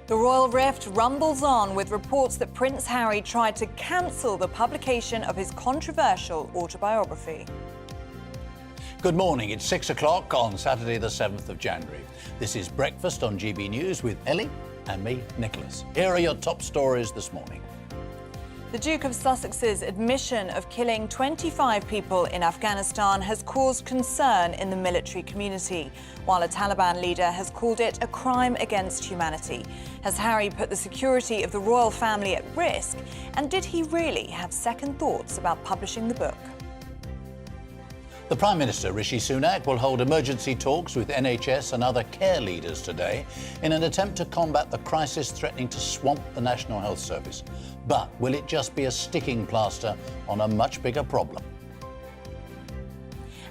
The royal rift rumbles on with reports that Prince Harry tried to cancel the publication of his controversial autobiography. Good morning. It's 6 o'clock on Saturday, the 7th of January. This is Breakfast on GB News with Ellie and me, Nicholas. Here are your top stories this morning. The Duke of Sussex's admission of killing 25 people in Afghanistan has caused concern in the military community, while a Taliban leader has called it a crime against humanity. Has Harry put the security of the royal family at risk? And did he really have second thoughts about publishing the book? The Prime Minister, Rishi Sunak, will hold emergency talks with NHS and other care leaders today in an attempt to combat the crisis threatening to swamp the National Health Service. But will it just be a sticking plaster on a much bigger problem?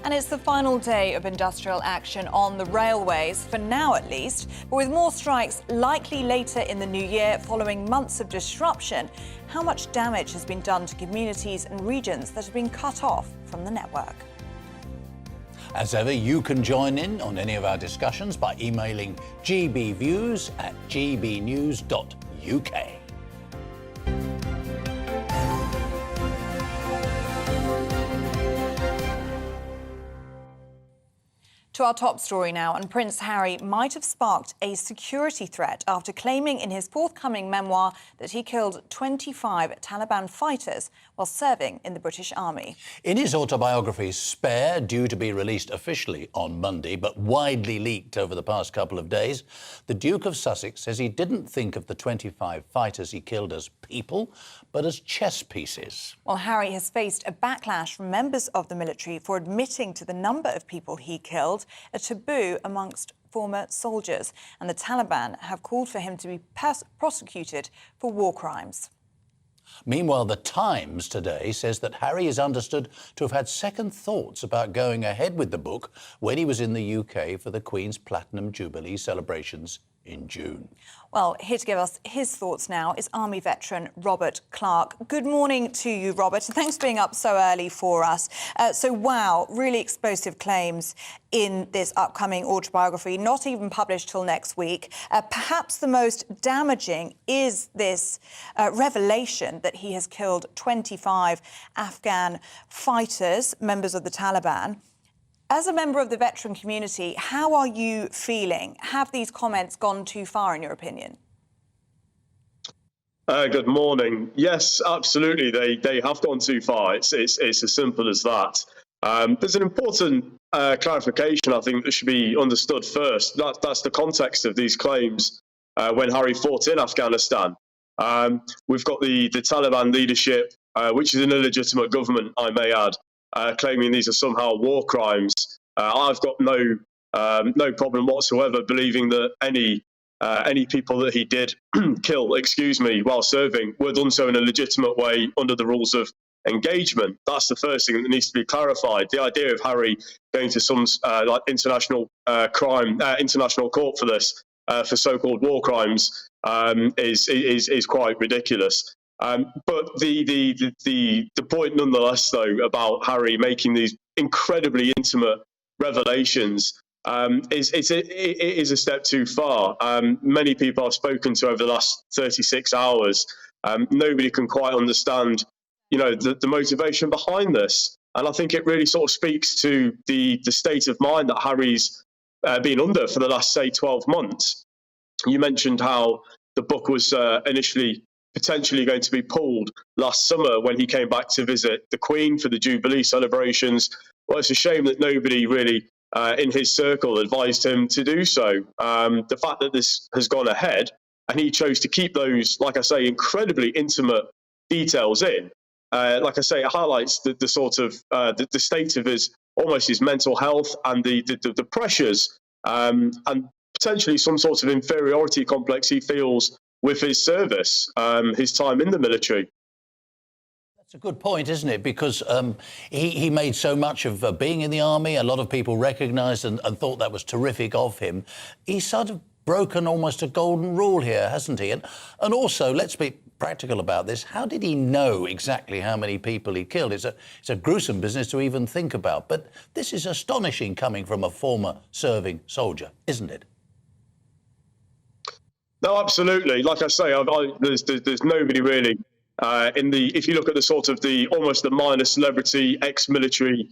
And it's the final day of industrial action on the railways, for now at least. But with more strikes likely later in the new year following months of disruption, how much damage has been done to communities and regions that have been cut off from the network? As ever, you can join in on any of our discussions by emailing gbviews@gbnews.uk. To our top story now, and Prince Harry might have sparked a security threat after claiming in his forthcoming memoir that he killed 25 Taliban fighters while serving in the British Army. In his autobiography, Spare, due to be released officially on Monday, but widely leaked over the past couple of days, the Duke of Sussex says he didn't think of the 25 fighters he killed as people, but as chess pieces. Well, Harry has faced a backlash from members of the military for admitting to the number of people he killed, a taboo amongst former soldiers, and the Taliban have called for him to be prosecuted for war crimes. Meanwhile, The Times today says that Harry is understood to have had second thoughts about going ahead with the book when he was in the UK for the Queen's Platinum Jubilee celebrations in June. Well, here to give us his thoughts now is Army veteran Robert Clark. Good morning to you, Robert, and thanks for being up so early for us. Wow, really explosive claims in this upcoming autobiography, not even published till next week. Perhaps the most damaging is this revelation that he has killed 25 Afghan fighters, members of the Taliban. As a member of the veteran community, how are you feeling? Have these comments gone too far, in your opinion? Good morning. Yes, absolutely. They have gone too far. It's as simple as that. There's an important clarification, I think, that should be understood first. That's the context of these claims when Harry fought in Afghanistan. We've got the Taliban leadership, which is an illegitimate government, I may add, claiming these are somehow war crimes. I've got no problem whatsoever believing that any people that he did kill, while serving, were done so in a legitimate way under the rules of engagement. That's the first thing that needs to be clarified. The idea of Harry going to some international court for this, for so-called war crimes, is quite ridiculous. But the point, nonetheless, though, about Harry making these incredibly intimate revelations is a step too far. Many people I've spoken to over the last 36 hours, nobody can quite understand, the motivation behind this. And I think it really sort of speaks to the state of mind that Harry's been under for the last, say, 12 months. You mentioned how the book was initially potentially going to be pulled last summer when he came back to visit the Queen for the Jubilee celebrations. Well, it's a shame that nobody really in his circle advised him to do so. The fact that this has gone ahead and he chose to keep those, like I say, incredibly intimate details in, like I say, it highlights the sort of the state of his mental health and the pressures and potentially some sort of inferiority complex he feels with his service, his time in the military. That's a good point, isn't it? Because he made so much of being in the army. A lot of people recognised and thought that was terrific of him. He's sort of broken almost a golden rule here, hasn't he? And also, let's be practical about this. How did he know exactly how many people he killed? It's a gruesome business to even think about. But this is astonishing coming from a former serving soldier, isn't it? No, absolutely. Like I say, there's nobody really if you look at the sort of almost the minor celebrity ex-military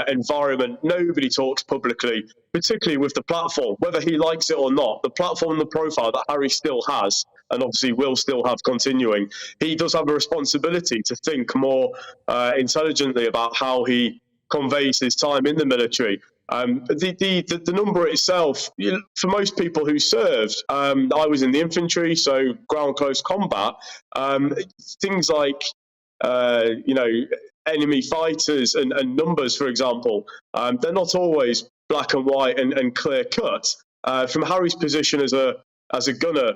environment, nobody talks publicly, particularly with the platform, whether he likes it or not. The platform and the profile that Harry still has, and obviously will still have continuing, he does have a responsibility to think more intelligently about how he conveys his time in the military. The number itself, for most people who served, I was in the infantry, so ground close combat, things like, enemy fighters and numbers, for example, they're not always black and white and clear cut. From Harry's position as a gunner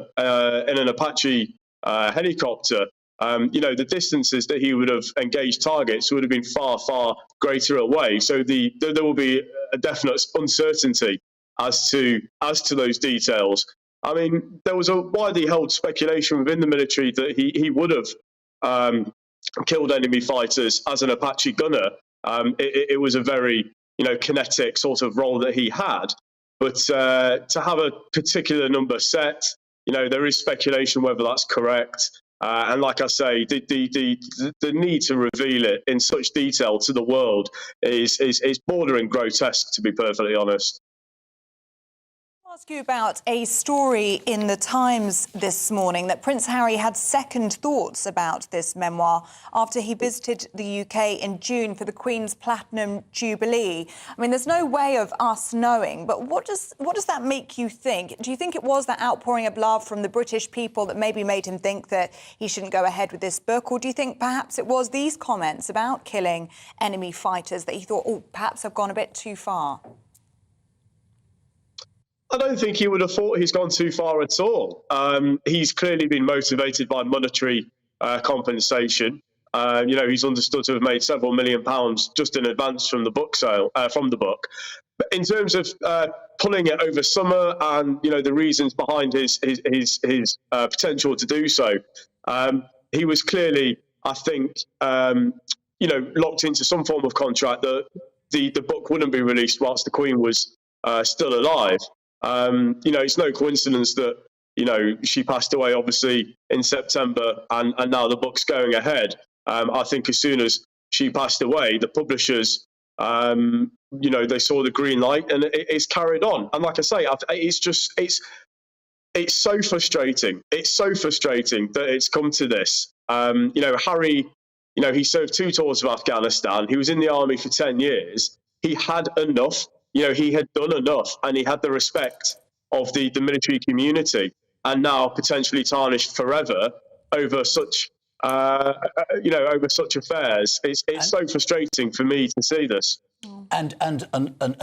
in an Apache helicopter, the distances that he would have engaged targets would have been far, far greater away. So there will be a definite uncertainty as to those details. I mean, there was a widely held speculation within the military that he would have killed enemy fighters as an Apache gunner. It was a very, kinetic sort of role that he had. But to have a particular number set, there is speculation whether that's correct. And like I say, the need to reveal it in such detail to the world is bordering grotesque, to be perfectly honest. I'll ask you about a story in the Times this morning that Prince Harry had second thoughts about this memoir after he visited the UK in June for the Queen's Platinum Jubilee. I mean, there's no way of us knowing, but what does that make you think? Do you think it was that outpouring of love from the British people that maybe made him think that he shouldn't go ahead with this book? Or do you think perhaps it was these comments about killing enemy fighters that he thought, oh, perhaps I've gone a bit too far? I don't think he would have thought he's gone too far at all. He's clearly been motivated by monetary compensation. He's understood to have made several £1 million just in advance from the book sale, from the book. But in terms of pulling it over summer and the reasons behind his potential to do so, he was clearly, I think, locked into some form of contract that the book wouldn't be released whilst the Queen was still alive. It's no coincidence that, she passed away, obviously, in September, and now the book's going ahead. I think as soon as she passed away, the publishers, they saw the green light and it's carried on. And like I say, it's so frustrating. It's so frustrating that it's come to this. Harry, he served 2 tours of Afghanistan. He was in the army for 10 years. He had enough. He had done enough, and he had the respect of the military community, and now potentially tarnished forever over such, over such affairs. It's so frustrating for me to see this. And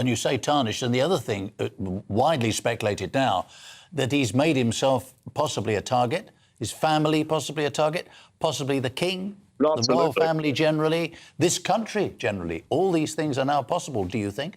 you say tarnished, and the other thing, widely speculated now, that he's made himself possibly a target, his family possibly a target, possibly the king, Absolutely. The royal family generally, this country generally. All these things are now possible, do you think?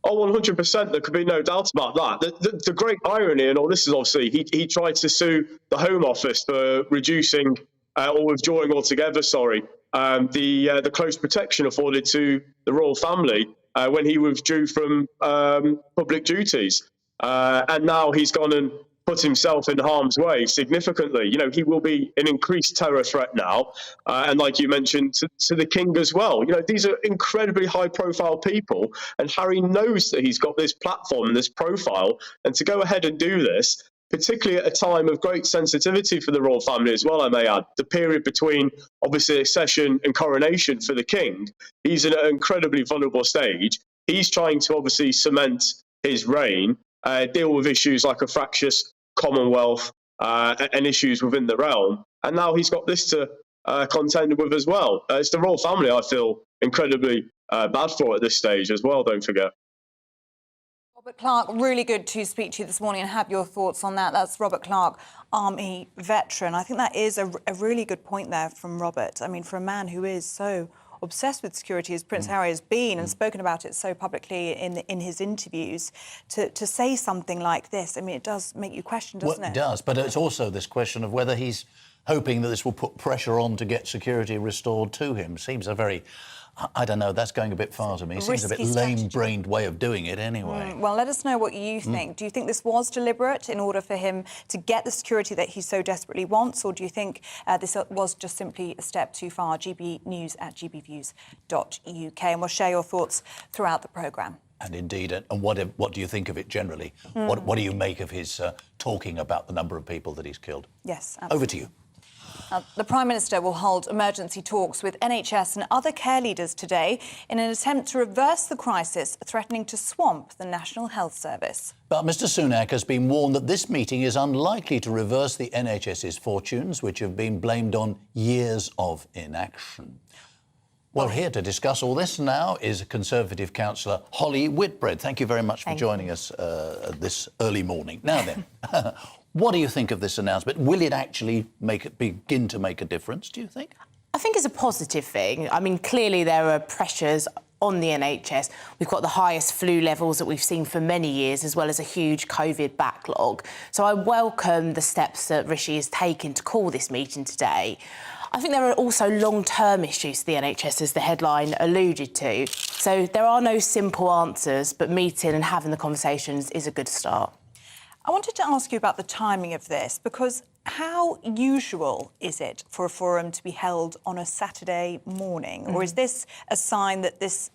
Oh, 100%. There could be no doubt about that. The great irony in all this is obviously he tried to sue the Home Office for reducing or withdrawing altogether, the close protection afforded to the royal family when he withdrew from public duties. And now he's gone and put himself in harm's way significantly. He will be an increased terror threat now. And like you mentioned, to the king as well. These are incredibly high-profile people, and Harry knows that he's got this platform and this profile, and to go ahead and do this, particularly at a time of great sensitivity for the royal family as well, I may add, the period between, obviously, accession and coronation for the king, he's in an incredibly vulnerable stage. He's trying to obviously cement his reign, deal with issues like a fractious Commonwealth and issues within the realm. And now he's got this to contend with as well. It's the royal family I feel incredibly bad for at this stage as well, don't forget. Robert Clark, really good to speak to you this morning and have your thoughts on that. That's Robert Clark, Army veteran. I think that is a really good point there from Robert. I mean, for a man who is so obsessed with security as Prince Harry has been and spoken about it so publicly in his interviews, to say something like this, I mean, it does make you question, doesn't it? It does, but it's also this question of whether he's hoping that this will put pressure on to get security restored to him. Seems a very I don't know, that's going a bit far to me. It seems a bit lame-brained way of doing it anyway. Well, let us know what you think. Do you think this was deliberate in order for him to get the security that he so desperately wants, or do you think this was just simply a step too far? GBNews at gbviews.uk, and we'll share your thoughts throughout the programme. And indeed, and what do you think of it generally? What do you make of his talking about the number of people that he's killed? Yes, absolutely. Over to you. The Prime Minister will hold emergency talks with NHS and other care leaders today in an attempt to reverse the crisis threatening to swamp the National Health Service. But Mr Sunak has been warned that this meeting is unlikely to reverse the NHS's fortunes, which have been blamed on years of inaction. Well, here to discuss all this now is Conservative councillor Holly Whitbread. Thank you very much for joining us this early morning. Now then, what do you think of this announcement? Will it actually begin to make a difference, do you think? I think it's a positive thing. I mean, clearly there are pressures on the NHS. We've got the highest flu levels that we've seen for many years, as well as a huge COVID backlog. So I welcome the steps that Rishi has taken to call this meeting today. I think there are also long-term issues to the NHS, as the headline alluded to. So there are no simple answers, but meeting and having the conversations is a good start. I wanted to ask you about the timing of this, because how usual is it for a forum to be held on a Saturday morning? Or is this a sign that this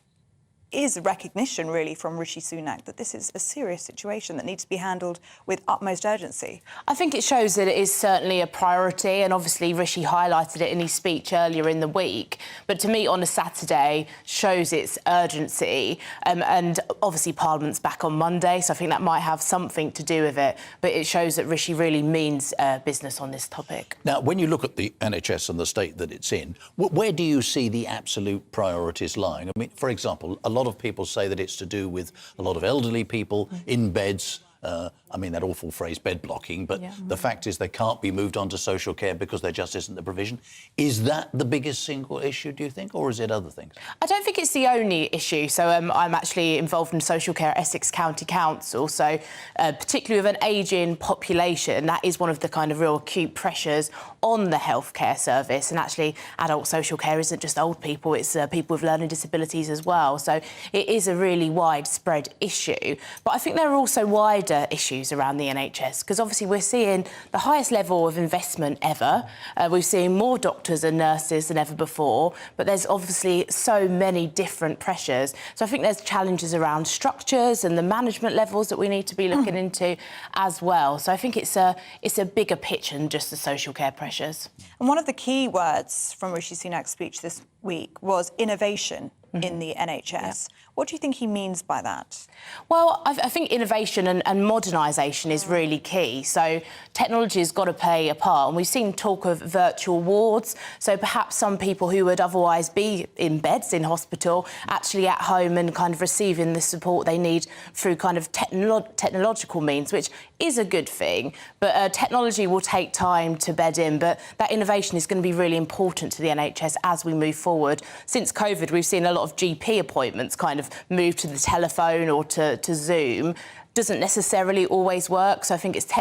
is a recognition, really, from Rishi Sunak that this is a serious situation that needs to be handled with utmost urgency? I think it shows that it is certainly a priority, and obviously Rishi highlighted it in his speech earlier in the week. But to meet on a Saturday shows its urgency, and obviously Parliament's back on Monday, so I think that might have something to do with it. But it shows that Rishi really means business on this topic. Now, when you look at the NHS and the state that it's in, where do you see the absolute priorities lying? I mean, for example, a lot of people say that it's to do with a lot of elderly people in beds. I mean, that awful phrase, bed blocking, but the fact is they can't be moved on to social care because there just isn't the provision. Is that the biggest single issue, do you think, or is it other things? I don't think it's the only issue. So I'm actually involved in social care at Essex County Council, so particularly with an ageing population, that is one of the kind of real acute pressures on the healthcare service. And actually, adult social care isn't just old people, it's people with learning disabilities as well. So it is a really widespread issue. But I think there are also wider issues around the NHS, because obviously we're seeing the highest level of investment ever. We're seeing more doctors and nurses than ever before, but there's obviously so many different pressures. So I think there's challenges around structures and the management levels that we need to be looking into as well. So I think it's a bigger picture than just the social care pressures. And one of the key words from Rishi Sunak's speech this week was innovation in the NHS. Yeah. What do you think he means by that? Well, I think innovation and modernisation is really key. So technology has got to play a part. And we've seen talk of virtual wards. So perhaps some people who would otherwise be in beds in hospital actually at home and kind of receiving the support they need through kind of technological means, which is a good thing. But technology will take time to bed in. But that innovation is going to be really important to the NHS as we move forward. Since COVID, we've seen a lot of GP appointments kind of move to the telephone or to Zoom. Doesn't necessarily always work, so I think it's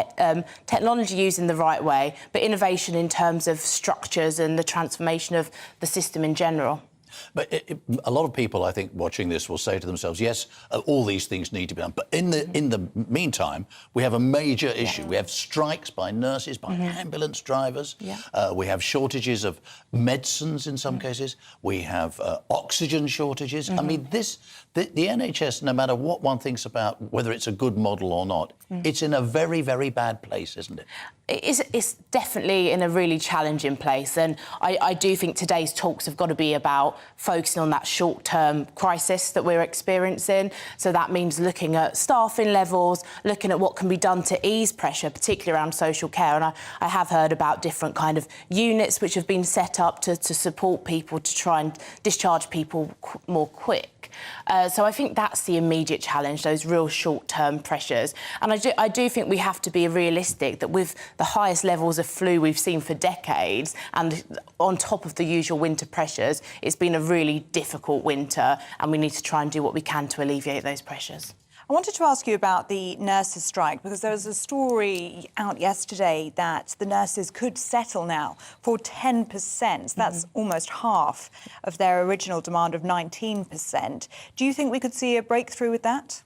technology used in the right way, but innovation in terms of structures and the transformation of the system in general. But a lot of people, I think, watching this will say to themselves, yes, all these things need to be done. But in the meantime, we have a major issue. We have strikes by nurses, by ambulance drivers. We have shortages of medicines in some cases. We have oxygen shortages. I mean, the NHS, no matter what one thinks about whether it's a good model or not, it's in a very, very bad place, isn't it? It's definitely in a really challenging place, and I do think today's talks have got to be about focusing on that short-term crisis that we're experiencing. So that means looking at staffing levels, looking at what can be done to ease pressure, particularly around social care. And I have heard about different kind of units which have been set up to support people to try and discharge people more quick. So I think that's the immediate challenge, those real short-term pressures. And I do think we have to be realistic that with the highest levels of flu we've seen for decades, and on top of the usual winter pressures, it's been a really difficult winter, and we need to try and do what we can to alleviate those pressures. I wanted to ask you about the nurses' strike, because there was a story out yesterday that the nurses could settle now for 10%. That's almost half of their original demand of 19%. Do you think we could see a breakthrough with that?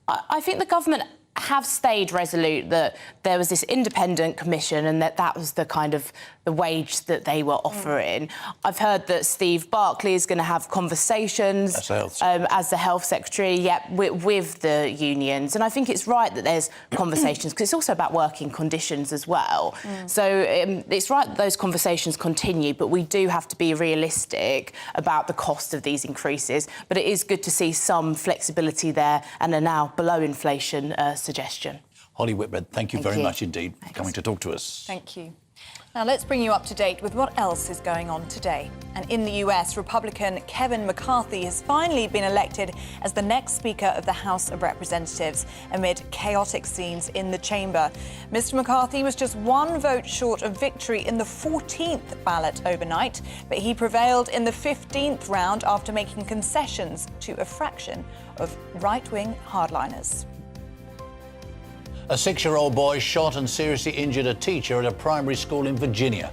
I think the government have stayed resolute that there was this independent commission and that was the kind of the wage that they were offering. I've heard that Steve Barclay is going to have conversations as the health secretary, with the unions. And I think it's right that there's conversations, because it's also about working conditions as well. So it's right that those conversations continue, but we do have to be realistic about the cost of these increases. But it is good to see some flexibility there and a now below inflation suggestion. Holly Whitbread, thank you very much indeed for coming to talk to us. Thank you. Now let's bring you up to date with what else is going on today. And in the US, Republican Kevin McCarthy has finally been elected as the next Speaker of the House of Representatives amid chaotic scenes in the chamber. Mr. McCarthy was just one vote short of victory in the 14th ballot overnight, but he prevailed in the 15th round after making concessions to a fraction of right-wing hardliners. A 6-year-old boy shot and seriously injured a teacher at a primary school in Virginia.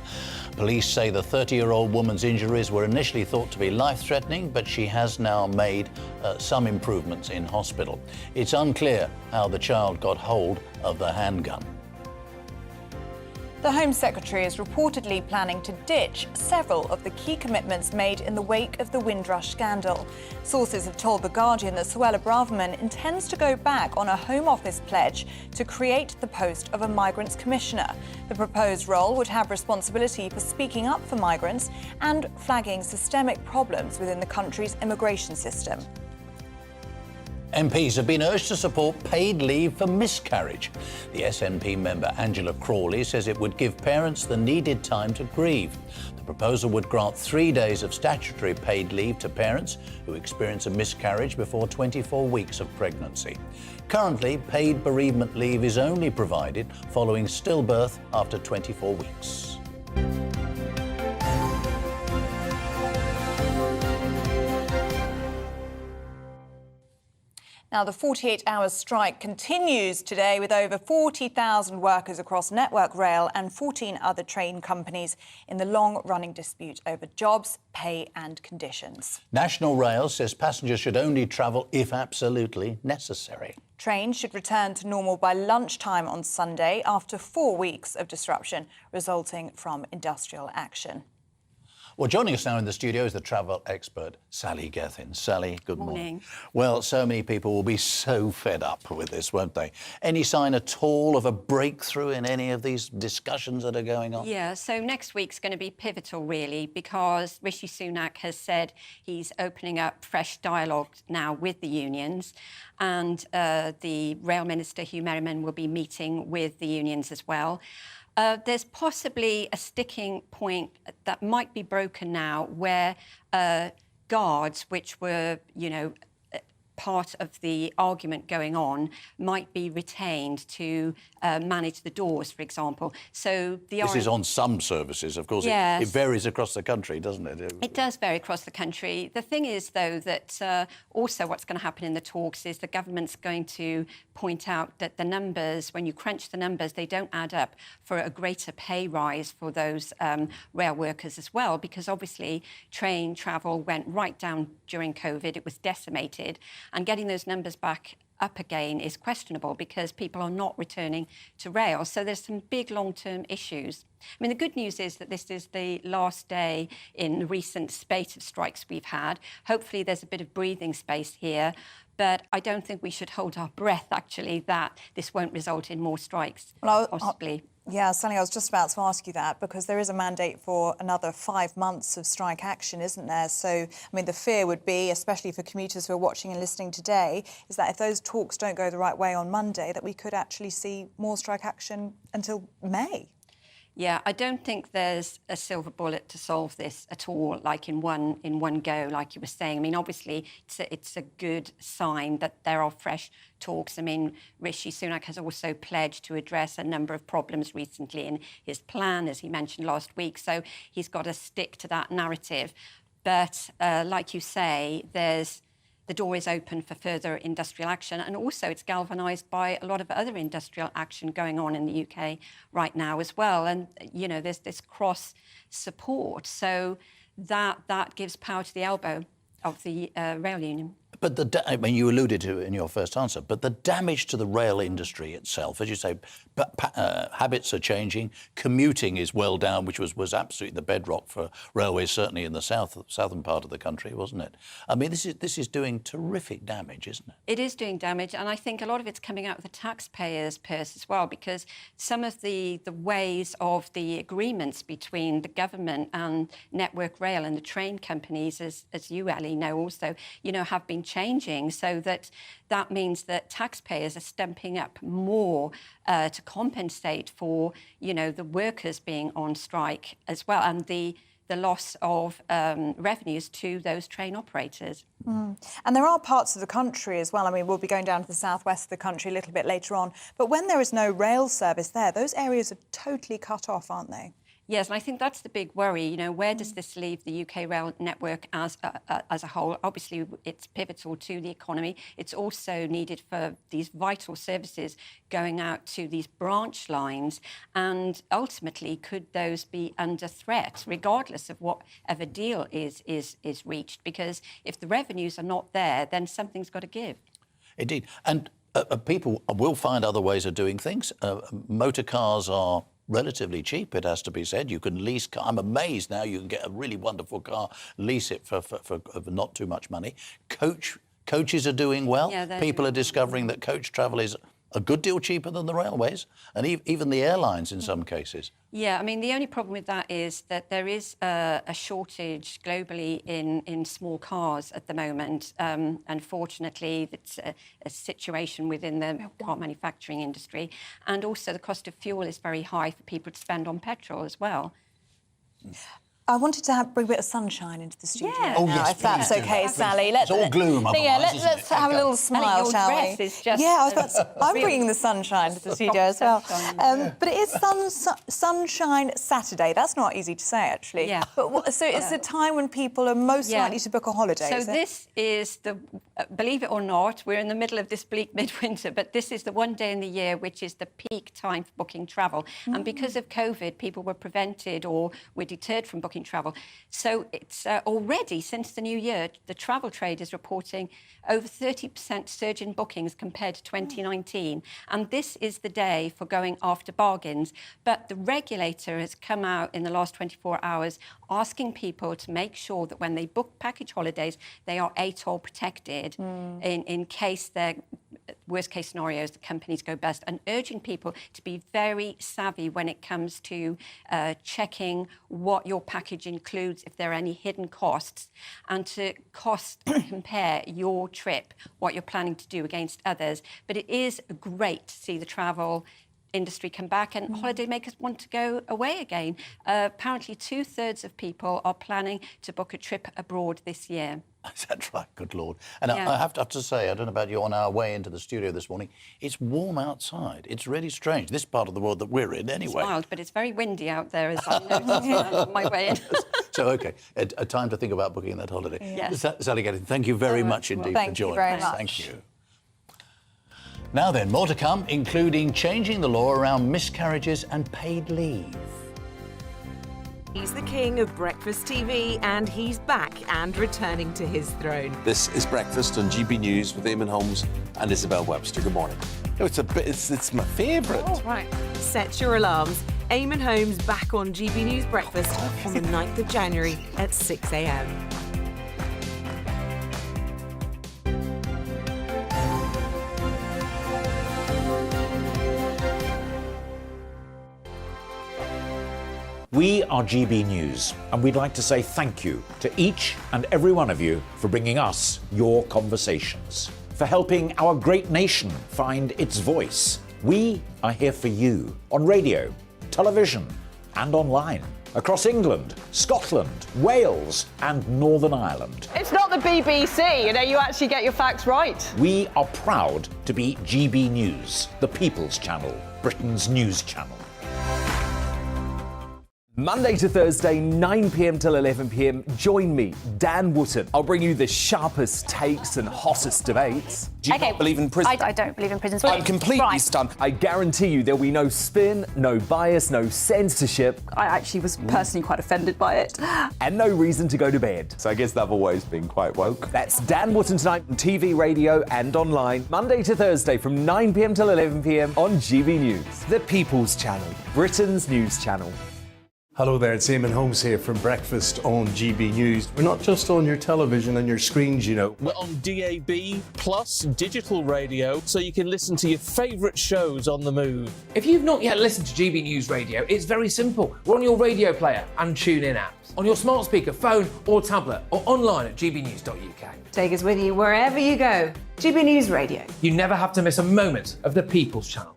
Police say the 30-year-old woman's injuries were initially thought to be life-threatening, but she has now made some improvements in hospital. It's unclear how the child got hold of the handgun. The Home Secretary is reportedly planning to ditch several of the key commitments made in the wake of the Windrush scandal. Sources have told The Guardian that Suella Braverman intends to go back on a Home Office pledge to create the post of a Migrants Commissioner. The proposed role would have responsibility for speaking up for migrants and flagging systemic problems within the country's immigration system. MPs have been urged to support paid leave for miscarriage. The SNP member Angela Crawley says it would give parents the needed time to grieve. The proposal would grant 3 days of statutory paid leave to parents who experience a miscarriage before 24 weeks of pregnancy. Currently, paid bereavement leave is only provided following stillbirth after 24 weeks. Now, the 48-hour strike continues today with over 40,000 workers across Network Rail and 14 other train companies in the long-running dispute over jobs, pay and conditions. National Rail says passengers should only travel if absolutely necessary. Trains should return to normal by lunchtime on Sunday after 4 weeks of disruption resulting from industrial action. Well, joining us now in the studio is the travel expert, Sally Gethin. Sally, good morning. Morning. Well, so many people will be so fed up with this, won't they? Any sign at all of a breakthrough in any of these discussions that are going on? Yeah, so next week's going to be pivotal, really, because Rishi Sunak has said he's opening up fresh dialogue now with the unions, and the Rail Minister, Hugh Merriman, will be meeting with the unions as well. There's possibly a sticking point that might be broken now where guards, which were, part of the argument going on, might be retained to manage the doors, for example. So this is on some services, of course. Yes. It varies across the country, doesn't it? It does vary across the country. The thing is, though, that also what's going to happen in the talks is the government's going to point out that the numbers, when you crunch the numbers, they don't add up for a greater pay rise for those rail workers as well, because obviously train travel went right down during COVID. It was decimated. And getting those numbers back up again is questionable because people are not returning to rail. So there's some big long-term issues. I mean, the good news is that this is the last day in the recent spate of strikes we've had. Hopefully there's a bit of breathing space here, but I don't think we should hold our breath, actually, that this won't result in more strikes, possibly. Yeah, Sally, I was just about to ask you that, because there is a mandate for another 5 months of strike action, isn't there? So, I mean, the fear would be, especially for commuters who are watching and listening today, is that if those talks don't go the right way on Monday, that we could actually see more strike action until May. Yeah, I don't think there's a silver bullet to solve this at all, like in one go, like you were saying. I mean, obviously, it's a good sign that there are fresh talks. I mean, Rishi Sunak has also pledged to address a number of problems recently in his plan, as he mentioned last week. So he's got to stick to that narrative. But like you say, there's the door is open for further industrial action. And also it's galvanised by a lot of other industrial action going on in the UK right now as well. And, you know, there's this cross support. So that gives power to the elbow of the rail union. But I mean, you alluded to it in your first answer, but the damage to the rail industry itself, as you say, habits are changing. Commuting is well down, which was absolutely the bedrock for railways, certainly in the southern part of the country, wasn't it? I mean, this is doing terrific damage, isn't it? It is doing damage, and I think a lot of it's coming out of the taxpayers' purse as well, because some of the ways of the agreements between the government and Network Rail and the train companies, as you, Ellie, know also, you know, have been changing, so that means that taxpayers are stepping up more to compensate for, you know, the workers being on strike as well, and the loss of revenues to those train operators. And there are parts of the country as well. I mean, we'll be going down to the southwest of the country a little bit later on. But when there is no rail service there, those areas are totally cut off, aren't they? Yes, and I think that's the big worry. You know, where does this leave the UK rail network as a whole? Obviously, it's pivotal to the economy. It's also needed for these vital services going out to these branch lines. And ultimately, could those be under threat, regardless of whatever deal is reached? Because if the revenues are not there, then something's got to give. Indeed. And people will find other ways of doing things. Motor cars are relatively cheap, it has to be said. You can lease car. I'm amazed now you can get a really wonderful car, lease it for not too much money. Coaches are doing well. Yeah, people are discovering that coach travel is a good deal cheaper than the railways and even the airlines in some cases. Yeah, I mean, the only problem with that is that there is a shortage globally in small cars at the moment. Unfortunately, it's a situation within the car manufacturing industry. And also the cost of fuel is very high for people to spend on petrol as well. I wanted to bring a bit of sunshine into the studio. Yeah. Oh, now, yes, if that's please do okay, that. Sally. It's all gloom otherwise, isn't let's it? have a little smile, your shall dress we? is just I was about to, I'm real- bringing the sunshine to the studio as well. But it is Sunshine Saturday. That's not easy to say, actually. Yeah. But so it's the time when people are most likely to book a holiday. So is it? this is the, believe it or not, we're in the middle of this bleak midwinter, but this is the one day in the year which is the peak time for booking travel. And because of COVID, people were prevented or were deterred from booking travel. So it's already, since the new year, the travel trade is reporting over 30% surge in bookings compared to 2019. And this is the day for going after bargains. But the regulator has come out in the last 24 hours asking people to make sure that when they book package holidays, they are ATOL protected in case they're worst case scenarios, the companies go bust, and urging people to be very savvy when it comes to checking what your package includes, if there are any hidden costs, and to compare your trip, what you're planning to do against others. But it is great to see the travel industry come back and holidaymakers want to go away again. Apparently 2/3 of people are planning to book a trip abroad this year. Is that right? Good Lord. And Yeah. I have to say, I don't know about you, on our way into the studio this morning, it's warm outside. It's really strange, this part of the world that we're in anyway. It's mild, but it's very windy out there, as I noticed on my way in. So, OK, a time to think about booking that holiday. Yes. Sally Gethin, thank you very much indeed for Thank you joining very us. much. Thank you. Now then, more to come, including changing the law around miscarriages and paid leave. He's the king of breakfast TV, and he's back and returning to his throne. This is Breakfast on GB News with Eamonn Holmes and Isabel Webster. Good morning. No, it's my favourite. Oh, right. Set your alarms. Eamonn Holmes back on GB News Breakfast on the 9th of January at 6 a.m. We are GB News, and we'd like to say thank you to each and every one of you for bringing us your conversations, for helping our great nation find its voice. We are here for you on radio, television, and online, across England, Scotland, Wales, and Northern Ireland. It's not the BBC, you actually get your facts right. We are proud to be GB News, the People's Channel, Britain's news channel. Monday to Thursday, 9 p.m. till 11 p.m. Join me, Dan Wootton. I'll bring you the sharpest takes and hottest debates. Do you not believe in prison? I don't believe in prisons. I'm completely stunned. I guarantee you there'll be no spin, no bias, no censorship. I actually was personally quite offended by it. And no reason to go to bed. So I guess they've always been quite woke. That's Dan Wootton tonight on TV, radio and online. Monday to Thursday from 9 p.m. till 11 p.m. on GB News. The People's Channel, Britain's news channel. Hello there, it's Eamonn Holmes here from Breakfast on GB News. We're not just on your television and your screens, you know. We're on DAB plus digital radio, so you can listen to your favourite shows on the move. If you've not yet listened to GB News Radio, it's very simple. We're on your radio player and TuneIn apps, on your smart speaker, phone or tablet, or online at gbnews.uk. Take us with you wherever you go. GB News Radio. You never have to miss a moment of the People's Channel.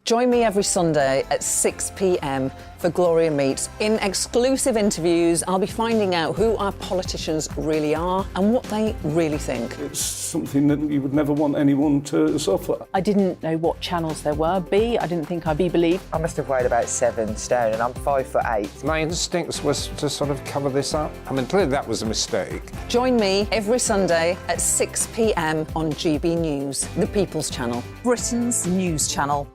Join me every Sunday at 6 p.m. for Gloria Meets. In exclusive interviews, I'll be finding out who our politicians really are and what they really think. It's something that you would never want anyone to suffer. I didn't know what channels there were. I didn't think I'd be believed. I must have weighed about 7 stone and I'm 5'8". My instincts was to sort of cover this up. I mean, clearly that was a mistake. Join me every Sunday at 6 p.m. on GB News, the People's Channel, Britain's news channel.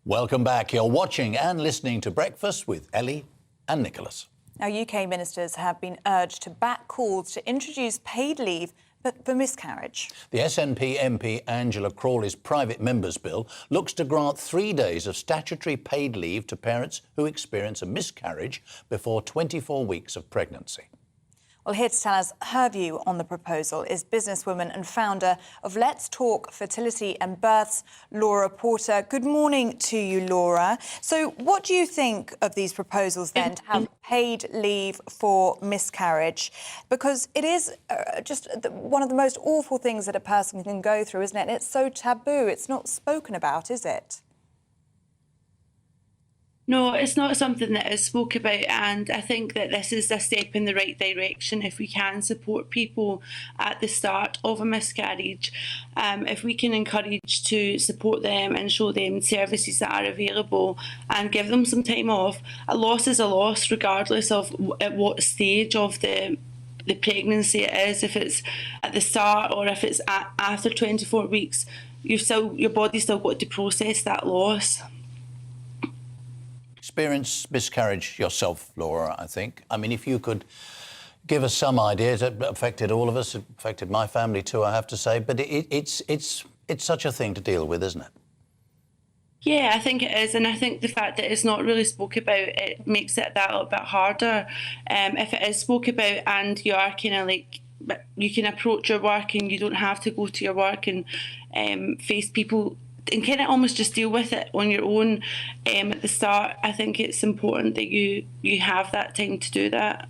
Welcome back. You're watching and listening to Breakfast with Ellie and Nicholas. Now, UK ministers have been urged to back calls to introduce paid leave but for miscarriage. The SNP MP Angela Crawley's private member's bill looks to grant 3 days of statutory paid leave to parents who experience a miscarriage before 24 weeks of pregnancy. Well, here to tell us her view on the proposal is businesswoman and founder of Let's Talk Fertility and Births, Laura Porter. Good morning to you, Laura. So what do you think of these proposals, then, to have paid leave for miscarriage? Because it is just one of the most awful things that a person can go through, isn't it? And it's so taboo. It's not spoken about, is it? No, it's not something that is spoke about, and I think that this is a step in the right direction if we can support people at the start of a miscarriage. If we can encourage to support them and show them services that are available and give them some time off. A loss is a loss regardless of at what stage of the pregnancy it is, if it's at the start or if it's after 24 weeks. Your body's still got to process that loss. Experienced miscarriage yourself, Laura, I think. I mean, if you could give us some ideas. It affected all of us. It affected my family too, I have to say. But it's such a thing to deal with, isn't it? Yeah, I think it is, and I think the fact that it's not really spoke about, it makes it that little bit harder. If it is spoke about and you are kind of like, you can approach your work and you don't have to go to your work and face people and kind of almost just deal with it on your own at the start. I think it's important that you have that time to do that.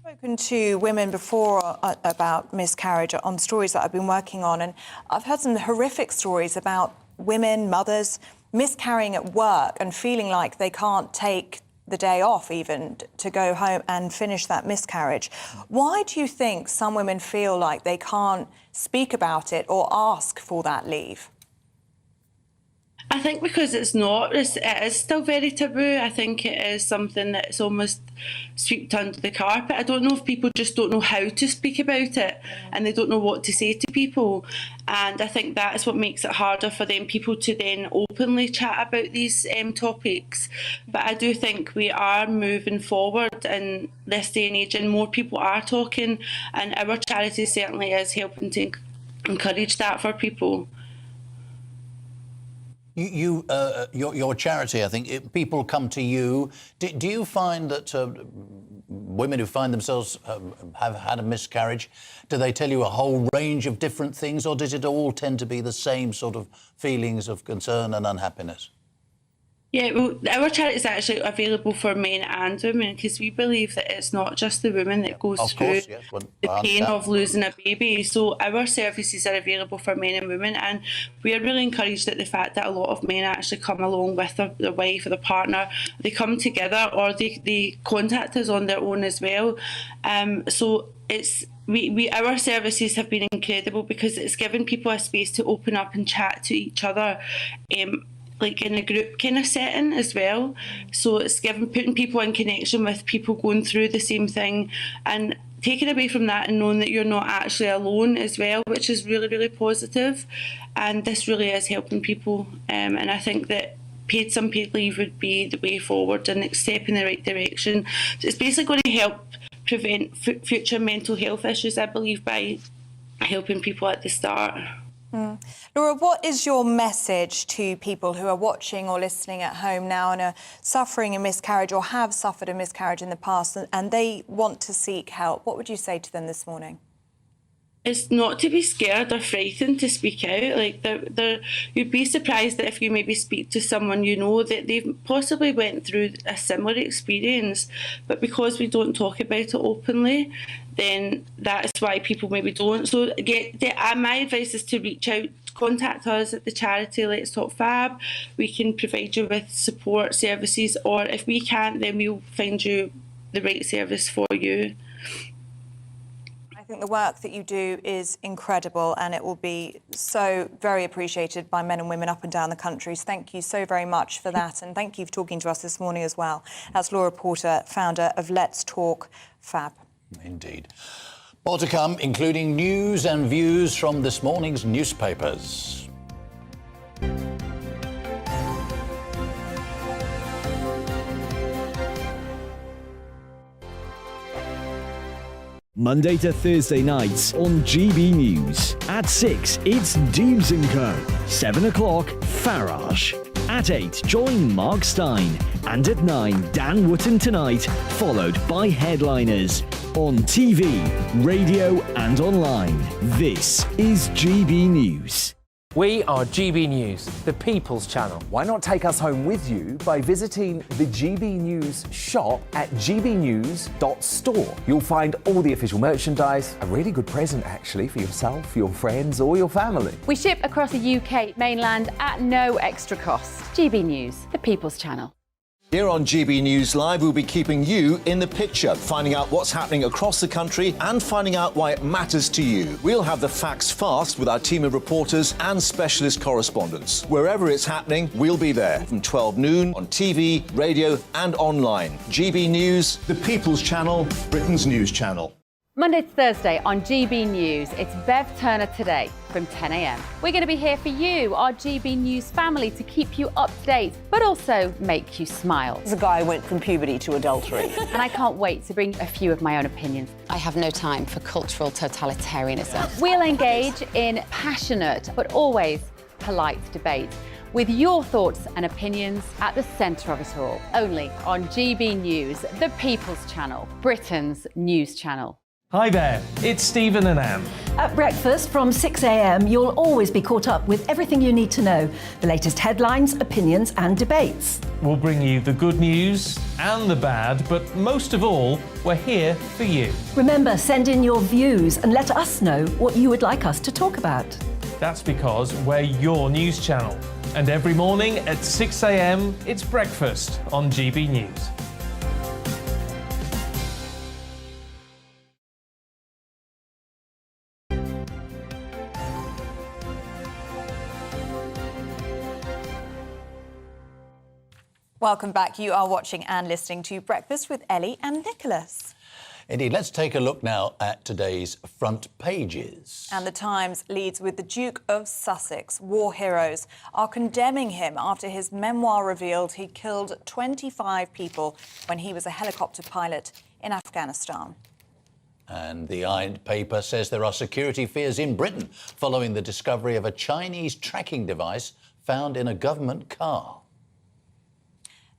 I've spoken to women before about miscarriage on stories that I've been working on, and I've heard some horrific stories about women, mothers, miscarrying at work and feeling like they can't take the day off even to go home and finish that miscarriage. Why do you think some women feel like they can't speak about it or ask for that leave? I think because it is still very taboo. I think it is something that's almost swept under the carpet. I don't know if people just don't know how to speak about it and they don't know what to say to people. And I think that is what makes it harder for them people to then openly chat about these topics. But I do think we are moving forward in this day and age and more people are talking, and our charity certainly is helping to encourage that for people. Your charity, I think, people come to you. Do you find that women who find themselves have had a miscarriage, do they tell you a whole range of different things, or does it all tend to be the same sort of feelings of concern and unhappiness? Yeah, well, our charity is actually available for men and women because we believe that it's not just the woman that goes through the pain of losing a baby. So our services are available for men and women, and we are really encouraged at the fact that a lot of men actually come along with their wife or their partner. They come together or they contact us on their own as well. So it's our services have been incredible because it's given people a space to open up and chat to each other. Like in a group kind of setting as well. So it's putting people in connection with people going through the same thing and taking away from that and knowing that you're not actually alone as well, which is really, really positive. And this really is helping people. And I think that some paid leave would be the way forward and a step in the right direction. So it's basically going to help prevent future mental health issues, I believe, by helping people at the start. Laura, what is your message to people who are watching or listening at home now and are suffering a miscarriage or have suffered a miscarriage in the past and they want to seek help? What would you say to them this morning? It's not to be scared or frightened to speak out. Like you'd be surprised that if you maybe speak to someone you know that they've possibly went through a similar experience, but because we don't talk about it openly, then that is why people maybe don't. So my advice is to reach out, contact us at the charity Let's Talk Fab. We can provide you with support services, or if we can't, then we'll find you the right service for you. I think the work that you do is incredible and it will be so very appreciated by men and women up and down the country. So thank you so very much for that, and thank you for talking to us this morning as well. That's Laura Porter, founder of Let's Talk Fab. Indeed. More to come, including news and views from this morning's newspapers. Monday to Thursday nights on GB News. At 6, it's Dubes & Co. 7 o'clock, Farage. At 8, join Mark Stein. And at 9, Dan Wootton Tonight, followed by Headliners. On TV, radio and online. This is GB News. We are GB News, the People's Channel. Why not take us home with you by visiting the GB News shop at gbnews.store. You'll find all the official merchandise, a really good present actually for yourself, your friends or your family. We ship across the UK mainland at no extra cost. GB News, the People's Channel. Here on GB News Live, we'll be keeping you in the picture, finding out what's happening across the country and finding out why it matters to you. We'll have the facts fast with our team of reporters and specialist correspondents. Wherever it's happening, we'll be there from 12 noon on TV, radio and online. GB News, the People's Channel, Britain's news channel. Monday to Thursday on GB News, it's Bev Turner Today from 10 a.m. We're going to be here for you, our GB News family, to keep you up to date, but also make you smile. The guy went from puberty to adultery. And I can't wait to bring a few of my own opinions. I have no time for cultural totalitarianism. We'll engage in passionate, but always polite debate, with your thoughts and opinions at the centre of it all. Only on GB News, the People's Channel, Britain's news channel. Hi there, it's Stephen and Anne. At breakfast from 6 a.m, you'll always be caught up with everything you need to know, the latest headlines, opinions and debates. We'll bring you the good news and the bad, but most of all, we're here for you. Remember, send in your views and let us know what you would like us to talk about. That's because we're your news channel. And every morning at 6 a.m, it's breakfast on GB News. Welcome back. You are watching and listening to Breakfast with Ellie and Nicholas. Indeed, let's take a look now at today's front pages. And the Times leads with the Duke of Sussex. War heroes are condemning him after his memoir revealed he killed 25 people when he was a helicopter pilot in Afghanistan. And the Iron paper says there are security fears in Britain following the discovery of a Chinese tracking device found in a government car.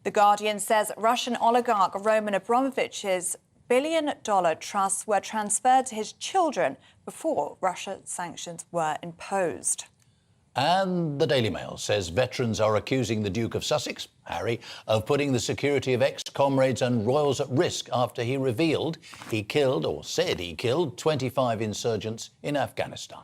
The Guardian says Russian oligarch Roman Abramovich's billion-dollar trusts were transferred to his children before Russia's sanctions were imposed. And the Daily Mail says veterans are accusing the Duke of Sussex, Harry, of putting the security of ex-comrades and royals at risk after he revealed he killed, or said he killed, 25 insurgents in Afghanistan.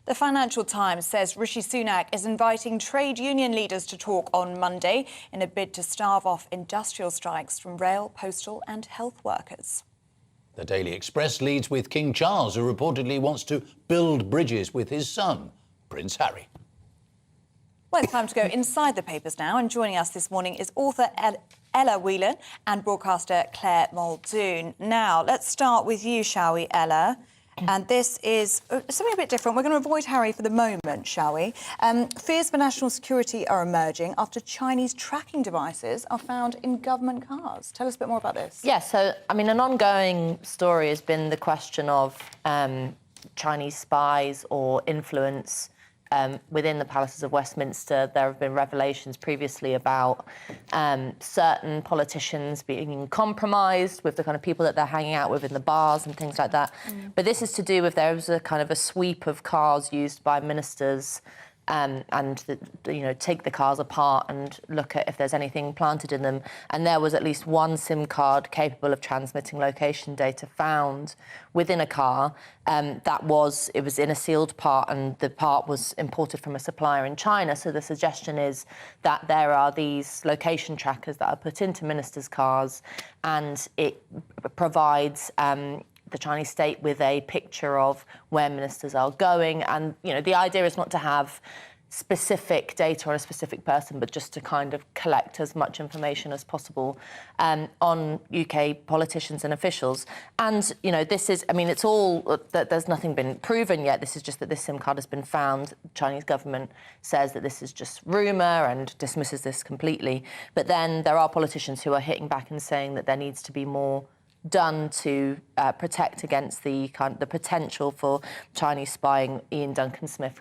The Financial Times says Rishi Sunak is inviting trade union leaders to talk on Monday in a bid to stave off industrial strikes from rail, postal and health workers. The Daily Express leads with King Charles, who reportedly wants to build bridges with his son, Prince Harry. Well, it's time to go inside the papers now, and joining us this morning is author Ella Whelan and broadcaster Claire Muldoon. Now, let's start with you, shall we, Ella? And this is something a bit different. We're going to avoid Harry for the moment, shall we? Fears for national security are emerging after Chinese tracking devices are found in government cars. Tell us a bit more about this. Yeah, so, I mean, an ongoing story has been the question of Chinese spies or influence within the palaces of Westminster. There have been revelations previously about certain politicians being compromised with the kind of people that they're hanging out with in the bars and things like that. But this is to do with, there was a kind of a sweep of cars used by ministers take the cars apart and look at if there's anything planted in them. And there was at least one SIM card capable of transmitting location data found within a car. It was in a sealed part, and the part was imported from a supplier in China. So the suggestion is that there are these location trackers that are put into ministers' cars, and it provides the Chinese state with a picture of where ministers are going. And, the idea is not to have specific data on a specific person, but just to kind of collect as much information as possible on UK politicians and officials. And, this is, it's all, that there's nothing been proven yet. This is just that this SIM card has been found. The Chinese government says that this is just rumour and dismisses this completely. But then there are politicians who are hitting back and saying that there needs to be more done to protect against the potential for Chinese spying. Ian Duncan-Smith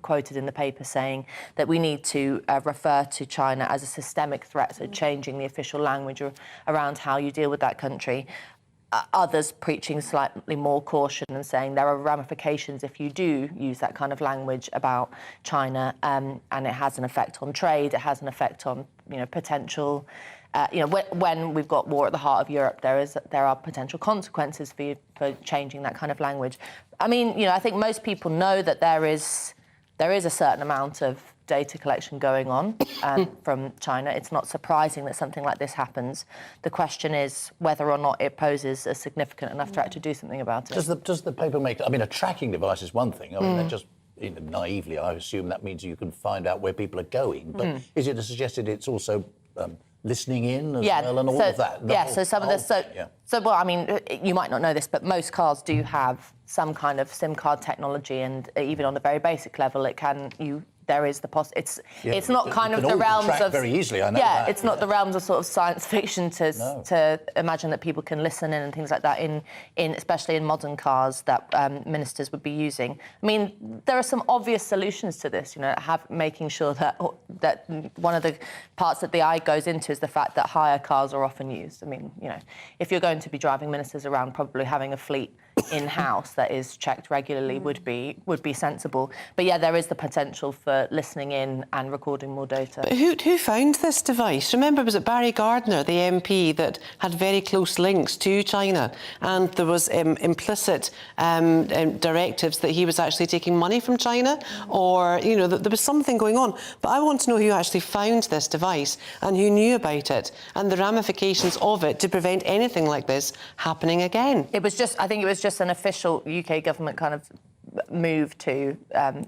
quoted in the paper saying that we need to refer to China as a systemic threat, so changing the official language around how you deal with that country. Others preaching slightly more caution and saying there are ramifications if you do use that kind of language about China, and it has an effect on trade, it has an effect on potential. When we've got war at the heart of Europe, there are potential consequences for changing that kind of language. I think most people know that there is a certain amount of data collection going on from China. It's not surprising that something like this happens. The question is whether or not it poses a significant enough threat to do something about it. Does the paper make... a tracking device is one thing. That just... naively, I assume that means you can find out where people are going. But is it suggested it's also... listening in as well and all of that? You might not know this, but most cars do have some kind of SIM card technology, and even on a very basic level, there is the it's not kind of the realms of very easily. I know that. It's not the realms of sort of science fiction to imagine that people can listen in and things like that in especially in modern cars that ministers would be using. There are some obvious solutions to this. Making sure that one of the parts that the eye goes into is the fact that hire cars are often used. If you're going to be driving ministers around, probably having a fleet in-house that is checked regularly would be sensible. But yeah, there is the potential for listening in and recording more data. But who found this device? Remember, was it Barry Gardiner, the MP, that had very close links to China, and there was implicit directives that he was actually taking money from China, or there was something going on. But I want to know who actually found this device and who knew about it and the ramifications of it to prevent anything like this happening again. I think it was just an official UK government kind of move to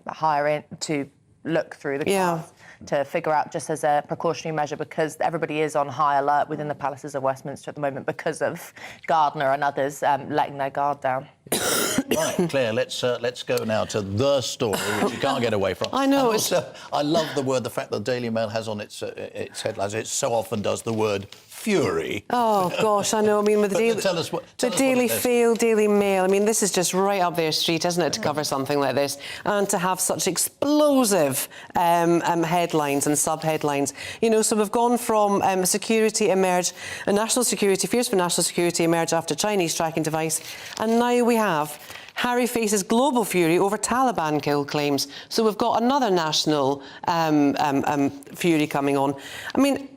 hire in to look through the cars to figure out, just as a precautionary measure, because everybody is on high alert within the palaces of Westminster at the moment because of Gardiner and others letting their guard down. Right, Claire, let's go now to the story, which you can't get away from. I know. I love the fact that the Daily Mail has on its headlines, it so often does the word fury. Oh, gosh, I know. With the Daily Mail, this is just right up their street, isn't it, to cover something like this, and to have such explosive headlines and sub-headlines. So we've gone from fears for national security emerge after Chinese tracking device, and now we have Harry faces global fury over Taliban kill claims. So we've got another national fury coming on. I mean,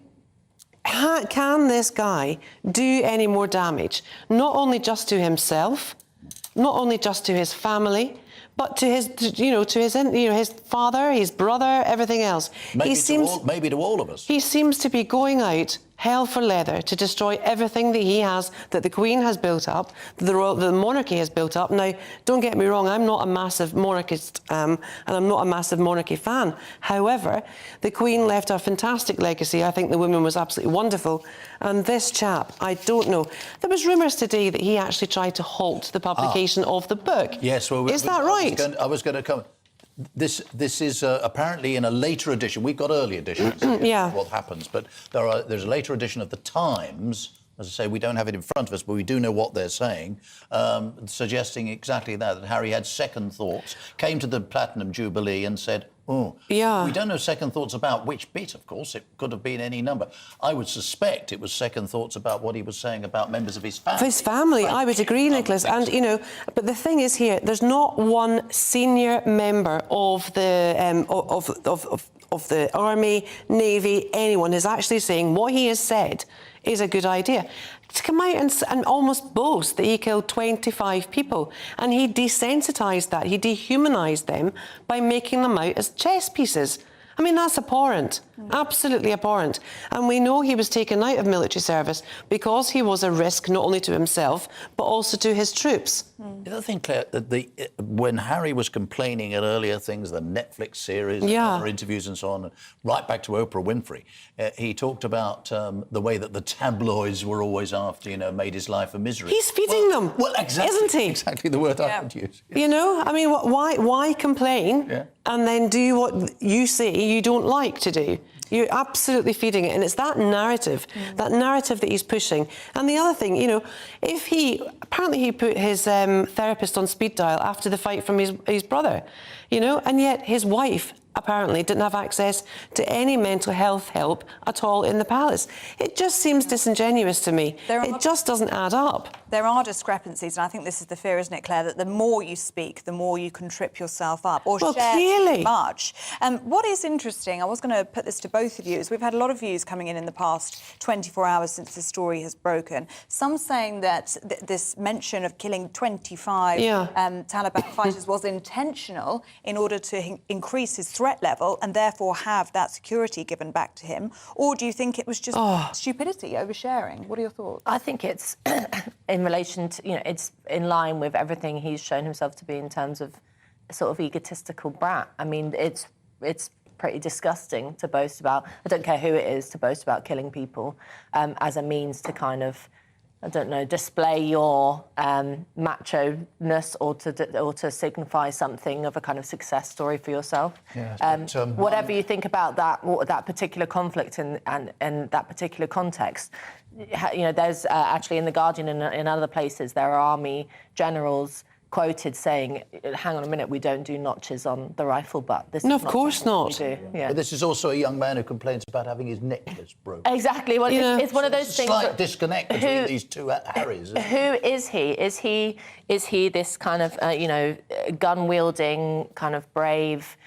can this guy do any more damage? Not only just to himself, not only just to his family, but to his, his father, his brother, everything else. Maybe to all of us. He seems to be going out hell for leather to destroy everything that he has, that the Queen has built up, the monarchy has built up. Now, don't get me wrong, I'm not a massive monarchist, and I'm not a massive monarchy fan. However, the Queen left a fantastic legacy. I think the woman was absolutely wonderful. And this chap, I don't know. There was rumours today that he actually tried to halt the publication of the book. Yes, well, is that right? I was going to come. This is apparently in a later edition. We've got early editions. Yeah. What happens, but there's a later edition of the Times. As I say, we don't have it in front of us, but we do know what they're saying, suggesting exactly that Harry had second thoughts, came to the Platinum Jubilee and said, oh, yeah. We don't know second thoughts about which bit, of course. It could have been any number. I would suspect it was second thoughts about what he was saying about members of his family. Of his family, I would agree, Nicholas. And, but the thing is here, there's not one senior member of the of the Army, Navy, anyone is actually saying what he has said is a good idea. To come out and almost boast that he killed 25 people, and he desensitised that, he dehumanised them by making them out as chess pieces. I mean, that's abhorrent, absolutely abhorrent. And we know he was taken out of military service because he was a risk not only to himself, but also to his troops. The other thing, Claire, that when Harry was complaining at earlier things, the Netflix series, yeah. other interviews and so on, right back to Oprah Winfrey, he talked about the way that the tabloids were always after, made his life a misery. He's feeding them, well, exactly, isn't he? Exactly the word I would use. I mean, why complain and then do what you say you don't like to do? You're absolutely feeding it, and it's that narrative that he's pushing. And the other thing, if apparently he put his therapist on speed dial after the fight from his brother, and yet his wife apparently didn't have access to any mental health help at all in the palace. It just seems disingenuous to me. It just doesn't add up. There are discrepancies, and I think this is the fear, isn't it, Claire, that the more you speak, the more you can trip yourself up or share too much. What is interesting, I was going to put this to both of you, is we've had a lot of views coming in the past 24 hours since this story has broken. Some saying that this mention of killing 25 Taliban fighters was intentional in order to increase his threat level and therefore have that security given back to him? Or do you think it was just stupidity, oversharing? What are your thoughts? I think it's in relation to, it's in line with everything he's shown himself to be in terms of a sort of egotistical brat. I mean, it's pretty disgusting to boast about. I don't care who it is, to boast about killing people as a means to kind of, I don't know, display your macho-ness or to signify something of a kind of success story for yourself. Yes, whatever you think about that particular conflict and that particular context, there's actually in The Guardian and in other places, there are army generals quoted saying, hang on a minute, we don't do notches on the rifle butt. No, of course not. We do. Yeah. But this is also a young man who complains about having his necklace broken. Exactly. Well, it's one of those things. Slight disconnect between these two Harrys. Who is he? Is he this kind of, gun-wielding, kind of brave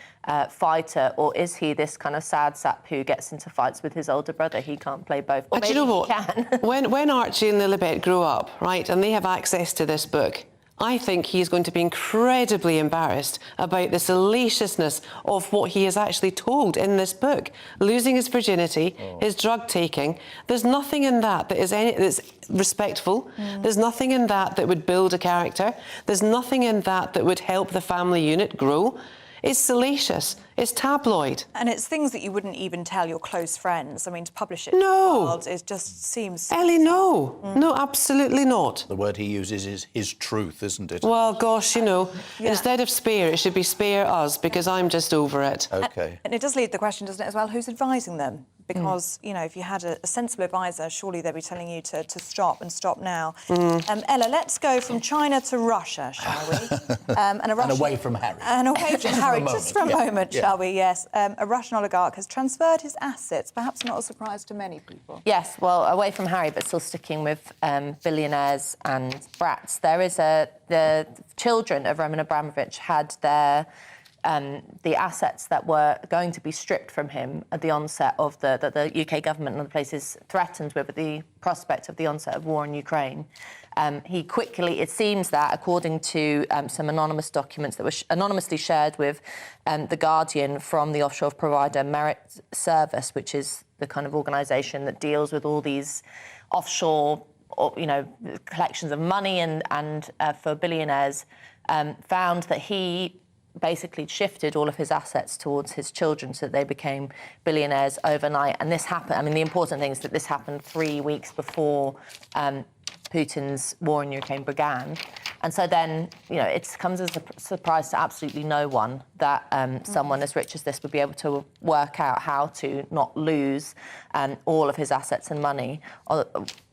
fighter, or is he this kind of sad sap who gets into fights with his older brother? He can't play both. Or do you know what? when Archie and Lilibet grow up, right, and they have access to this book, I think he's going to be incredibly embarrassed about the salaciousness of what he has actually told in this book. Losing his virginity, his drug taking. There's nothing in that that's respectful. There's nothing in that would build a character. There's nothing in that would help the family unit grow. It's salacious. It's tabloid. And it's things that you wouldn't even tell your close friends. I mean, to publish it No. to the world, it just seems... Ellie, no. No, absolutely not. The word he uses is his truth, isn't it? Well, gosh, instead of spare, it should be spare us, because I'm just over it. OK. And it does lead the question, doesn't it, as well, who's advising them? because, you know, if you had a sensible advisor, surely they'd be telling you to stop and stop now. Ella, let's go from China to Russia, shall we? And away from Harry. And away from Harry, just for a moment, Yeah. shall we? Yes. A Russian oligarch has transferred his assets, perhaps not a surprise to many people. Yes, well, away from Harry, but still sticking with billionaires and brats. There is the children of Roman Abramovich had their the assets that were going to be stripped from him at the onset of the UK government and other places threatened with the prospect of the onset of war in Ukraine. He quickly, it seems that, according to some anonymous documents that were anonymously shared with The Guardian from the offshore provider Merit Service, which is the kind of organisation that deals with all these offshore, you know, collections of money and for billionaires, found that he basically shifted all of his assets towards his children so that they became billionaires overnight. And this happened, I mean, the important thing is that this happened 3 weeks before Putin's war in Ukraine began. And so then, you know, it comes as a surprise to absolutely no one that someone as rich as this would be able to work out how to not lose all of his assets and money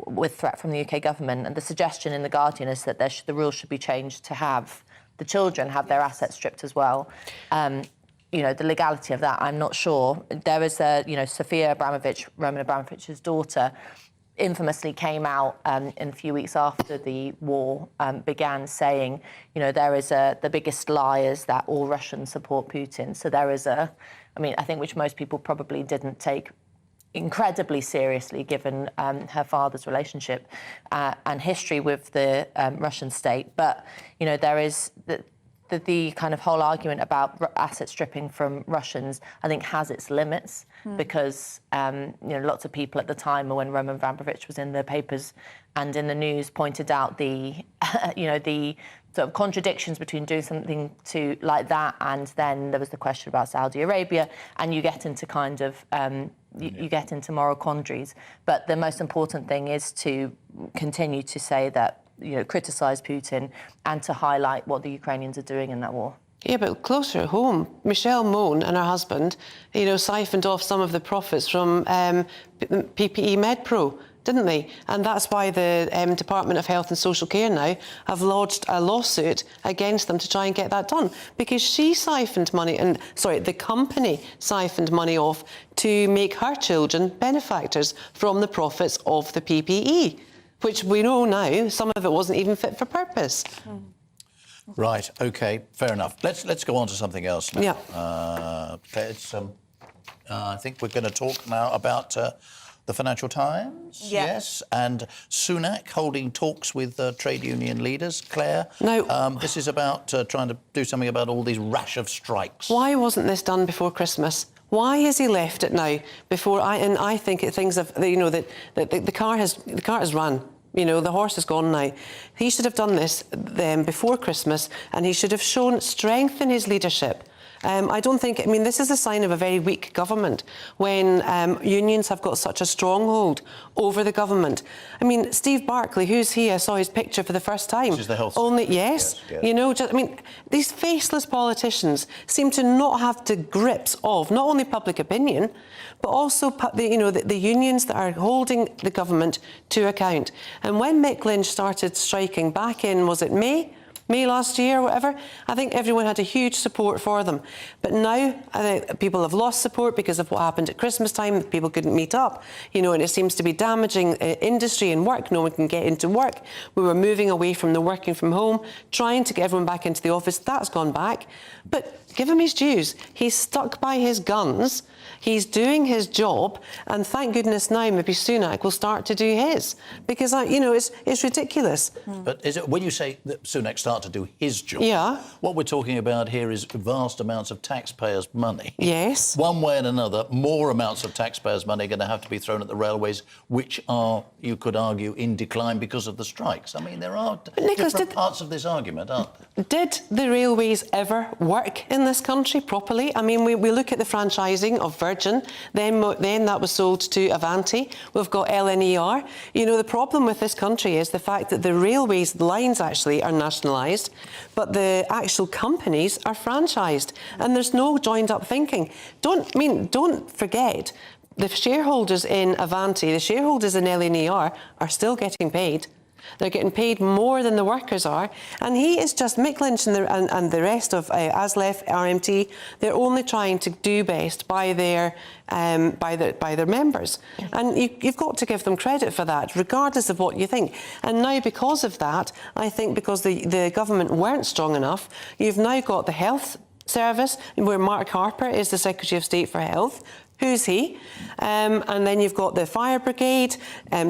with threat from the UK government. And the suggestion in The Guardian is that the rules should be changed to have the children have their assets stripped as well. You know, the legality of that, I'm not sure. There was Sofia Abramovich, Roman Abramovich's daughter, infamously came out in a few weeks after the war began saying, you know, there is the biggest lie is that all Russians support Putin. So there is I think which most people probably didn't take incredibly seriously, given her father's relationship and history with the Russian state. But, you know, there is the kind of whole argument about asset stripping from Russians, I think, has its limits because, you know, lots of people at the time when Roman Abramovich was in the papers and in the news pointed out the, you know, the sort of contradictions between doing something like that and then there was the question about Saudi Arabia, and you get into kind of you get into moral quandaries. But the most important thing is to continue to say that, you know, criticise Putin and to highlight what the Ukrainians are doing in that war. Yeah, but closer at home, Michelle Mone and her husband, you know, siphoned off some of the profits from PPE MedPro, didn't they? And that's why the Department of Health and Social Care now have lodged a lawsuit against them to try and get that done, because she siphoned money, the company siphoned money off to make her children benefactors from the profits of the PPE, which we know now some of it wasn't even fit for purpose. Right, OK, fair enough. Let's go on to something else now. Yeah. I think we're going to talk now about the Financial Times. Yeah. Yes, and Sunak holding talks with trade union leaders. Claire, this is about trying to do something about all these rash of strikes. Why wasn't this done before Christmas? Why has he left it now? I think things have, you know, that the car has run. You know, the horse is gone now. He should have done this before Christmas, and he should have shown strength in his leadership. This is a sign of a very weak government when unions have got such a stronghold over the government. I mean, Steve Barclay, who's he? I saw his picture for the first time. Which is the health. Yes. You know, these faceless politicians seem to not have the grips of not only public opinion, but also the unions that are holding the government to account. And when Mick Lynch started striking back in, was it May last year or whatever, I think everyone had a huge support for them. But now I think people have lost support because of what happened at Christmas time. People couldn't meet up, you know, and it seems to be damaging industry and work. No one can get into work. We were moving away from the working from home, trying to get everyone back into the office. That's gone back. But give him his dues. He's stuck by his guns. He's doing his job, and thank goodness now maybe Sunak will start to do his, because it's ridiculous. But is it when you say that Sunak start to do his job? Yeah. What we're talking about here is vast amounts of taxpayers' money. Yes. One way and another, more amounts of taxpayers' money are going to have to be thrown at the railways, which are, you could argue, in decline because of the strikes. I mean, there are different parts of this argument, aren't there? Did the railways ever work in this country properly? I mean, we look at the franchising of Virgin, then that was sold to Avanti. We've got LNER. You know, the problem with this country is the fact that the railways lines actually are nationalised, but the actual companies are franchised, and there's no joined-up thinking. Don't forget, the shareholders in Avanti, the shareholders in LNER are still getting paid. They're getting paid more than the workers are, and he is just, Mick Lynch and the rest of ASLEF, RMT, they're only trying to do best by their members. And you've got to give them credit for that, regardless of what you think. And now, because of that, I think because the government weren't strong enough, you've now got the health service, where Mark Harper is the Secretary of State for Health. Who's he? And then you've got the fire brigade,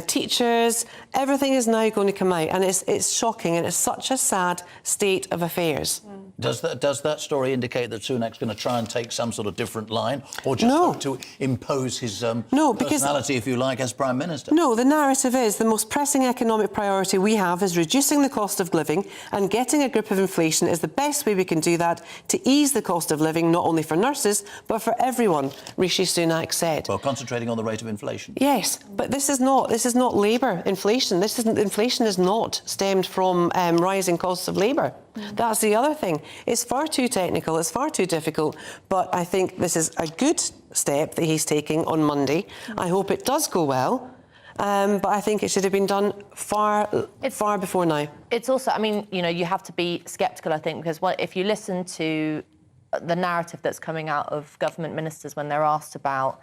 teachers. Everything is now going to come out, and it's shocking, and it's such a sad state of affairs. Does that story indicate that Sunak's going to try and take some sort of different line, or just hope to impose his personality, if you like, as Prime Minister? No, the narrative is the most pressing economic priority we have is reducing the cost of living, and getting a grip of inflation is the best way we can do that to ease the cost of living, not only for nurses, but for everyone, Rishi Sunak said. Well, concentrating on the rate of inflation. Yes, but this is not labour inflation. Inflation is not stemmed from rising costs of labour. That's the other thing. It's far too technical, it's far too difficult, but I think this is a good step that he's taking on Monday. I hope it does go well, but I think it should have been done far before now. It's also, I mean, you know, you have to be sceptical, I think, because if you listen to the narrative that's coming out of government ministers when they're asked about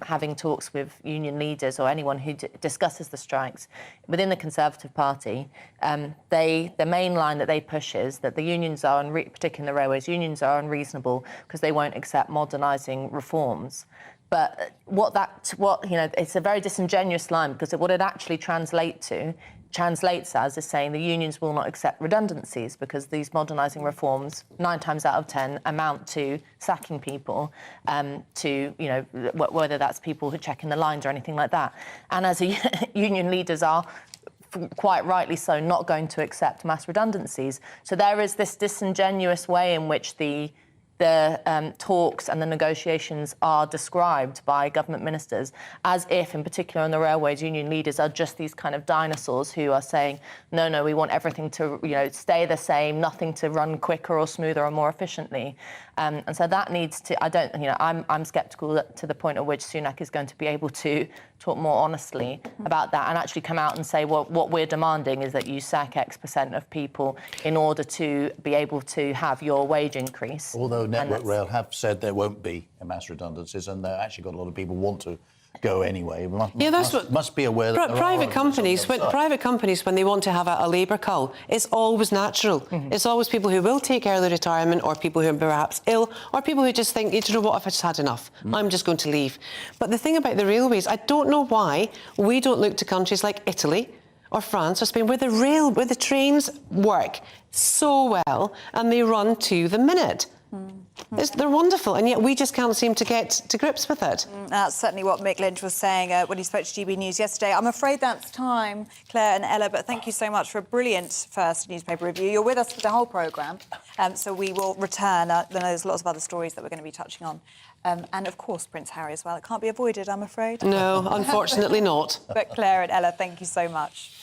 having talks with union leaders or anyone who discusses the strikes within the Conservative Party, the main line that they push is that the unions are, particularly in the railways, unions are unreasonable because they won't accept modernising reforms. But it's a very disingenuous line, because what it actually translates as is saying the unions will not accept redundancies, because these modernising reforms, 9 times out of 10, amount to sacking people, whether that's people who are checking the lines or anything like that. And as union leaders are, quite rightly so, not going to accept mass redundancies. So there is this disingenuous way in which the talks and the negotiations are described by government ministers, as if, in particular on the railways, union leaders are just these kind of dinosaurs who are saying, no, we want everything to, stay the same, nothing to run quicker or smoother or more efficiently. And so that needs to, I'm sceptical to the point at which Sunak is going to be able to talk more honestly about that and actually come out and say, well, what we're demanding is that you sack X% of people in order to be able to have your wage increase. Although Network Rail have said there won't be mass redundancies, and they've actually got a lot of people want to go anyway. Must be aware that private companies, when they want to have a labour cull, it's always natural. It's always people who will take early retirement, or people who are perhaps ill, or people who just think, you know what, I've just had enough, I'm just going to leave. But the thing about the railways, I don't know why we don't look to countries like Italy or France or Spain, where the trains work so well and they run to the minute. They're wonderful, and yet we just can't seem to get to grips with it. That's certainly what Mick Lynch was saying when he spoke to GB News yesterday. I'm afraid that's time, Claire and Ella, but thank you so much for a brilliant first newspaper review. You're with us for the whole programme, so we will return. There's lots of other stories that we're going to be touching on. And, of course, Prince Harry as well. It can't be avoided, I'm afraid. No, unfortunately not. But Claire and Ella, thank you so much.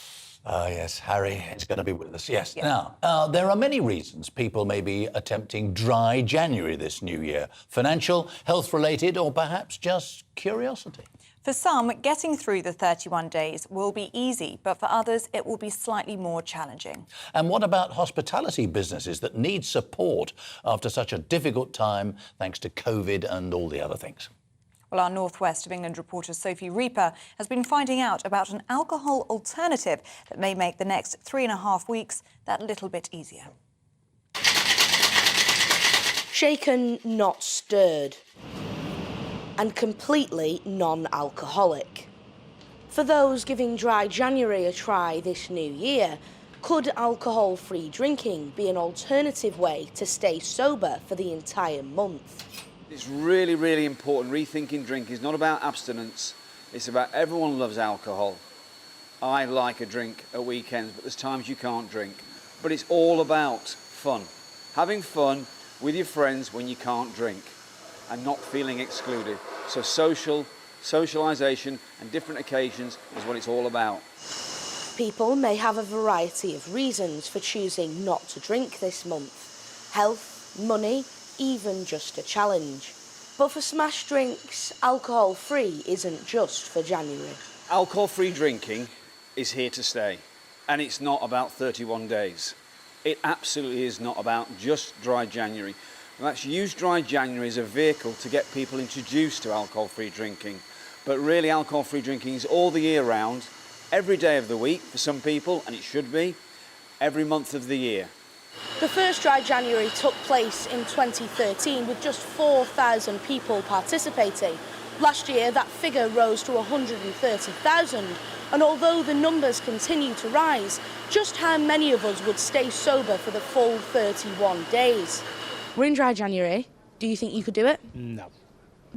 Yes, Harry is going to be with us, yes. Now, there are many reasons people may be attempting dry January this new year. Financial, health-related, or perhaps just curiosity. For some, getting through the 31 days will be easy, but for others, it will be slightly more challenging. And what about hospitality businesses that need support after such a difficult time, thanks to COVID and all the other things? Well, our North West of England reporter Sophie Reaper has been finding out about an alcohol alternative that may make the next 3.5 weeks that little bit easier. Shaken, not stirred, and completely non-alcoholic. For those giving dry January a try this new year, could alcohol-free drinking be an alternative way to stay sober for the entire month? It's really, really important. Rethinking drink is not about abstinence. It's about everyone loves alcohol. I like a drink at weekends, but there's times you can't drink. But it's all about fun. Having fun with your friends when you can't drink and not feeling excluded. So socialisation and different occasions is what it's all about. People may have a variety of reasons for choosing not to drink this month. Health, money, even just a challenge. But for Smash Drinks, alcohol-free isn't just for January. Alcohol-free drinking is here to stay, and it's not about 31 days. It absolutely is not about just Dry January. Let's use Dry January as a vehicle to get people introduced to alcohol-free drinking. But really, alcohol-free drinking is all the year round, every day of the week for some people, and it should be, every month of the year. The first Dry January took place in 2013 with just 4,000 people participating. Last year, that figure rose to 130,000. And although the numbers continue to rise, just how many of us would stay sober for the full 31 days? We're in Dry January. Do you think you could do it? No.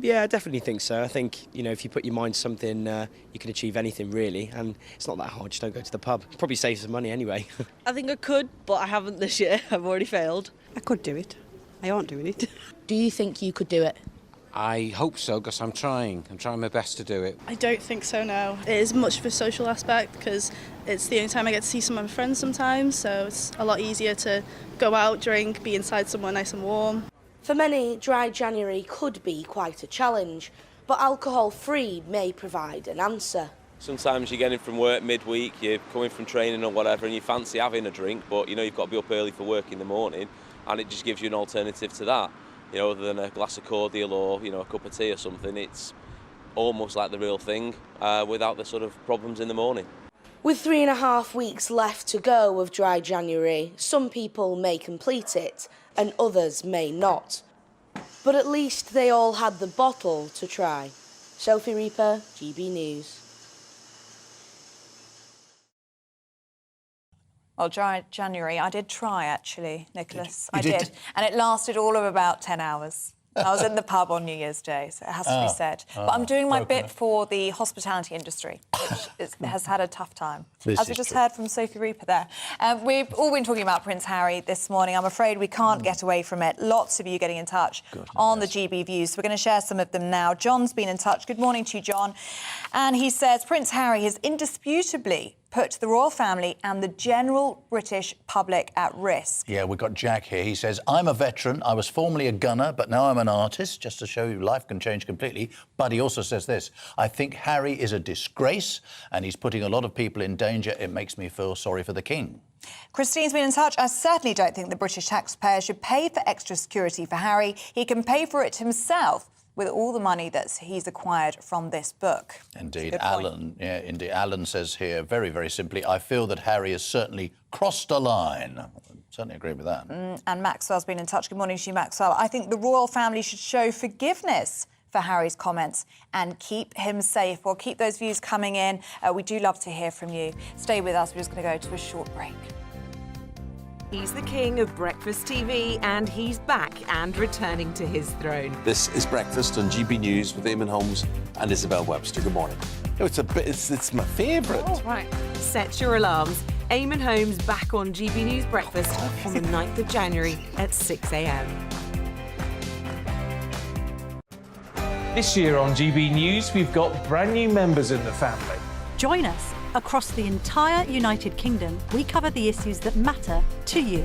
Yeah, I definitely think so. I think, you know, if you put your mind to something, you can achieve anything, really. And it's not that hard, just don't go to the pub. Probably save some money anyway. I think I could, but I haven't this year. I've already failed. I could do it. I aren't doing it. Do you think you could do it? I hope so, because I'm trying my best to do it. I don't think so, no. It is much of a social aspect because it's the only time I get to see some of my friends sometimes, so it's a lot easier to go out, drink, be inside somewhere nice and warm. For many, Dry January could be quite a challenge, but alcohol-free may provide an answer. Sometimes you're getting from work midweek, you're coming from training or whatever, and you fancy having a drink, but you know you've got to be up early for work in the morning, and it just gives you an alternative to that. You know, other than a glass of cordial or, you know, a cup of tea or something, it's almost like the real thing without the sort of problems in the morning. With 3.5 weeks left to go of Dry January, some people may complete it and others may not. But at least they all had the bottle to try. Sophie Reaper, GB News. Well, Dry January, I did try, actually, Nicholas. I did. And it lasted all of about 10 hours. I was in the pub on New Year's Day, so it has to be said. But I'm doing my bit for the hospitality industry, which has had a tough time, as we just heard from Sophie Reaper there. We've all been talking about Prince Harry this morning. I'm afraid we can't get away from it. Lots of you getting in touch on the GB Views. So we're going to share some of them now. John's been in touch. Good morning to you, John. And he says Prince Harry has indisputably put the royal family and the general British public at risk. Yeah, we've got Jack here. He says, I'm a veteran. I was formerly a gunner, but now I'm an artist, just to show you life can change completely. But he also says this, I think Harry is a disgrace and he's putting a lot of people in danger. It makes me feel sorry for the king. Christine's been in touch. I certainly don't think the British taxpayer should pay for extra security for Harry. He can pay for it himself with all the money that he's acquired from this book. Indeed, Alan. Yeah, indeed. Alan says here, very, very simply, I feel that Harry has certainly crossed a line. I certainly agree with that. And Maxwell's been in touch. Good morning to you, Maxwell. I think the royal family should show forgiveness for Harry's comments and keep him safe. Well, keep those views coming in. We do love to hear from you. Stay with us. We're just going to go to a short break. He's the king of breakfast TV and he's back and returning to his throne. This is Breakfast on GB News with Eamonn Holmes and Isabel Webster. Good morning. Oh, it's my favourite. Oh, right. Set your alarms. Eamonn Holmes back on GB News Breakfast on the 9th of January at 6 a.m. This year on GB News, we've got brand new members in the family. Join us. Across the entire United Kingdom, we cover the issues that matter to you.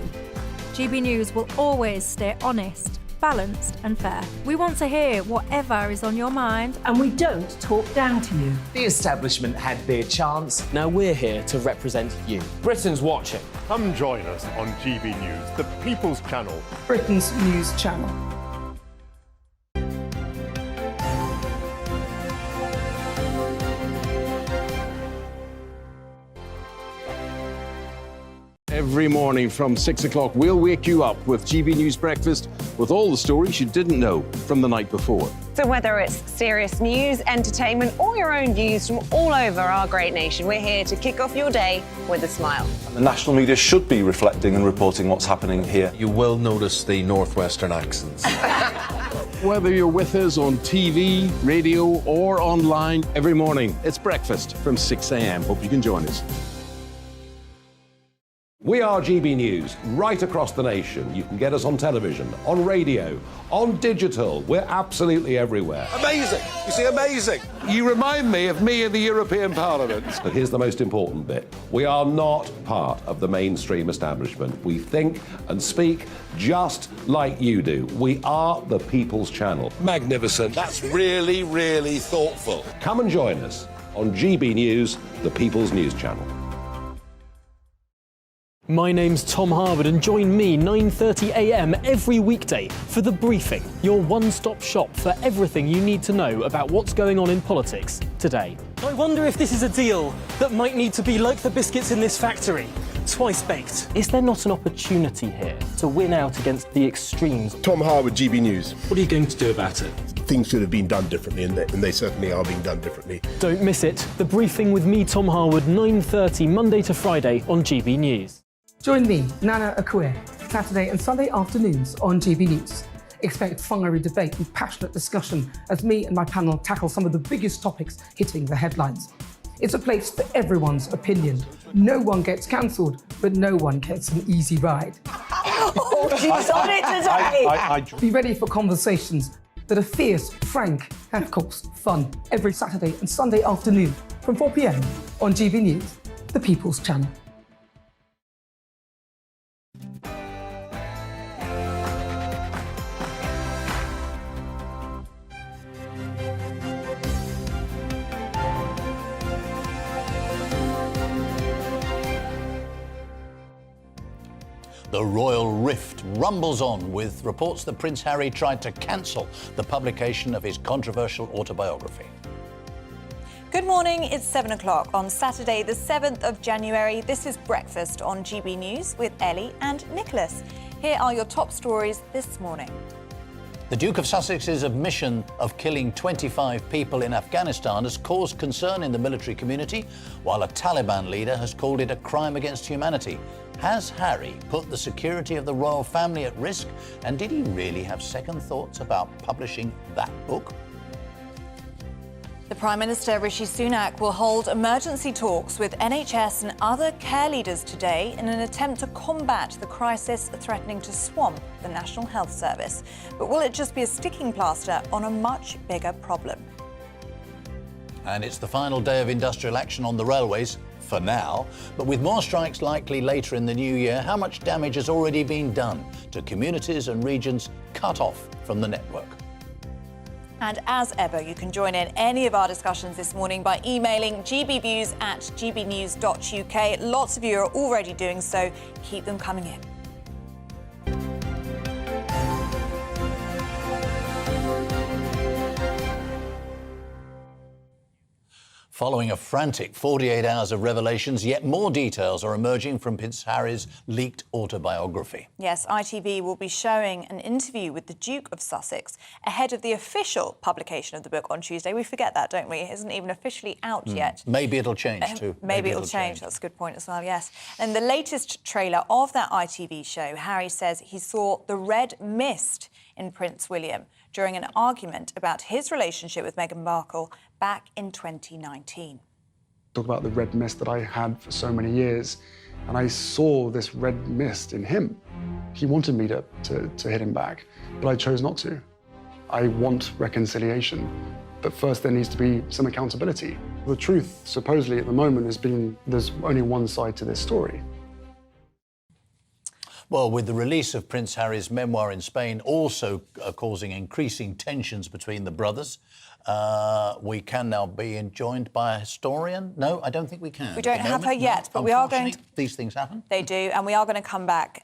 GB News will always stay honest, balanced and fair. We want to hear whatever is on your mind. And we don't talk down to you. The establishment had their chance. Now we're here to represent you. Britain's watching. Come join us on GB News, the People's Channel. Britain's news channel. Every morning from 6 o'clock, we'll wake you up with GB News Breakfast with all the stories you didn't know from the night before. So whether it's serious news, entertainment, or your own views from all over our great nation, we're here to kick off your day with a smile. The national media should be reflecting and reporting what's happening here. You will notice the northwestern accents. Whether you're with us on TV, radio, or online, every morning, it's breakfast from 6 a.m. Hope you can join us. We are GB News, right across the nation. You can get us on television, on radio, on digital. We're absolutely everywhere. Amazing! You see, amazing! You remind me of me in the European Parliament. But here's the most important bit. We are not part of the mainstream establishment. We think and speak just like you do. We are the People's Channel. Magnificent. That's really, really thoughtful. Come and join us on GB News, the People's News Channel. My name's Tom Harwood and join me 9:30 a.m. every weekday for The Briefing, your one-stop shop for everything you need to know about what's going on in politics today. I wonder if this is a deal that might need to be like the biscuits in this factory, twice baked. Is there not an opportunity here to win out against the extremes? Tom Harwood, GB News. What are you going to do about it? Things should have been done differently, and they certainly are being done differently. Don't miss it. The Briefing with me, Tom Harwood, 9:30 Monday to Friday on GB News. Join me, Nana Akue, Saturday and Sunday afternoons on GB News. Expect fiery debate and passionate discussion as me and my panel tackle some of the biggest topics hitting the headlines. It's a place for everyone's opinion. No one gets cancelled, but no one gets an easy ride. Oh, she's on it today! Be ready for conversations that are fierce, frank, and of course, fun. Every Saturday and Sunday afternoon from 4 p.m. on GB News, the People's Channel. The royal rift rumbles on with reports that Prince Harry tried to cancel the publication of his controversial autobiography. Good morning, it's 7 o'clock on Saturday, the 7th of January. This is Breakfast on GB News with Ellie and Nicholas. Here are your top stories this morning. The Duke of Sussex's admission of killing 25 people in Afghanistan has caused concern in the military community, while a Taliban leader has called it a crime against humanity. Has Harry put the security of the royal family at risk? And did he really have second thoughts about publishing that book? The Prime Minister, Rishi Sunak, will hold emergency talks with NHS and other care leaders today in an attempt to combat the crisis threatening to swamp the National Health Service. But will it just be a sticking plaster on a much bigger problem? And it's the final day of industrial action on the railways, for now. But with more strikes likely later in the new year, how much damage has already been done to communities and regions cut off from the network? And as ever, you can join in any of our discussions this morning by emailing gbviews@gbnews.uk. Lots of you are already doing so. Keep them coming in. Following a frantic 48 hours of revelations, yet more details are emerging from Prince Harry's leaked autobiography. Yes, ITV will be showing an interview with the Duke of Sussex ahead of the official publication of the book on Tuesday. We forget that, don't we? It isn't even officially out yet. Maybe it'll change too. Maybe it'll change. That's a good point as well, yes. And the latest trailer of that ITV show, Harry says he saw the red mist in Prince William during an argument about his relationship with Meghan Markle back in 2019. Talk about the red mist that I had for so many years, and I saw this red mist in him. He wanted me to hit him back, but I chose not to. I want reconciliation, but first there needs to be some accountability. The truth, supposedly at the moment, has been there's only one side to this story. Well, with the release of Prince Harry's memoir in Spain also causing increasing tensions between the brothers, we can now be joined by a historian. No, I don't think we can. We don't have her yet, but we are going to... These things happen. They do, and we are going to come back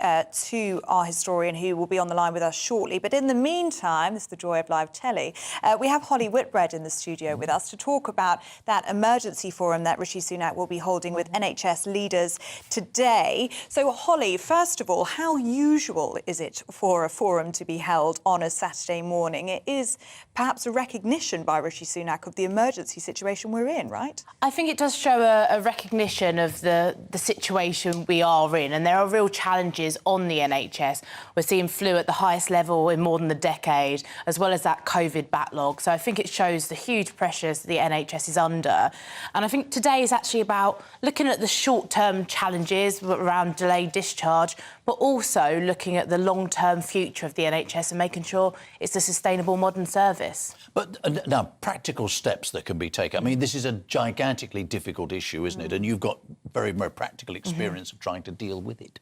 to our historian who will be on the line with us shortly. But in the meantime, this is the joy of live telly, we have Holly Whitbread in the studio with us to talk about that emergency forum that Rishi Sunak will be holding with NHS leaders today. So, Holly, first of all, how usual is it for a forum to be held on a Saturday morning? It is perhaps a recognition by Rishi Sunak of the emergency situation we're in, right? I think it does show a recognition of the situation we are in, and there are real challenges on the NHS. We're seeing flu at the highest level in more than a decade, as well as that COVID backlog. So I think it shows the huge pressures the NHS is under. And I think today is actually about looking at the short-term challenges around delayed discharge, but also looking at the long-term future of the NHS and making sure it's a sustainable modern service. But now, practical steps that can be taken. I mean, this is a gigantically difficult issue, isn't it? And you've got very, very practical experience of trying to deal with it.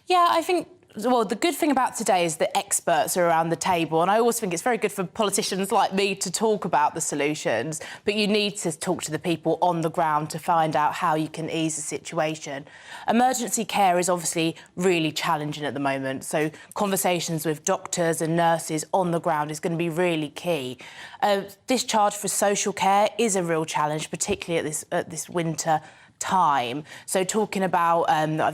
Yeah, I think, well, the good thing about today is that experts are around the table, and I always think it's very good for politicians like me to talk about the solutions, but you need to talk to the people on the ground to find out how you can ease the situation. Emergency care is obviously really challenging at the moment, so conversations with doctors and nurses on the ground is going to be really key. Discharge for social care is a real challenge, particularly at this winter time. So talking about,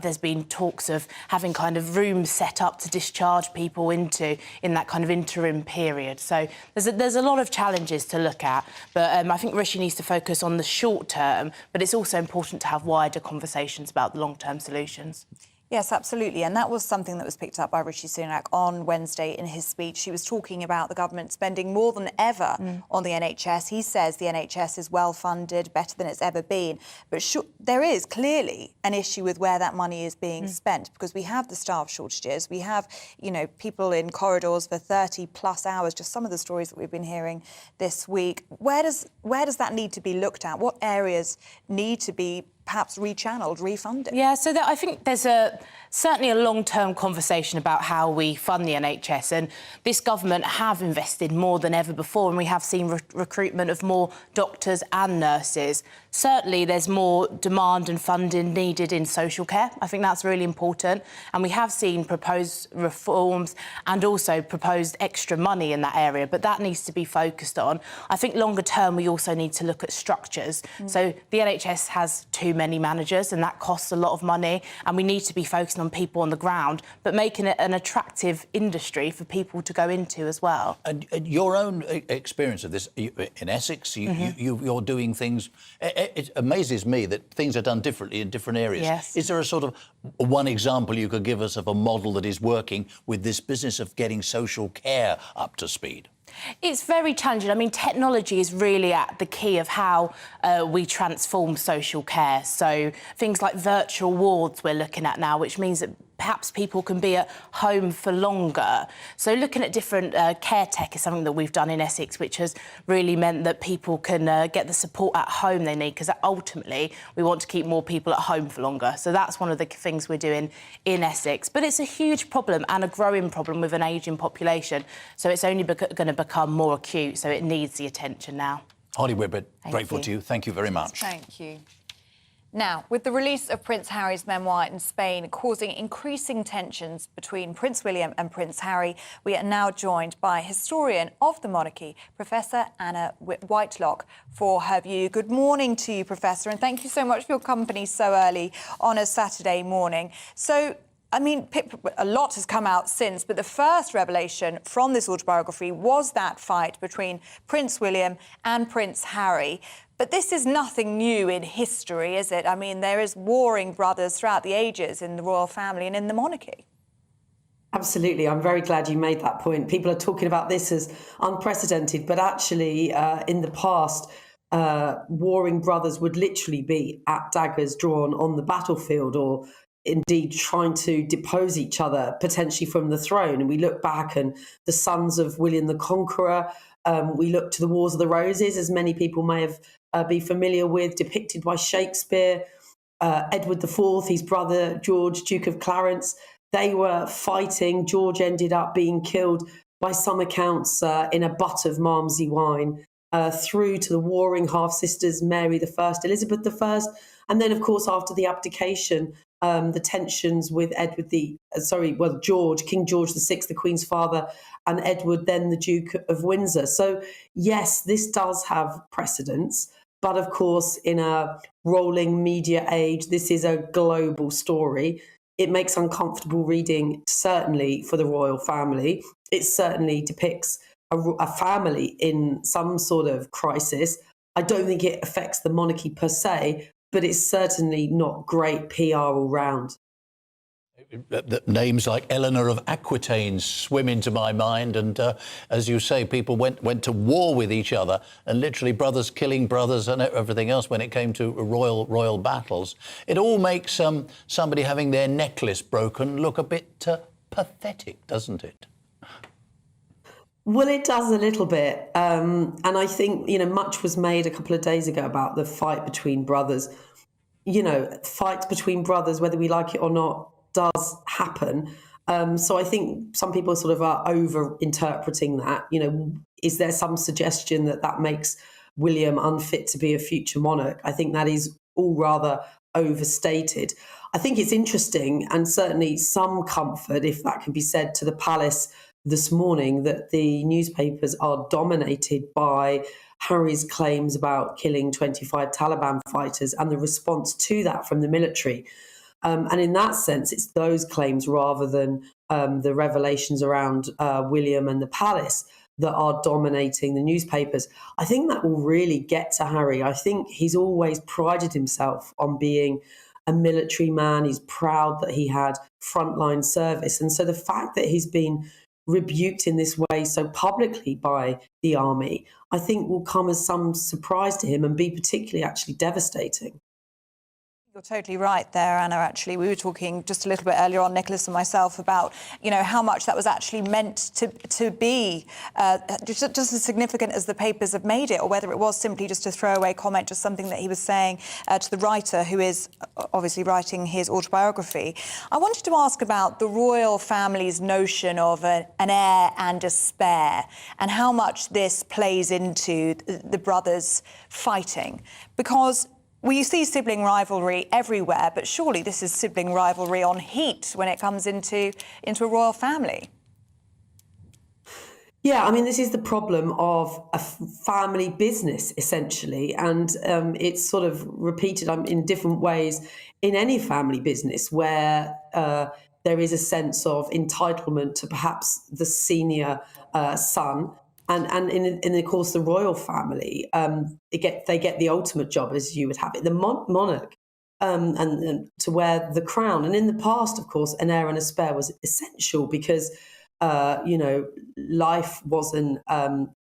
there's been talks of having kind of rooms set up to discharge people into in that kind of interim period. So there's a lot of challenges to look at, but I think Rishi needs to focus on the short term, but it's also important to have wider conversations about the long-term solutions. Yes, absolutely. And that was something that was picked up by Rishi Sunak on Wednesday in his speech. He was talking about the government spending more than ever on the NHS. He says the NHS is well funded, better than it's ever been. But there is clearly an issue with where that money is being spent, because we have the staff shortages. We have, you know, people in corridors for 30 plus hours, just some of the stories that we've been hearing this week. Where does that need to be looked at? What areas need to be perhaps rechanneled, refunded? Yeah, so I think there's certainly a long-term conversation about how we fund the NHS, and this government have invested more than ever before, and we have seen recruitment of more doctors and nurses. Certainly there's more demand and funding needed in social care. I think that's really important, and we have seen proposed reforms and also proposed extra money in that area, but that needs to be focused on. I think longer term we also need to look at structures. So the NHS has too many managers, and that costs a lot of money, and we need to be focusing on people on the ground, but making it an attractive industry for people to go into as well. And your own experience of this, in Essex, you're doing things... It amazes me that things are done differently in different areas. Yes. Is there a sort of one example you could give us of a model that is working with this business of getting social care up to speed? It's very challenging. I mean, technology is really at the key of how we transform social care. So things like virtual wards we're looking at now, which means that perhaps people can be at home for longer. So looking at different care tech is something that we've done in Essex, which has really meant that people can get the support at home they need, because ultimately we want to keep more people at home for longer. So that's one of the things we're doing in Essex. But it's a huge problem and a growing problem with an ageing population. So it's only going to become more acute, so it needs the attention now. Holly Whibbett, grateful to you. Thank you very much. Thank you. Now, with the release of Prince Harry's memoir in Spain causing increasing tensions between Prince William and Prince Harry, we are now joined by historian of the monarchy, Professor Anna Whitelock, for her view. Good morning to you, Professor, and thank you so much for your company so early on a Saturday morning. So, I mean, a lot has come out since, but the first revelation from this autobiography was that fight between Prince William and Prince Harry. But this is nothing new in history, is it? I mean, there is warring brothers throughout the ages in the royal family and in the monarchy. Absolutely. I'm very glad you made that point. People are talking about this as unprecedented, but actually in the past, warring brothers would literally be at daggers drawn on the battlefield, or indeed trying to depose each other, potentially from the throne. And we look back, and the sons of William the Conqueror, we look to the Wars of the Roses, as many people may have be familiar with, depicted by Shakespeare. Edward IV, his brother George, Duke of Clarence, they were fighting. George ended up being killed, by some accounts, in a butt of Malmsey wine, through to the warring half-sisters, Mary I, Elizabeth I. And then, of course, after the abdication, the tensions with George, King George VI, the Queen's father, and Edward, then the Duke of Windsor. So, yes, this does have precedence. But, of course, in a rolling media age, this is a global story. It makes uncomfortable reading, certainly, for the royal family. It certainly depicts a family in some sort of crisis. I don't think it affects the monarchy per se, but it's certainly not great PR all round. Names like Eleanor of Aquitaine swim into my mind, and as you say, people went to war with each other, and literally brothers killing brothers and everything else when it came to royal battles. It all makes somebody having their necklace broken look a bit pathetic, doesn't it? Well, it does a little bit, and I think much was made a couple of days ago about the fight between brothers. Fights between brothers, whether we like it or not, does happen. So I think some people sort of are over-interpreting that. Is there some suggestion that makes William unfit to be a future monarch? I think that is all rather overstated. I think it's interesting, and certainly some comfort, if that can be said, to the palace this morning, that the newspapers are dominated by Harry's claims about killing 25 Taliban fighters and the response to that from the military. And in that sense, it's those claims rather than the revelations around William and the palace that are dominating the newspapers. I think that will really get to Harry. I think he's always prided himself on being a military man. He's proud that he had frontline service. And so the fact that he's been rebuked in this way so publicly by the army, I think will come as some surprise to him and be particularly actually devastating. You're totally right there, Anna. Actually, we were talking just a little bit earlier on, Nicholas and myself, about how much that was actually meant to be, just as significant as the papers have made it, or whether it was simply just a throwaway comment, just something that he was saying to the writer, who is obviously writing his autobiography. I wanted to ask about the royal family's notion of an heir and a spare, and how much this plays into the brothers fighting, because you see sibling rivalry everywhere, but surely this is sibling rivalry on heat when it comes into a royal family. Yeah, I mean, this is the problem of a family business, essentially, and it's sort of repeated in different ways in any family business where there is a sense of entitlement to perhaps the senior son. And in of course, the royal family, they get the ultimate job, as you would have it, the monarch, and to wear the crown. And in the past, of course, an heir and a spare was essential because, life wasn't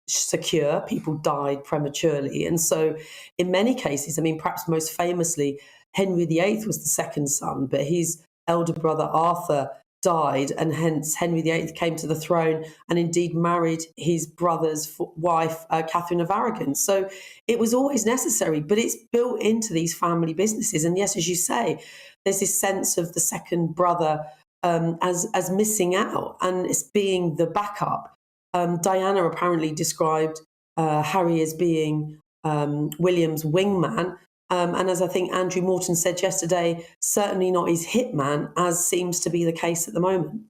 secure. People died prematurely. And so in many cases, I mean, perhaps most famously, Henry VIII was the second son, but his elder brother Arthur died, and hence Henry VIII came to the throne and indeed married his brother's wife, Catherine of Aragon. So it was always necessary, but it's built into these family businesses. And yes, as you say, there's this sense of the second brother as missing out, and it's being the backup. Diana apparently described Harry as being William's wingman. And as I think Andrew Morton said yesterday, certainly not his hitman, as seems to be the case at the moment.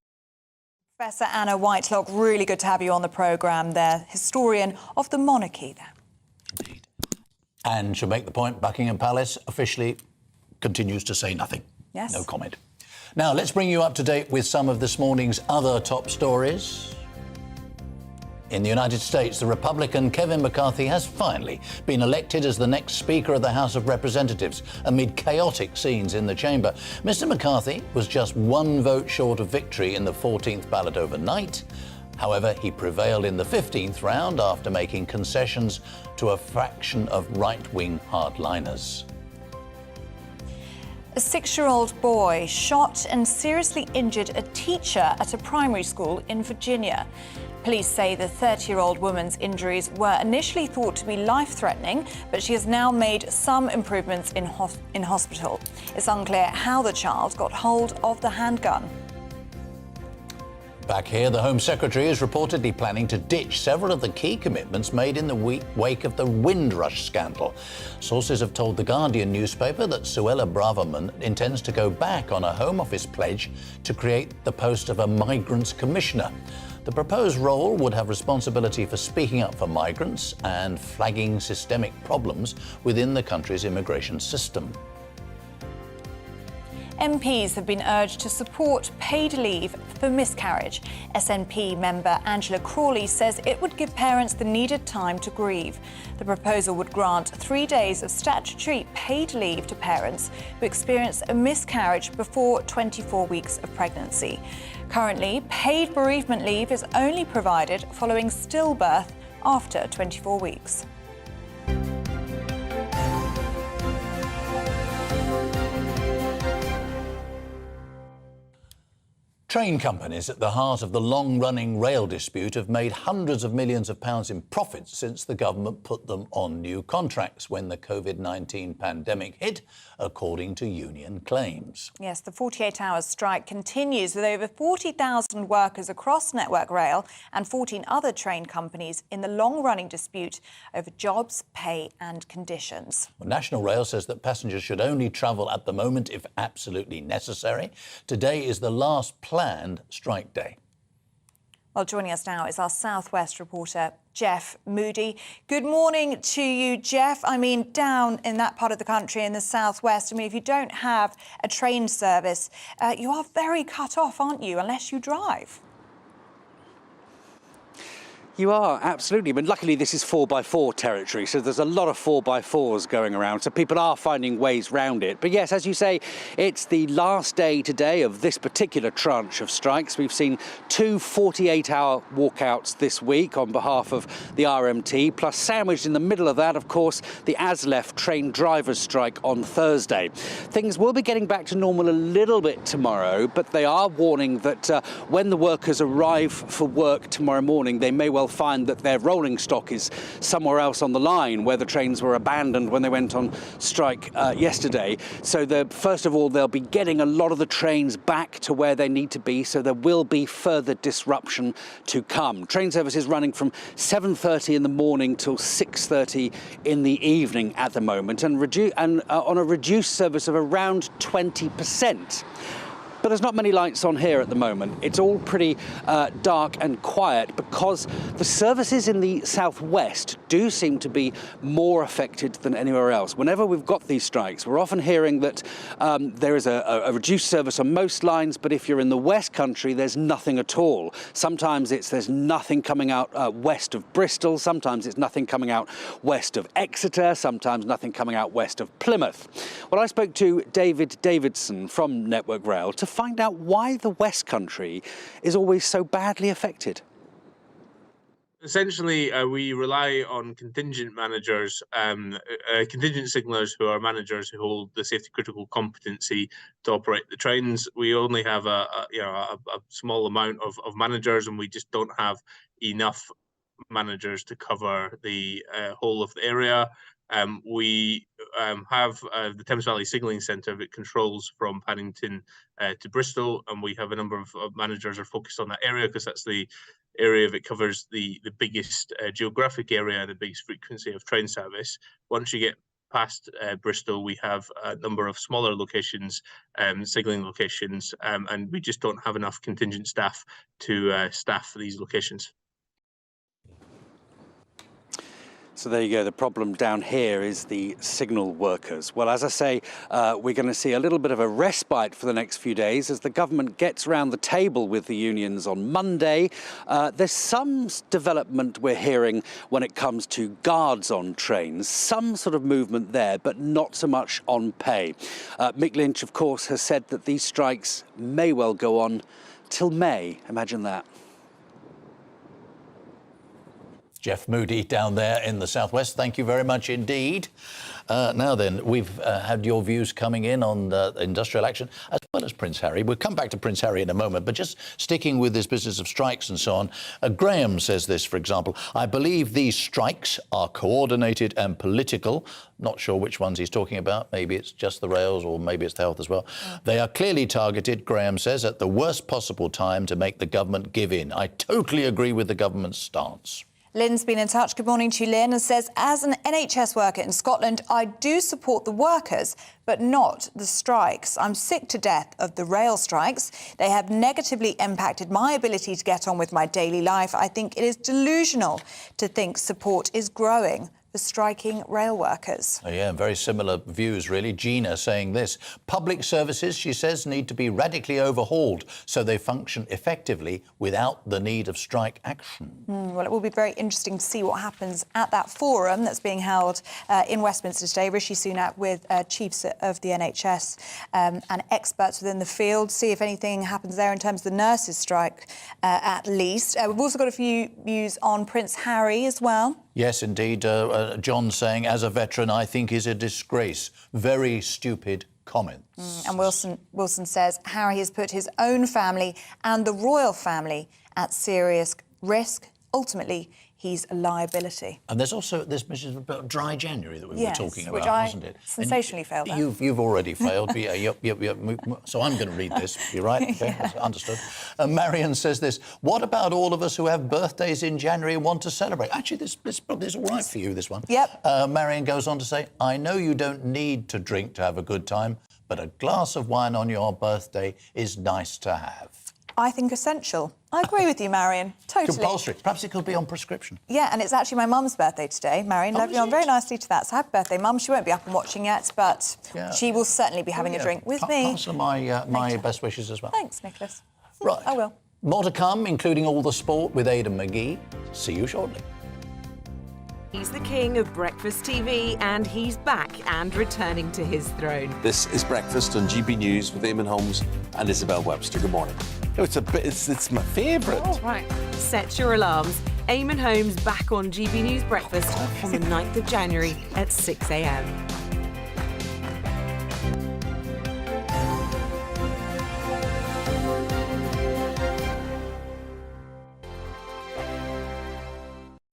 Professor Anna Whitelock, really good to have you on the programme there, historian of the monarchy there. Indeed. And she'll make the point, Buckingham Palace officially continues to say nothing. Yes. No comment. Now, let's bring you up to date with some of this morning's other top stories. In the United States, the Republican Kevin McCarthy has finally been elected as the next Speaker of the House of Representatives amid chaotic scenes in the chamber. Mr. McCarthy was just one vote short of victory in the 14th ballot overnight. However, he prevailed in the 15th round after making concessions to a fraction of right-wing hardliners. A 6-year-old boy shot and seriously injured a teacher at a primary school in Virginia. Police say the 30-year-old woman's injuries were initially thought to be life-threatening, but she has now made some improvements in hospital. It's unclear how the child got hold of the handgun. Back here, the Home Secretary is reportedly planning to ditch several of the key commitments made in the wake of the Windrush scandal. Sources have told The Guardian newspaper that Suella Braverman intends to go back on a Home Office pledge to create the post of a Migrants Commissioner. The proposed role would have responsibility for speaking up for migrants and flagging systemic problems within the country's immigration system. MPs have been urged to support paid leave for miscarriage. SNP member Angela Crawley says it would give parents the needed time to grieve. The proposal would grant 3 days of statutory paid leave to parents who experience a miscarriage before 24 weeks of pregnancy. Currently, paid bereavement leave is only provided following stillbirth after 24 weeks. Train companies at the heart of the long-running rail dispute have made hundreds of millions of pounds in profits since the government put them on new contracts when the COVID-19 pandemic hit, according to union claims. Yes, the 48-hour strike continues with over 40,000 workers across Network Rail and 14 other train companies in the long-running dispute over jobs, pay and conditions. Well, National Rail says that passengers should only travel at the moment if absolutely necessary. Today is the last planned strike day. Well, joining us now is our South West reporter, Jeff Moody. Good morning to you, Jeff. I mean, down in that part of the country, in the South West, I mean, if you don't have a train service, you are very cut off, aren't you, unless you drive? You are, absolutely. But luckily, this is 4x4 territory, so there's a lot of 4x4s going around, so people are finding ways round it. But yes, as you say, it's the last day today of this particular tranche of strikes. We've seen 2 48-hour walkouts this week on behalf of the RMT, plus sandwiched in the middle of that, of course, the ASLEF train drivers' strike on Thursday. Things will be getting back to normal a little bit tomorrow, but they are warning that when the workers arrive for work tomorrow morning, they may well find that their rolling stock is somewhere else on the line where the trains were abandoned when they went on strike yesterday. So first of all, they'll be getting a lot of the trains back to where they need to be, so there will be further disruption to come. Train service is running from 7:30 in the morning till 6:30 in the evening at the moment, and on a reduced service of around 20%. But there's not many lights on here at the moment. It's all pretty dark and quiet because the services in the southwest do seem to be more affected than anywhere else. Whenever we've got these strikes, we're often hearing that there is a reduced service on most lines, but if you're in the West Country, there's nothing at all. Sometimes there's nothing coming out west of Bristol, sometimes it's nothing coming out west of Exeter, sometimes nothing coming out west of Plymouth. Well, I spoke to David Davidson from Network Rail to find out why the West Country is always so badly affected. Essentially, we rely on contingent managers, contingent signallers who are managers who hold the safety critical competency to operate the trains. We only have a small amount of managers, and we just don't have enough managers to cover the whole of the area. We have the Thames Valley Signalling Centre that controls from Paddington to Bristol, and we have a number of managers are focused on that area because that's the area that covers the biggest geographic area, the biggest frequency of train service. Once you get past Bristol, we have a number of smaller locations, signalling locations, and we just don't have enough contingent staff to staff these locations. So there you go. The problem down here is the signal workers. Well, as I say, we're going to see a little bit of a respite for the next few days as the government gets round the table with the unions on Monday. There's some development we're hearing when it comes to guards on trains, some sort of movement there, but not so much on pay. Mick Lynch, of course, has said that these strikes may well go on till May. Imagine that. Jeff Moody down there in the southwest. Thank you very much indeed. Now then, we've had your views coming in on industrial action, as well as Prince Harry. We'll come back to Prince Harry in a moment, but just sticking with this business of strikes and so on, Graham says this, for example: I believe these strikes are coordinated and political. Not sure which ones he's talking about. Maybe it's just the rails or maybe it's the health as well. They are clearly targeted, Graham says, at the worst possible time to make the government give in. I totally agree with the government's stance. Lynn's been in touch. Good morning to you, Lynn, and says, as an NHS worker in Scotland, I do support the workers, but not the strikes. I'm sick to death of the rail strikes. They have negatively impacted my ability to get on with my daily life. I think it is delusional to think support is growing the striking rail workers. Oh, yeah, very similar views, really. Gina saying this. Public services, she says, need to be radically overhauled so they function effectively without the need of strike action. Well, it will be very interesting to see what happens at that forum that's being held in Westminster today. Rishi Sunak with chiefs of the NHS and experts within the field, see if anything happens there in terms of the nurses' strike, at least. We've also got a few views on Prince Harry as well. Yes, indeed. John saying, as a veteran, I think is a disgrace. Very stupid comments. And Wilson says Harry has put his own family and the royal family at serious risk. Ultimately, he's a liability. And there's also this mission about dry January that we were talking about, wasn't it? Sensationally failed at. You've already failed. Yep. So I'm going to read this. You're right. Okay, understood. Marion says this. What about all of us who have birthdays in January and want to celebrate? Actually, this probably is all right for you, this one. Yep. Marion goes on to say, I know you don't need to drink to have a good time, but a glass of wine on your birthday is nice to have. I think essential. I agree with you, Marion. Totally. Compulsory. Perhaps it could be on prescription. Yeah, and it's actually my mum's birthday today. Marion led me on very nicely to that. So happy birthday, Mum. She won't be up and watching yet, but she will certainly be having a drink with me. Pass on my best wishes as well. Thanks, Nicholas. Right. I will. More to come, including all the sport with Aidan McGee. See you shortly. He's the king of breakfast TV, and he's back and returning to his throne. This is Breakfast on GB News with Eamonn Holmes and Isabel Webster. Good morning. It's my favourite. Oh, right. Set your alarms. Eamonn Holmes back on GB News Breakfast on the 9th of January at 6 a.m.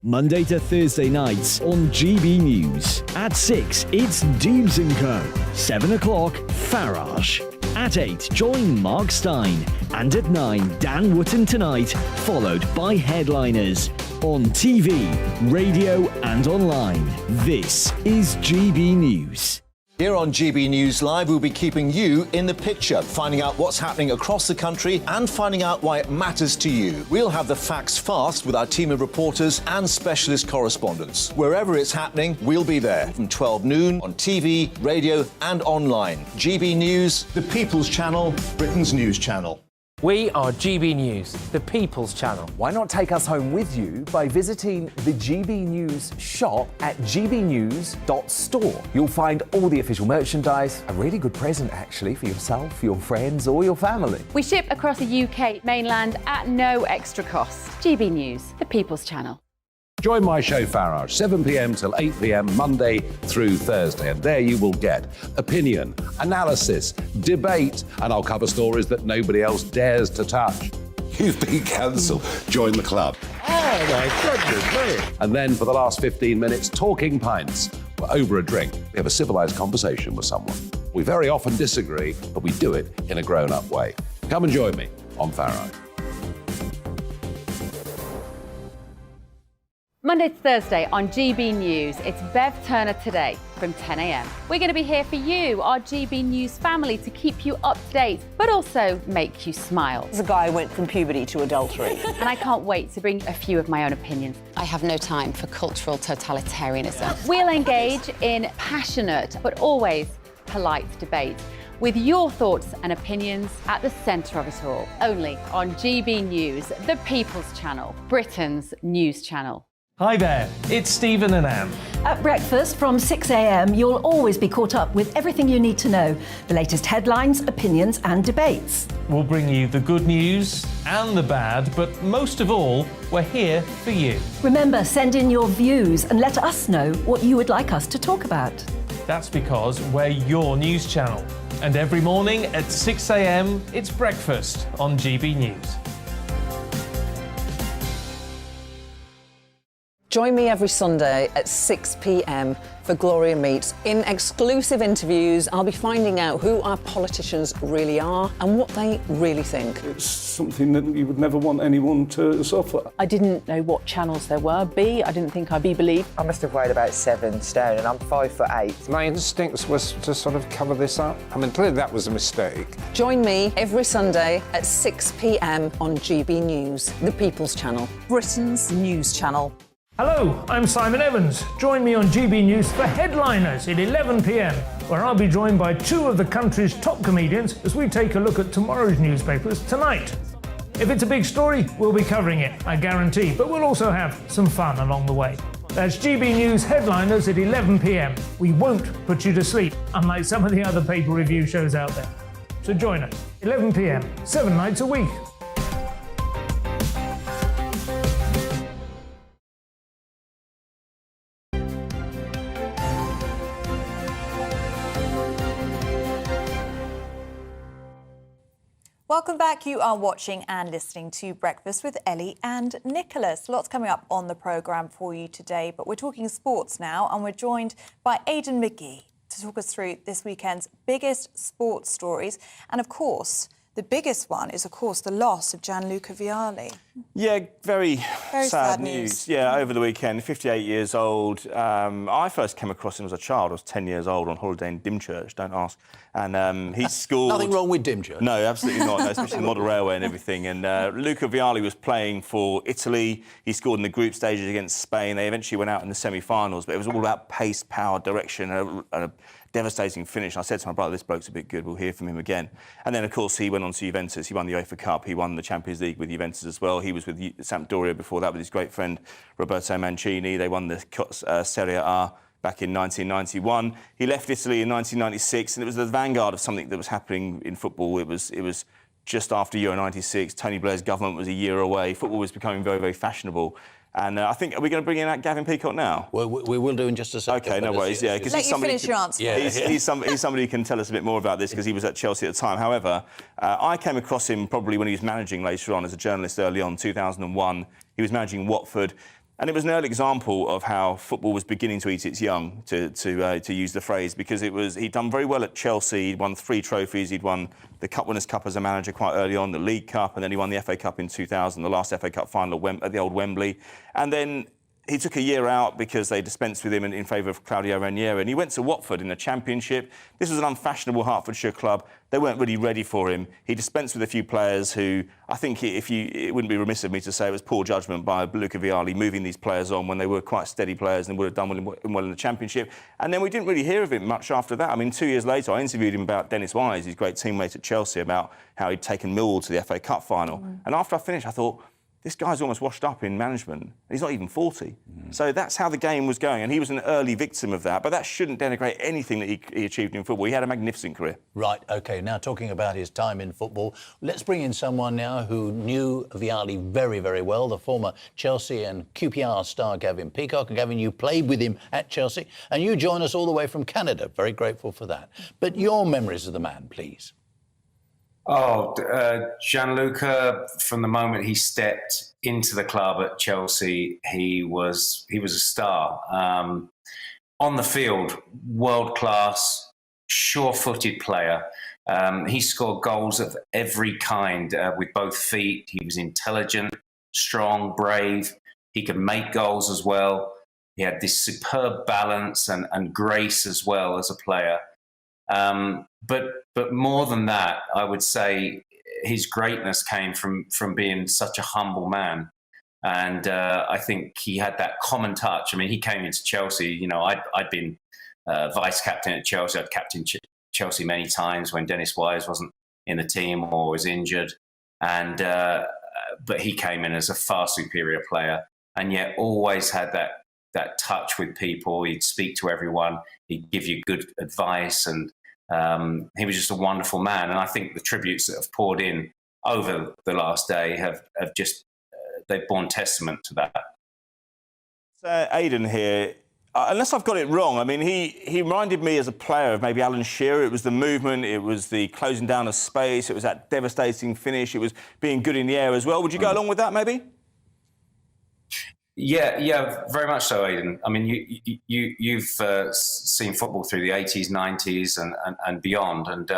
Monday to Thursday nights on GB News. At 6, it's Dubes & Co. 7 o'clock, Farage. At 8, join Mark Stein. And at 9, Dan Wootton Tonight, followed by Headliners. On TV, radio and online. This is GB News. Here on GB News Live, we'll be keeping you in the picture, finding out what's happening across the country and finding out why it matters to you. We'll have the facts fast with our team of reporters and specialist correspondents. Wherever it's happening, we'll be there from 12 noon on TV, radio and online. GB News, the People's Channel, Britain's news channel. We are GB News, the People's Channel. Why not take us home with you by visiting the GB News shop at gbnews.store. You'll find all the official merchandise, a really good present actually for yourself, your friends or your family. We ship across the UK mainland at no extra cost. GB News, the People's Channel. Join my show Farage, 7 p.m. till 8 p.m. Monday through Thursday. And there you will get opinion, analysis, debate, and I'll cover stories that nobody else dares to touch. You've been cancelled. Join the club. Oh, my goodness, man. And then for the last 15 minutes, talking pints. Over a drink, we have a civilised conversation with someone. We very often disagree, but we do it in a grown-up way. Come and join me on Farage. Monday to Thursday on GB News, it's Bev Turner Today from 10 a.m. We're going to be here for you, our GB News family, to keep you up to date, but also make you smile. The guy went from puberty to adultery. And I can't wait to bring a few of my own opinions. I have no time for cultural totalitarianism. We'll engage in passionate, but always polite debate, with your thoughts and opinions at the centre of it all. Only on GB News, the People's Channel, Britain's news channel. Hi there, it's Stephen and Anne. At breakfast from 6 a.m, you'll always be caught up with everything you need to know, the latest headlines, opinions and debates. We'll bring you the good news and the bad, but most of all, we're here for you. Remember, send in your views and let us know what you would like us to talk about. That's because we're your news channel. And every morning at 6 a.m, it's breakfast on GB News. Join me every Sunday at 6 p.m. for Gloria Meets. In exclusive interviews, I'll be finding out who our politicians really are and what they really think. It's something that you would never want anyone to suffer. I didn't know what channels there were. I didn't think I'd be believed. I must have weighed about 7 stone and I'm 5'8". My instincts was to sort of cover this up. I mean, clearly that was a mistake. Join me every Sunday at 6 p.m. on GB News, the People's Channel, Britain's news channel. Hello, I'm Simon Evans. Join me on GB News for Headliners at 11 p.m, where I'll be joined by two of the country's top comedians as we take a look at tomorrow's newspapers tonight. If it's a big story, we'll be covering it, I guarantee, but we'll also have some fun along the way. That's GB News Headliners at 11 p.m. We won't put you to sleep, unlike some of the other paper review shows out there. So join us, 11 p.m, 7 nights a week. Welcome back. You are watching and listening to Breakfast with Ellie and Nicholas. Lots coming up on the programme for you today, but we're talking sports now, and we're joined by Aidan McGee to talk us through this weekend's biggest sports stories. And of course, the biggest one is, of course, the loss of Gianluca Vialli. Yeah, very sad news. Yeah, over the weekend, 58 years old. I first came across him as a child. I was 10 years old on holiday in Dymchurch, don't ask. And he scored... Nothing wrong with Dymchurch. No, absolutely not, no, especially the model railway and everything. And Luca Vialli was playing for Italy. He scored in the group stages against Spain. They eventually went out in the semi-finals, but it was all about pace, power, direction, and a devastating finish. And I said to my brother, this bloke's a bit good, we'll hear from him again. And then, of course, he went on to Juventus. He won the UEFA Cup. He won the Champions League with Juventus as well. He was with Sampdoria before that with his great friend Roberto Mancini. They won the Serie A back in 1991. He left Italy in 1996, and it was the vanguard of something that was happening in football. It was just after Euro 96. Tony Blair's government was a year away. Football was becoming very, very fashionable. And I think, are we going to bring in Gavin Peacock now? Well, we will do in just a second. OK, no worries, yeah. Let you finish your answer. Yeah, he's somebody who can tell us a bit more about this because he was at Chelsea at the time. However, I came across him probably when he was managing later on as a journalist early on, 2001. He was managing Watford. And it was an early example of how football was beginning to eat its young, to use the phrase, because he'd done very well at Chelsea. He'd won 3 trophies. He'd won the Cup Winners' Cup as a manager quite early on, the League Cup, and then he won the FA Cup in 2000, the last FA Cup final at the old Wembley. And then he took a year out because they dispensed with him in favour of Claudio Ranieri, and he went to Watford in the Championship. This was an unfashionable Hertfordshire club. They weren't really ready for him. He dispensed with a few players who, I think, it wouldn't be remiss of me to say it was poor judgment by Luca Vialli moving these players on when they were quite steady players and would have done well in the Championship. And then we didn't really hear of him much after that. I mean, 2 years later, I interviewed him about Dennis Wise, his great teammate at Chelsea, about how he'd taken Millwall to the FA Cup final. And after I finished, I thought, this guy's almost washed up in management. He's not even 40. So that's how the game was going, and he was an early victim of that. But that shouldn't denigrate anything that he achieved in football. He had a magnificent career. Right, OK, now talking about his time in football, let's bring in someone now who knew Vialli very, very well, the former Chelsea and QPR star Gavin Peacock. And Gavin, you played with him at Chelsea, and you join us all the way from Canada. Very grateful for that. But your memories of the man, please. Oh, Gianluca, from the moment he stepped into the club at Chelsea, he was a star. On the field, world-class, sure-footed player. He scored goals of every kind with both feet. He was intelligent, strong, brave. He could make goals as well. He had this superb balance and grace as well as a player. But more than that, I would say his greatness came from being such a humble man. And I think he had that common touch. I mean, he came into Chelsea, you know, I'd been vice-captain at Chelsea. I'd captained Chelsea many times when Dennis Wise wasn't in the team or was injured. And but he came in as a far superior player and yet always had that touch with people. He'd speak to everyone. He'd give you good advice, and he was just a wonderful man. And I think the tributes that have poured in over the last day have just, they've borne testament to that. Aidan here, unless I've got it wrong, I mean, he reminded me as a player of maybe Alan Shearer. It was the movement, it was the closing down of space, it was that devastating finish, it was being good in the air as well. Would you go along with that, maybe? Yeah, very much so, Aidan. I mean, you've seen football through the 80s, 90s and beyond, and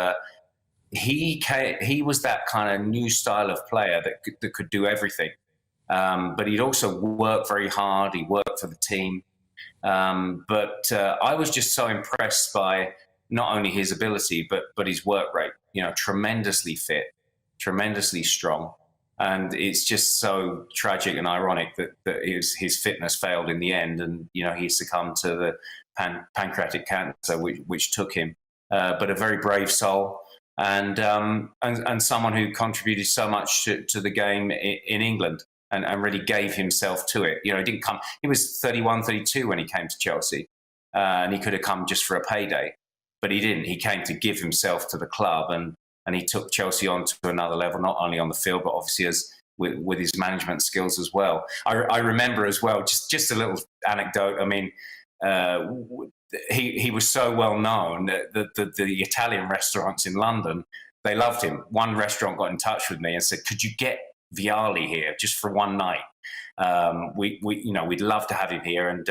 he was that kind of new style of player that could do everything. But he'd also work very hard. He worked for the team. But I was just so impressed by not only his ability, but his work rate. You know, tremendously fit, tremendously strong. And it's just so tragic and ironic that his fitness failed in the end, and he succumbed to the pancreatic cancer, which took him. But a very brave soul, and someone who contributed so much to the game in England, and really gave himself to it. He didn't come. He was 31, 32 when he came to Chelsea, and he could have come just for a payday, but he didn't. He came to give himself to the club, and he took Chelsea on to another level, not only on the field, but obviously with his management skills as well. I remember as well, just a little anecdote. I mean, he was so well known that the Italian restaurants in London, they loved him. One restaurant got in touch with me and said, "Could you get Vialli here just for one night? We'd love to have him here." And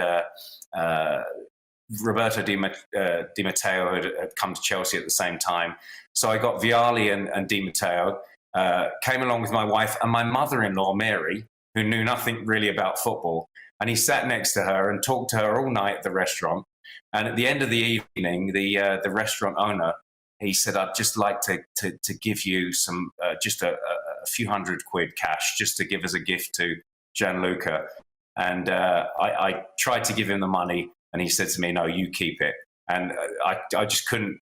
Roberto Di Matteo had come to Chelsea at the same time. So I got Vialli and Di Matteo, came along with my wife and my mother-in-law, Mary, who knew nothing really about football. And he sat next to her and talked to her all night at the restaurant. And at the end of the evening, the restaurant owner, he said, "I'd just like to give you some, just a few £100 cash, just to give as a gift to Gianluca." And I tried to give him the money, and he said to me, "No, you keep it." And I just couldn't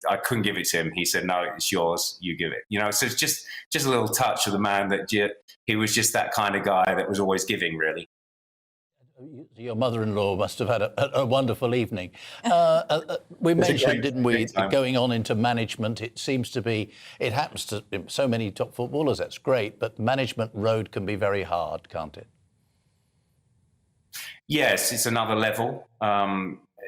give it to him. He said, "No, it's yours. You give it." So it's just a little touch of the man that he was just that kind of guy that was always giving, really. Your mother-in-law must have had a wonderful evening. We mentioned, didn't we, going on into management. It seems to be, it happens to so many top footballers. That's great, but the management road can be very hard, can't it? Yes, it's another level.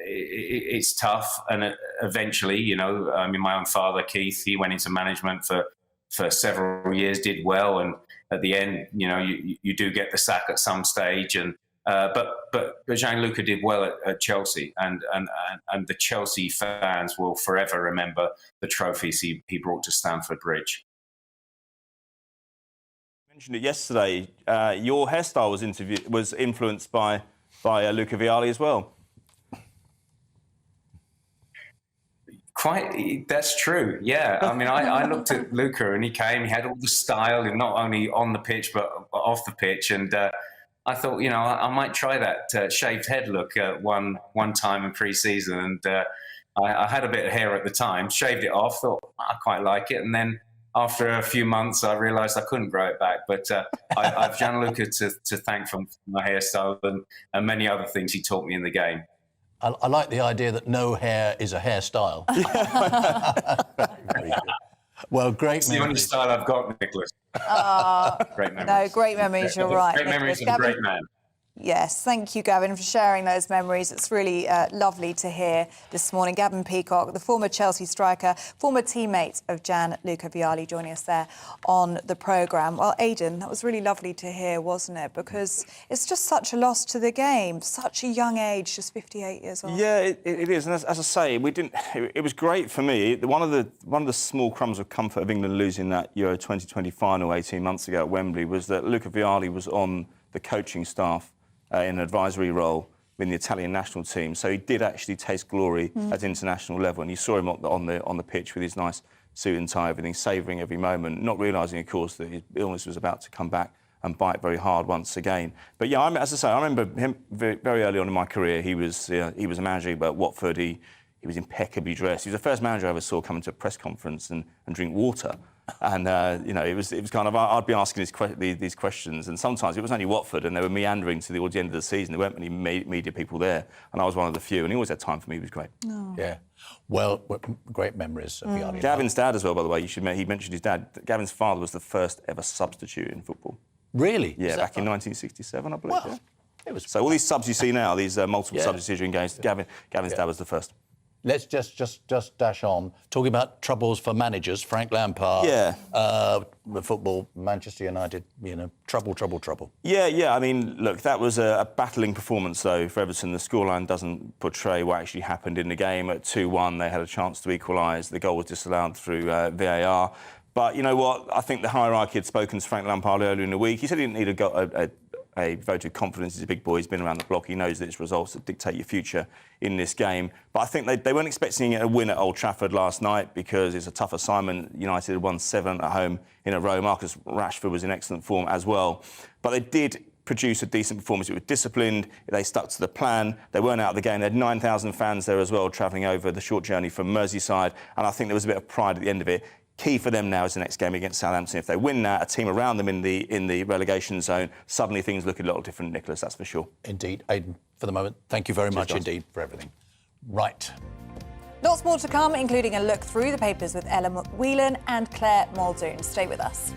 It's tough, and eventually, my own father, Keith, he went into management for several years, did well, and at the end, you do get the sack at some stage, and but Gianluca did well at Chelsea, and the Chelsea fans will forever remember the trophies he brought to Stamford Bridge. You mentioned it yesterday. Your hairstyle was influenced by Luca Vialli as well. Quite, that's true. Yeah, I mean, I looked at Luca, and he came. He had all the style, and not only on the pitch but off the pitch. And I thought, I might try that shaved head look one time in pre-season. And I had a bit of hair at the time, shaved it off. Thought I quite like it, and then after a few months, I realised I couldn't grow it back. But I've Gianluca to thank for my hairstyle and many other things he taught me in the game. I like the idea that no hair is a hairstyle. Very good. Well, great It's memories. the only style I've got, Nicholas. Great memories. No, great memories, you're right. Great memories of a great man. Yes, thank you, Gavin, for sharing those memories. It's really lovely to hear this morning. Gavin Peacock, the former Chelsea striker, former teammate of Gianluca Vialli, joining us there on the programme. Well, Aidan, that was really lovely to hear, wasn't it? Because it's just such a loss to the game, such a young age, just 58 years old. Yeah, it is. And as I say, it was great for me. One of the small crumbs of comfort of England losing that Euro 2020 final 18 months ago at Wembley was that Luca Vialli was on the coaching staff in an advisory role in the Italian national team, so he did actually taste glory at international level, and you saw him on the pitch with his nice suit and tie, everything, savouring every moment, not realising, of course, that his illness was about to come back and bite very hard once again. But yeah, as I say, I remember him very early on in my career. He was a manager at Watford. He was impeccably dressed. He was the first manager I ever saw come to a press conference and drink water. And it was kind of, I'd be asking these questions, and sometimes it was only Watford, and they were meandering to the end of the season. There weren't many media people there, and I was one of the few. And he always had time for me. He was great. Oh. Yeah, well, great memories of Vialli. Gavin's dad as well, by the way. He mentioned his dad. Gavin's father was the first ever substitute in football. Really? Yeah, back in 1967, I believe. Well, yeah. So all these subs you see now, these multiple substitutes in games, Gavin's dad was the first. Let's just dash on. Talking about troubles for managers, Frank Lampard. Yeah. The football, Manchester United, trouble. Yeah. I mean, look, that was a battling performance, though, for Everton. The scoreline doesn't portray what actually happened in the game. At 2-1, they had a chance to equalise. The goal was disallowed through VAR. But you know what? I think the hierarchy had spoken to Frank Lampard earlier in the week. He said he didn't need a a vote of confidence. He's a big boy. He's been around the block. He knows that it's results that dictate your future in this game. But I think they weren't expecting a win at Old Trafford last night because it's a tough assignment. United had won 7 at home in a row. Marcus Rashford was in excellent form as well. But they did produce a decent performance. It was disciplined. They stuck to the plan. They weren't out of the game. They had 9,000 fans there as well, travelling over the short journey from Merseyside. And I think there was a bit of pride at the end of it. Key for them now is the next game against Southampton. If they win that, a team around them in the relegation zone, suddenly things look a little different, Nicholas, that's for sure. Indeed. Aidan, for the moment, thank you very much indeed for everything. Right. Lots more to come, including a look through the papers with Ella Whelan and Claire Muldoon. Stay with us.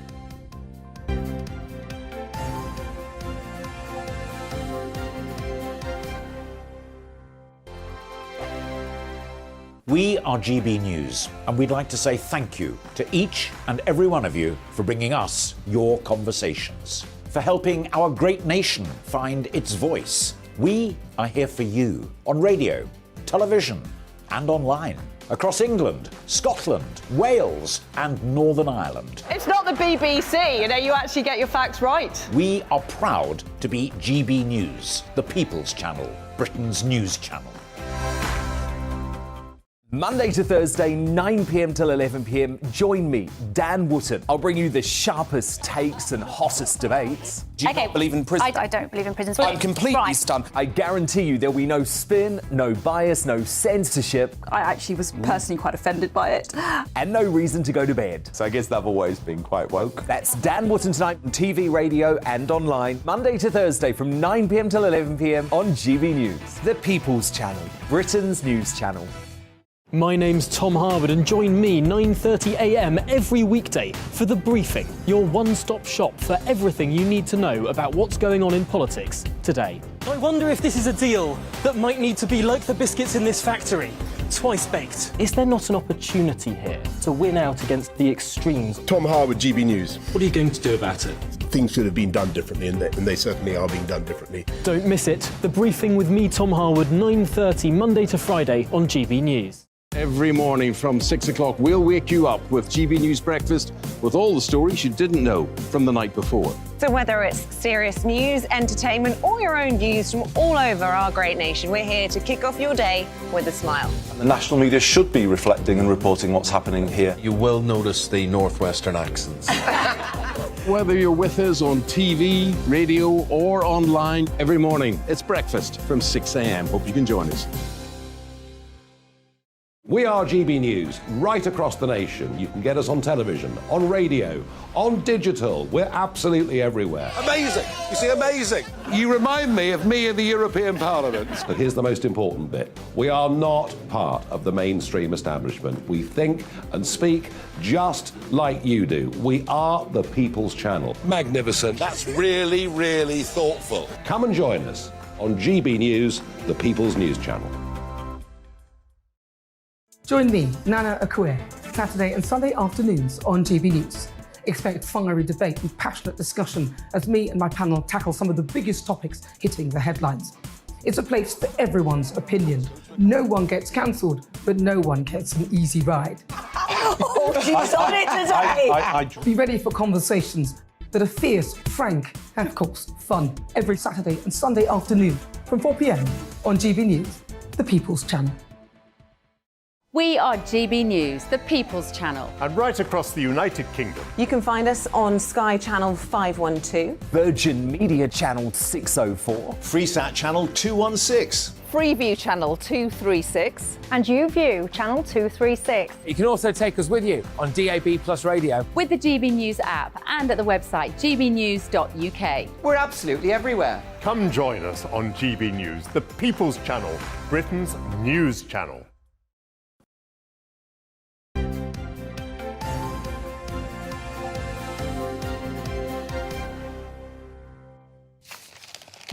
We are GB News, and we'd like to say thank you to each and every one of you for bringing us your conversations, for helping our great nation find its voice. We are here for you on radio, television, and online, across England, Scotland, Wales, and Northern Ireland. It's not the BBC, you actually get your facts right. We are proud to be GB News, the People's Channel, Britain's news channel. Monday to Thursday, 9 p.m. till 11 p.m. Join me, Dan Wootton. I'll bring you the sharpest takes and hottest debates. Do you not believe in prison? I don't believe in prison. I'm completely stunned. I guarantee you there'll be no spin, no bias, no censorship. I actually was personally quite offended by it. And no reason to go to bed. So I guess they've always been quite woke. That's Dan Wootton tonight on TV, radio and online. Monday to Thursday from 9 p.m. till 11 p.m. on GB News. The People's Channel, Britain's news channel. My name's Tom Harwood and join me 9:30 a.m. every weekday for The Briefing, your one-stop shop for everything you need to know about what's going on in politics today. I wonder if this is a deal that might need to be like the biscuits in this factory, twice baked. Is there not an opportunity here to win out against the extremes? Tom Harwood, GB News. What are you going to do about it? Things should have been done differently, and they certainly are being done differently. Don't miss it. The Briefing with me, Tom Harwood, 9:30 Monday to Friday on GB News. Every morning from 6 o'clock, we'll wake you up with GB News Breakfast with all the stories you didn't know from the night before. So whether it's serious news, entertainment, or your own views from all over our great nation, we're here to kick off your day with a smile. The national media should be reflecting and reporting what's happening here. You will notice the northwestern accents. Whether you're with us on TV, radio, or online, every morning, it's breakfast from 6 a.m. Hope you can join us. We are GB News, right across the nation. You can get us on television, on radio, on digital. We're absolutely everywhere. Amazing! You see, amazing! You remind me of me in the European Parliament. But here's the most important bit. We are not part of the mainstream establishment. We think and speak just like you do. We are the People's Channel. Magnificent. That's really, really thoughtful. Come and join us on GB News, the People's News Channel. Join me, Nana Akue, Saturday and Sunday afternoons on GB News. Expect fiery debate and passionate discussion as me and my panel tackle some of the biggest topics hitting the headlines. It's a place for everyone's opinion. No one gets cancelled, but no one gets an easy ride. Oh, she's on it today! Be ready for conversations that are fierce, frank, and of course, fun. Every Saturday and Sunday afternoon from 4 p.m. on GB News, the People's Channel. We are GB News, the People's Channel. And right across the United Kingdom. You can find us on Sky Channel 512. Virgin Media Channel 604. Freesat Channel 216. Freeview Channel 236. And YouView Channel 236. You can also take us with you on DAB Plus Radio. With the GB News app and at the website gbnews.uk. We're absolutely everywhere. Come join us on GB News, the People's Channel, Britain's news channel.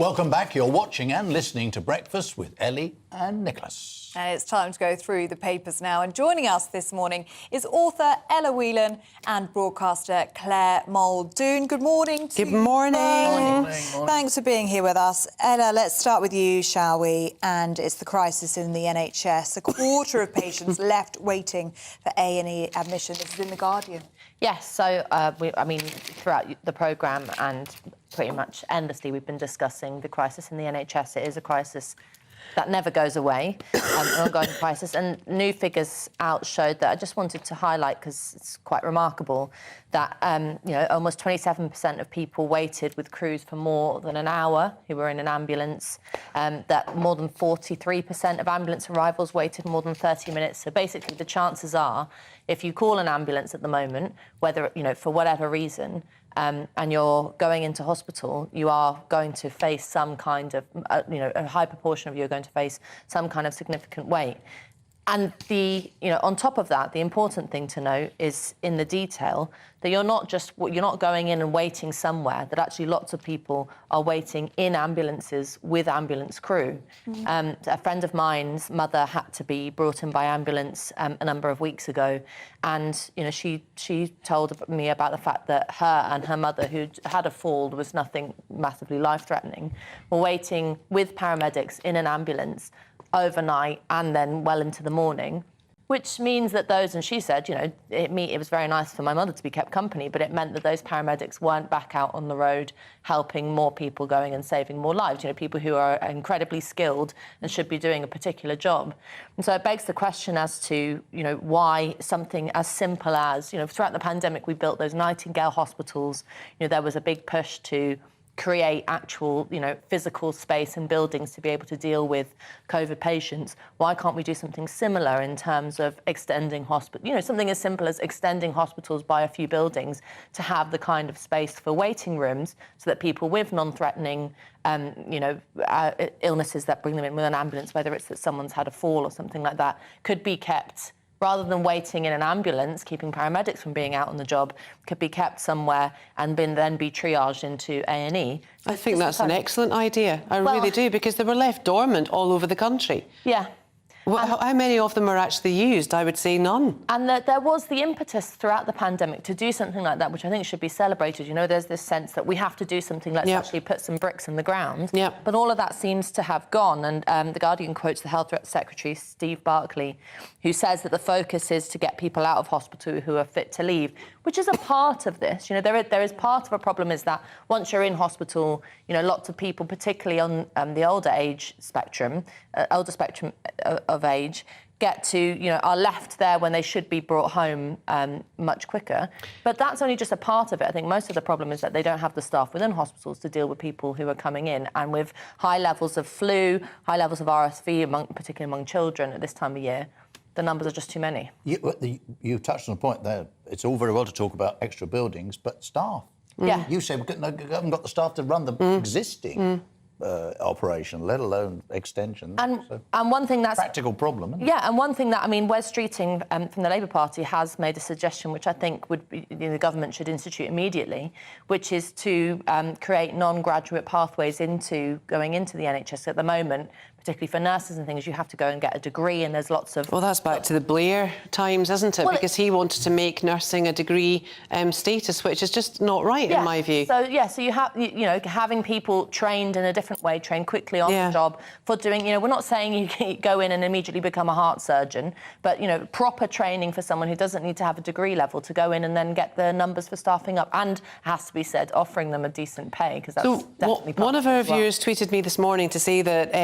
Welcome back. You're watching and listening to Breakfast with Ellie and Nicholas. And it's time to go through the papers now. And joining us this morning is author Ella Whelan and broadcaster Claire Muldoon. Good morning to you. Good morning. Morning. Thanks for being here with us. Ella, let's start with you, shall we? And it's the crisis in the NHS. A quarter of patients left waiting for A&E admission. This is in The Guardian. Yes, so, throughout the programme and pretty much endlessly we've been discussing the crisis in the NHS. It is a crisis that never goes away, an ongoing crisis. And new figures out showed that I just wanted to highlight, because it's quite remarkable, that almost 27% of people waited with crews for more than an hour who were in an ambulance, that more than 43% of ambulance arrivals waited more than 30 minutes. So basically the chances are, if you call an ambulance at the moment, whether, for whatever reason, and you're going into hospital, you are going to face some kind of, a high proportion of you are going to face some kind of significant wait. And on top of that, the important thing to note is in the detail that you're not going in and waiting somewhere, that actually lots of people are waiting in ambulances with ambulance crew. A friend of mine's mother had to be brought in by ambulance a number of weeks ago, and she told me about the fact that her and her mother, who'd had a fall, was nothing massively life-threatening, were waiting with paramedics in an ambulance overnight and then well into the morning, which means that those, and she said, it was very nice for my mother to be kept company, but it meant that those paramedics weren't back out on the road helping more people, going and saving more lives, people who are incredibly skilled and should be doing a particular job. And so it begs the question as to, why something as simple as, throughout the pandemic, we built those Nightingale hospitals. There was a big push to create actual, physical space and buildings to be able to deal with COVID patients. Why can't we do something similar in terms of extending hospital? Something as simple as extending hospitals by a few buildings to have the kind of space for waiting rooms so that people with non-threatening, illnesses that bring them in with an ambulance, whether it's that someone's had a fall or something like that, could be kept, rather than waiting in an ambulance, keeping paramedics from being out on the job, could be kept somewhere and then be triaged into A&E. I think that's an excellent idea. I really do, because they were left dormant all over the country. Yeah. How many of them are actually used? I would say none. And there was the impetus throughout the pandemic to do something like that, which I think should be celebrated. There's this sense that we have to do something, let's actually put some bricks in the ground. But all of that seems to have gone. And The Guardian quotes the Health Secretary, Steve Barclay, who says that the focus is to get people out of hospital who are fit to leave, which is a part of this. There is part of a problem is that once you're in hospital, lots of people, particularly on the older spectrum of age, get to, are left there when they should be brought home much quicker. But that's only just a part of it. I think most of the problem is that they don't have the staff within hospitals to deal with people who are coming in. And with high levels of flu, high levels of RSV, particularly among children at this time of year, the numbers are just too many. You touched on a point there. It's all very well to talk about extra buildings, but staff. Yeah. You say we haven't got the staff to run the existing operation, let alone extension. And one thing that's practical problem. Isn't it? Yeah, and one thing that Wes Streeting from the Labour Party has made a suggestion, which I think would be, the government should institute immediately, which is to create non-graduate pathways going into the NHS. At the moment, particularly for nurses and things, you have to go and get a degree, and there's lots of... Well, that's back to the Blair times, isn't it? Because he wanted to make nursing a degree status, which is just not right, in my view. So you have, having people trained in a different way, trained quickly on the job for doing, we're not saying you go in and immediately become a heart surgeon, but, proper training for someone who doesn't need to have a degree level to go in and then get the numbers for staffing up, and, has to be said, offering them a decent pay, because that's definitely part one of our viewers tweeted me this morning to say that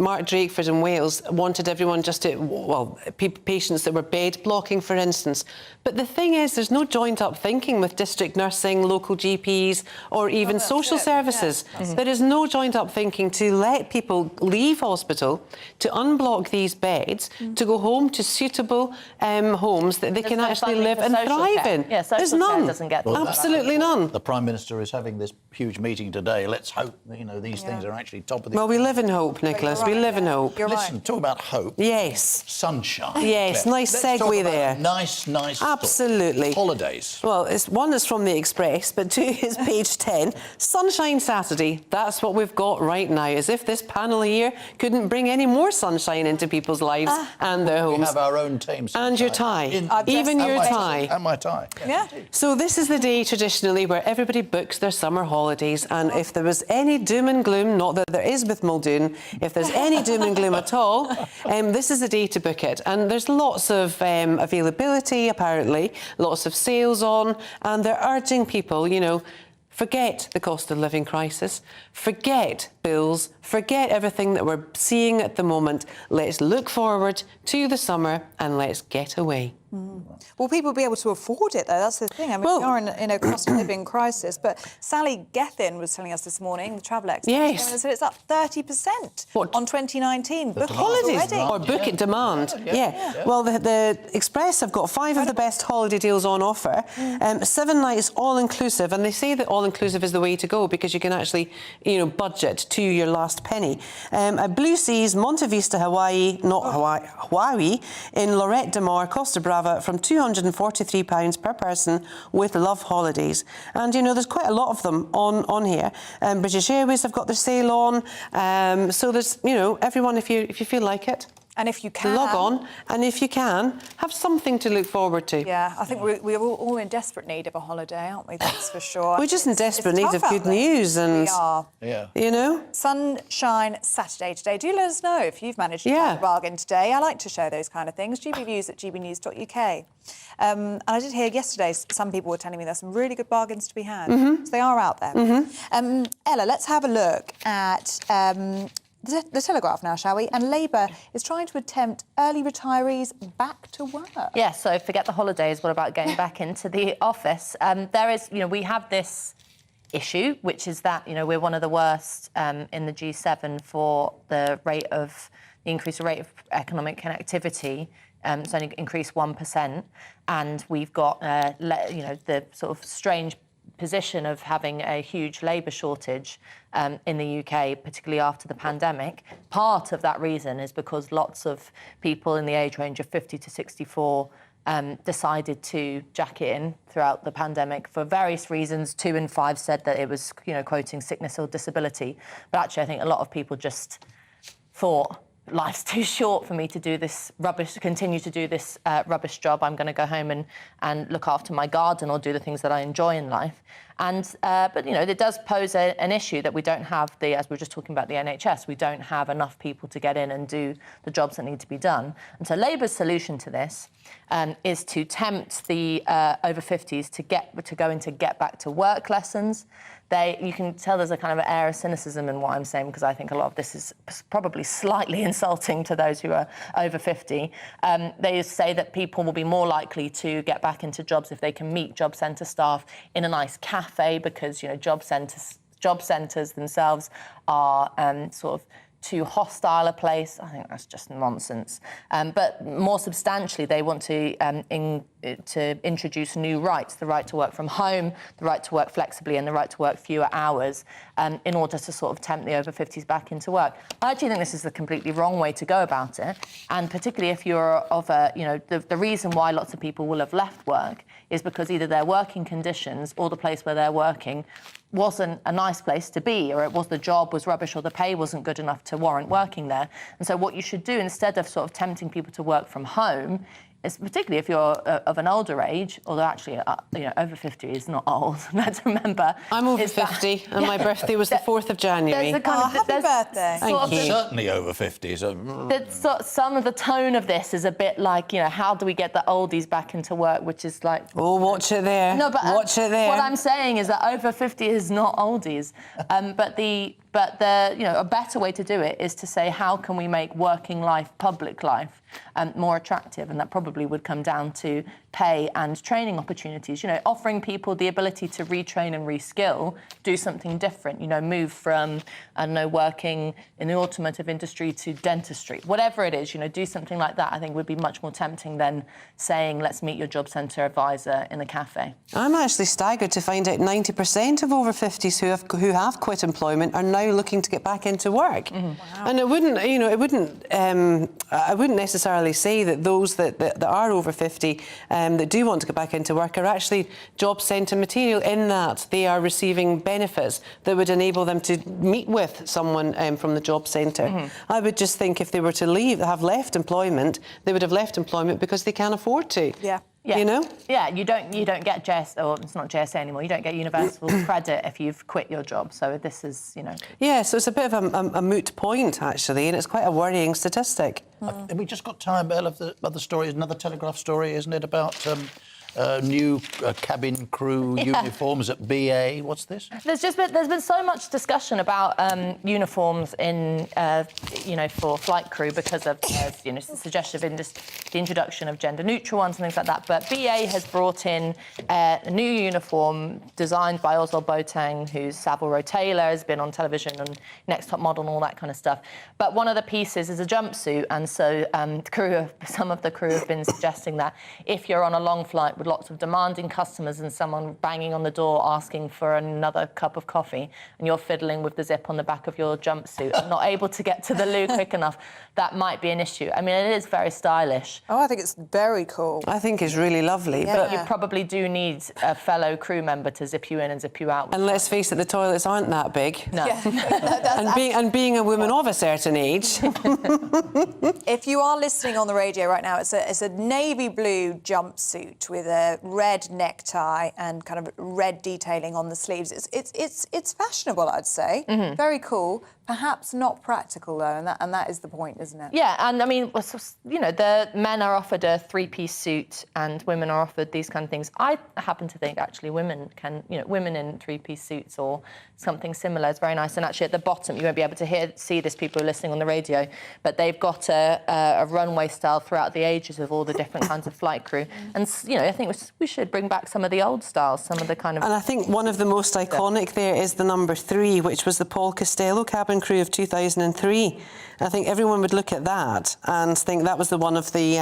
Mark Drakeford in Wales wanted everyone just to, patients that were bed blocking, for instance. But the thing is, there's no joined-up thinking with district nursing, local GPs, or even social services. Yeah. There is no joined-up thinking to let people leave hospital, to unblock these beds, to go home to suitable homes that they can actually live and thrive in. Yeah, there's none. Doesn't get absolutely none. The Prime Minister is having this huge meeting today. Let's hope these things are actually top of the... Well, we live in hope, Nicholas. We live in hope. Listen, talk about hope. Yes. Sunshine. Yes, Claire. nice Let's segue there. Nice Absolutely. Holidays. Well, one is from the Express, but two is page 10. Sunshine Saturday. That's what we've got right now, as if this panel here couldn't bring any more sunshine into people's lives and their homes. We have our own team. And your tie. Even your tie. And my tie. Yeah. So this is the day traditionally where everybody books their summer holidays, and if there was any doom and gloom, not that there is with Muldoon, if there's any doom and gloom at all, this is the day to book it. And there's lots of availability, apparently, lots of sales on, and they're urging people, Forget the cost of living crisis, forget bills, forget everything that we're seeing at the moment. Let's look forward to the summer and let's get away. Will people be able to afford it, though? That's the thing. I mean, we are in a cost of living crisis. But Sally Gethin was telling us this morning, the travel expert, yes, said it's up 30% on 2019. Book holidays already. or book it demand. Yeah. Well, the Express have got 5 of the best holiday deals on offer. 7 nights all inclusive, and they say that all inclusive is the way to go because you can actually, budget to your last penny. Blue Seas, Monte Vista, Hawaii, Hawaii, in Lorette de Mar, Costa Brava, from £243 per person with Love Holidays. And, there's quite a lot of them on here. British Airways have got their sale on. So there's, everyone, if you feel like it. And if you can... log on, and if you can, have something to look forward to. Yeah, I think we're all in desperate need of a holiday, aren't we? That's for sure. We're just in desperate need of good news. And we are. Yeah. Sunshine Saturday today. Do let us know if you've managed to find a bargain today. I like to show those kind of things. GBNews at gbnews.uk. And I did hear yesterday some people were telling me there's some really good bargains to be had. So they are out there. Ella, let's have a look at... The Telegraph now, shall we? And Labour is trying to tempt early retirees back to work. Yeah, so forget the holidays. What about getting back into the office? There is, we have this issue, which is that, we're one of the worst in the G7 for the increased rate of economic connectivity. It's only increased 1%. And we've got, the sort of strange position of having a huge labour shortage in the UK, particularly after the pandemic. Part of that reason is because lots of people in the age range of 50 to 64 decided to jack it in throughout the pandemic for various reasons. 2 in 5 said that it was, quoting sickness or disability. But actually, I think a lot of people just thought, life's too short for me to do this continue to do this rubbish job. I'm going to go home and look after my garden or do the things that I enjoy in life. And but it does pose an issue that we don't have as we were just talking about the NHS. We don't have enough people to get in and do the jobs that need to be done. And so Labour's solution to this is to tempt the over 50s to go into get back to work lessons. You can tell there's a kind of an air of cynicism in what I'm saying, because I think a lot of this is probably slightly insulting to those who are over 50. They say that people will be more likely to get back into jobs if they can meet job centre staff in a nice cafe, because job centres themselves are sort of too hostile a place. I think that's just nonsense. But more substantially, they want to introduce new rights: the right to work from home, the right to work flexibly, and the right to work fewer hours, in order to sort of tempt the over 50s back into work. I actually think this is the completely wrong way to go about it, and particularly if you're of a, the reason why lots of people will have left work is because either their working conditions or the place where they're working wasn't a nice place to be, or the job was rubbish, or the pay wasn't good enough to warrant working there. And so what you should do, instead of sort of tempting people to work from home, is, particularly if you're of an older age, although actually, over 50 is not old. Let's remember. I'm over 50, and my birthday was the 4th of January. Happy birthday. Thank you. Certainly over 50. Some of the tone of this is a bit like, how do we get the oldies back into work, which is like... Oh, watch it there. No, but watch it there. What I'm saying is that over 50 is not oldies. But a better way to do it is to say, how can we make working life, public life, more attractive? And that probably would come down to pay and training opportunities. Offering people the ability to retrain and reskill, do something different. Move from, working in the automotive industry to dentistry. Whatever it is, do something like that. I think would be much more tempting than saying, let's meet your job centre advisor in a cafe. I'm actually staggered to find out 90% of over 50s who have quit employment are now looking to get back into work. Wow. And it wouldn't, I wouldn't necessarily say that those that are over 50 that do want to get back into work are actually job centre material, in that they are receiving benefits that would enable them to meet with someone from the job centre. I would just think if they were to have left employment, they would have left employment because they can't afford to. Yeah. Yeah. Yeah, you don't get or it's not JSA anymore. You don't get universal credit if you've quit your job. So this is, Yeah, so it's a bit of a moot point, actually, and it's quite a worrying statistic. Have we just got time, Belle, of the story? Another Telegraph story, isn't it, about new cabin crew uniforms at BA. What's this? There's been so much discussion about uniforms in for flight crew because of the suggestion of the introduction of gender-neutral ones and things like that. But BA has brought in a new uniform designed by Oswald Boateng, who's Savile Row Taylor, has been on television and Next Top Model and all that kind of stuff. But one of the pieces is a jumpsuit, and so some of the crew have been suggesting that if you're on a long flight with lots of demanding customers and someone banging on the door asking for another cup of coffee, and you're fiddling with the zip on the back of your jumpsuit and not able to get to the loo quick enough, that might be an issue. I mean, it is very stylish. Oh, I think it's very cool. I think it's really lovely. Yeah. But you probably do need a fellow crew member to zip you in and zip you out. And let's face it, the toilets aren't that big. No. Yeah. and being a woman of a certain age. If you are listening on the radio right now, it's a navy blue jumpsuit with a red necktie and kind of red detailing on the sleeves. It's fashionable, I'd say. Very cool. Perhaps not practical though, and that is the point, isn't it? Yeah, and I mean, the men are offered a three-piece suit and women are offered these kind of things. I happen to think actually women in three-piece suits or something similar is very nice. And actually at the bottom, you won't be able to see this, people who are listening on the radio, but they've got a runway style throughout the ages of all the different kinds of flight crew. And I think we should bring back some of the old styles, some of the kind of. And I think one of the most iconic there is the number 3, which was the Paul Costello cabin crew of 2003. I think everyone would look at that and think that was the one of the...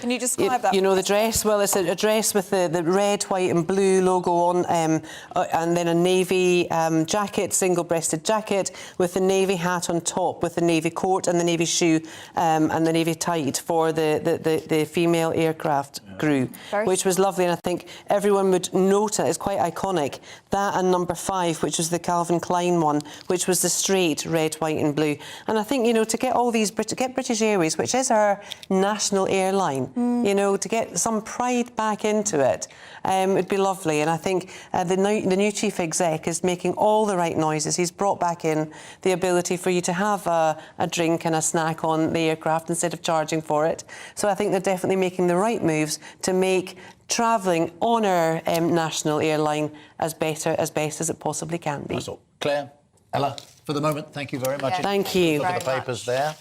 Can you describe that? You know, the dress? Well, it's a dress with the red, white and blue logo on, and then a navy jacket, single-breasted jacket, with the navy hat on top, with the navy coat and the navy shoe and the navy tight for the female aircraft crew, which was lovely. And I think everyone would note it. It's quite iconic. That and number 5, which was the Calvin Klein one, which was the straight red, white and blue. And I think, to get all these, get British Airways, which is our national airline, to get some pride back into it, it'd be lovely. And I think the new chief exec is making all the right noises. He's brought back in the ability for you to have a drink and a snack on the aircraft instead of charging for it. So I think they're definitely making the right moves to make travelling on our national airline as best as it possibly can be. That's all. Claire, Ella, for the moment, thank you very much. Yeah. Thank you. Look at the papers there.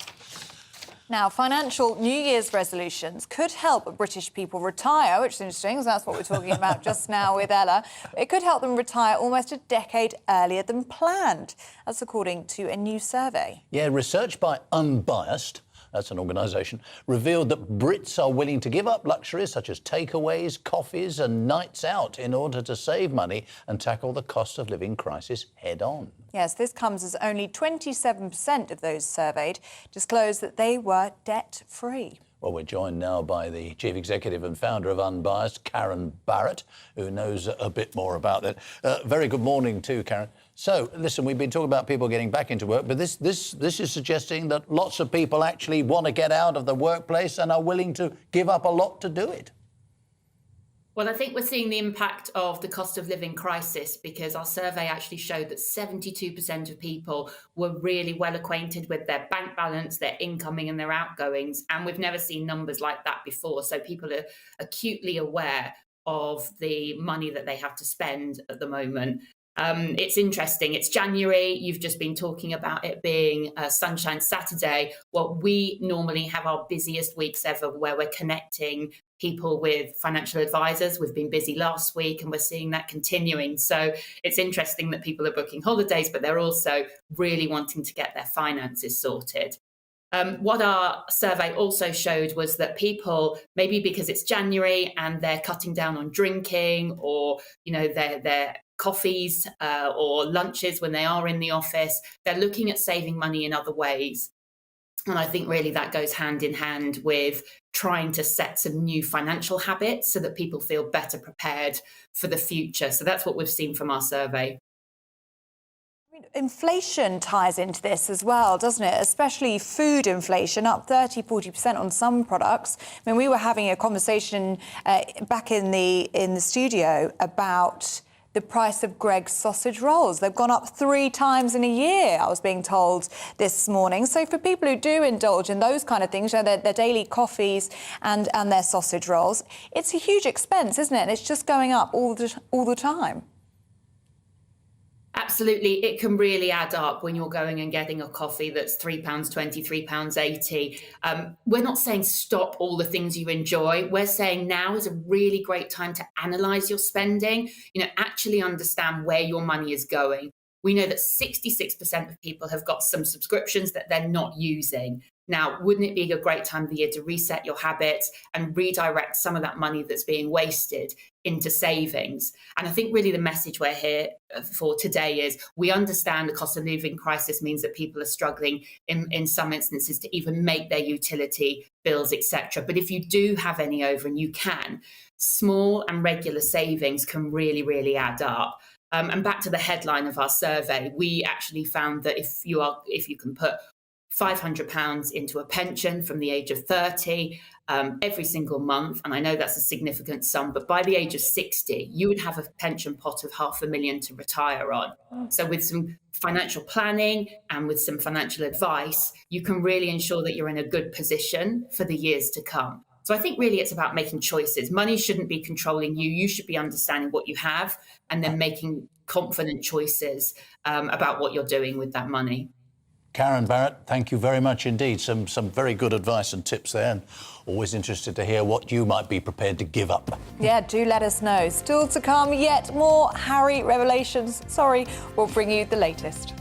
Now, financial New Year's resolutions could help British people retire, which is interesting, because that's what we're talking about just now with Ella. It could help them retire almost a decade earlier than planned. That's according to a new survey. Yeah, research by Unbiased, that's an organisation, revealed that Brits are willing to give up luxuries such as takeaways, coffees and nights out in order to save money and tackle the cost of living crisis head-on. Yes, this comes as only 27% of those surveyed disclosed that they were debt-free. Well, we're joined now by the Chief Executive and founder of Unbiased, Karen Barrett, who knows a bit more about that. Very good morning too, Karen. So, listen, we've been talking about people getting back into work, but this is suggesting that lots of people actually want to get out of the workplace and are willing to give up a lot to do it. Well, I think we're seeing the impact of the cost of living crisis, because our survey actually showed that 72% of people were really well acquainted with their bank balance, their incoming and their outgoings. And we've never seen numbers like that before. So people are acutely aware of the money that they have to spend at the moment. It's interesting. It's January. You've just been talking about it being Sunshine Saturday. Well, we normally have our busiest weeks ever where we're connecting people with financial advisors. We've been busy last week and we're seeing that continuing. So it's interesting that people are booking holidays, but they're also really wanting to get their finances sorted. What our survey also showed was that people, maybe because it's January and they're cutting down on drinking or, their coffees or lunches when they are in the office, they're looking at saving money in other ways. And I think really that goes hand in hand with trying to set some new financial habits so that people feel better prepared for the future. So that's what we've seen from our survey. Inflation ties into this as well, doesn't it? Especially food inflation, up 30-40% on some products. I mean, we were having a conversation back in the studio about the price of Greggs sausage rolls. They've gone up 3 times in a year, I was being told this morning. So for people who do indulge in those kind of things, you know, their daily coffees and their sausage rolls, it's a huge expense, isn't it? And it's just going up all the time. Absolutely, it can really add up when you're going and getting a coffee that's £3.20, £3.80. We're not saying stop all the things you enjoy. We're saying now is a really great time to analyse your spending, you know, actually understand where your money is going. We know that 66% of people have got some subscriptions that they're not using. Now, wouldn't it be a great time of the year to reset your habits and redirect some of that money that's being wasted into savings? And I think really the message we're here for today is we understand the cost of living crisis means that people are struggling in some instances to even make their utility bills, etc. But if you do have any over, and you can, small and regular savings can really, really add up. And back to the headline of our survey, we actually found that if you can put £500 into a pension from the age of 30 every single month, and I know that's a significant sum, but by the age of 60, you would have a pension pot of £500,000 to retire on. So with some financial planning and with some financial advice, you can really ensure that you're in a good position for the years to come. So I think really it's about making choices. Money shouldn't be controlling you. You should be understanding what you have and then making confident choices about what you're doing with that money. Karen Barrett, thank you very much indeed. Some very good advice and tips there, and always interested to hear what you might be prepared to give up. Yeah, do let us know. Still to come, yet more Harry revelations. Sorry, we'll bring you the latest.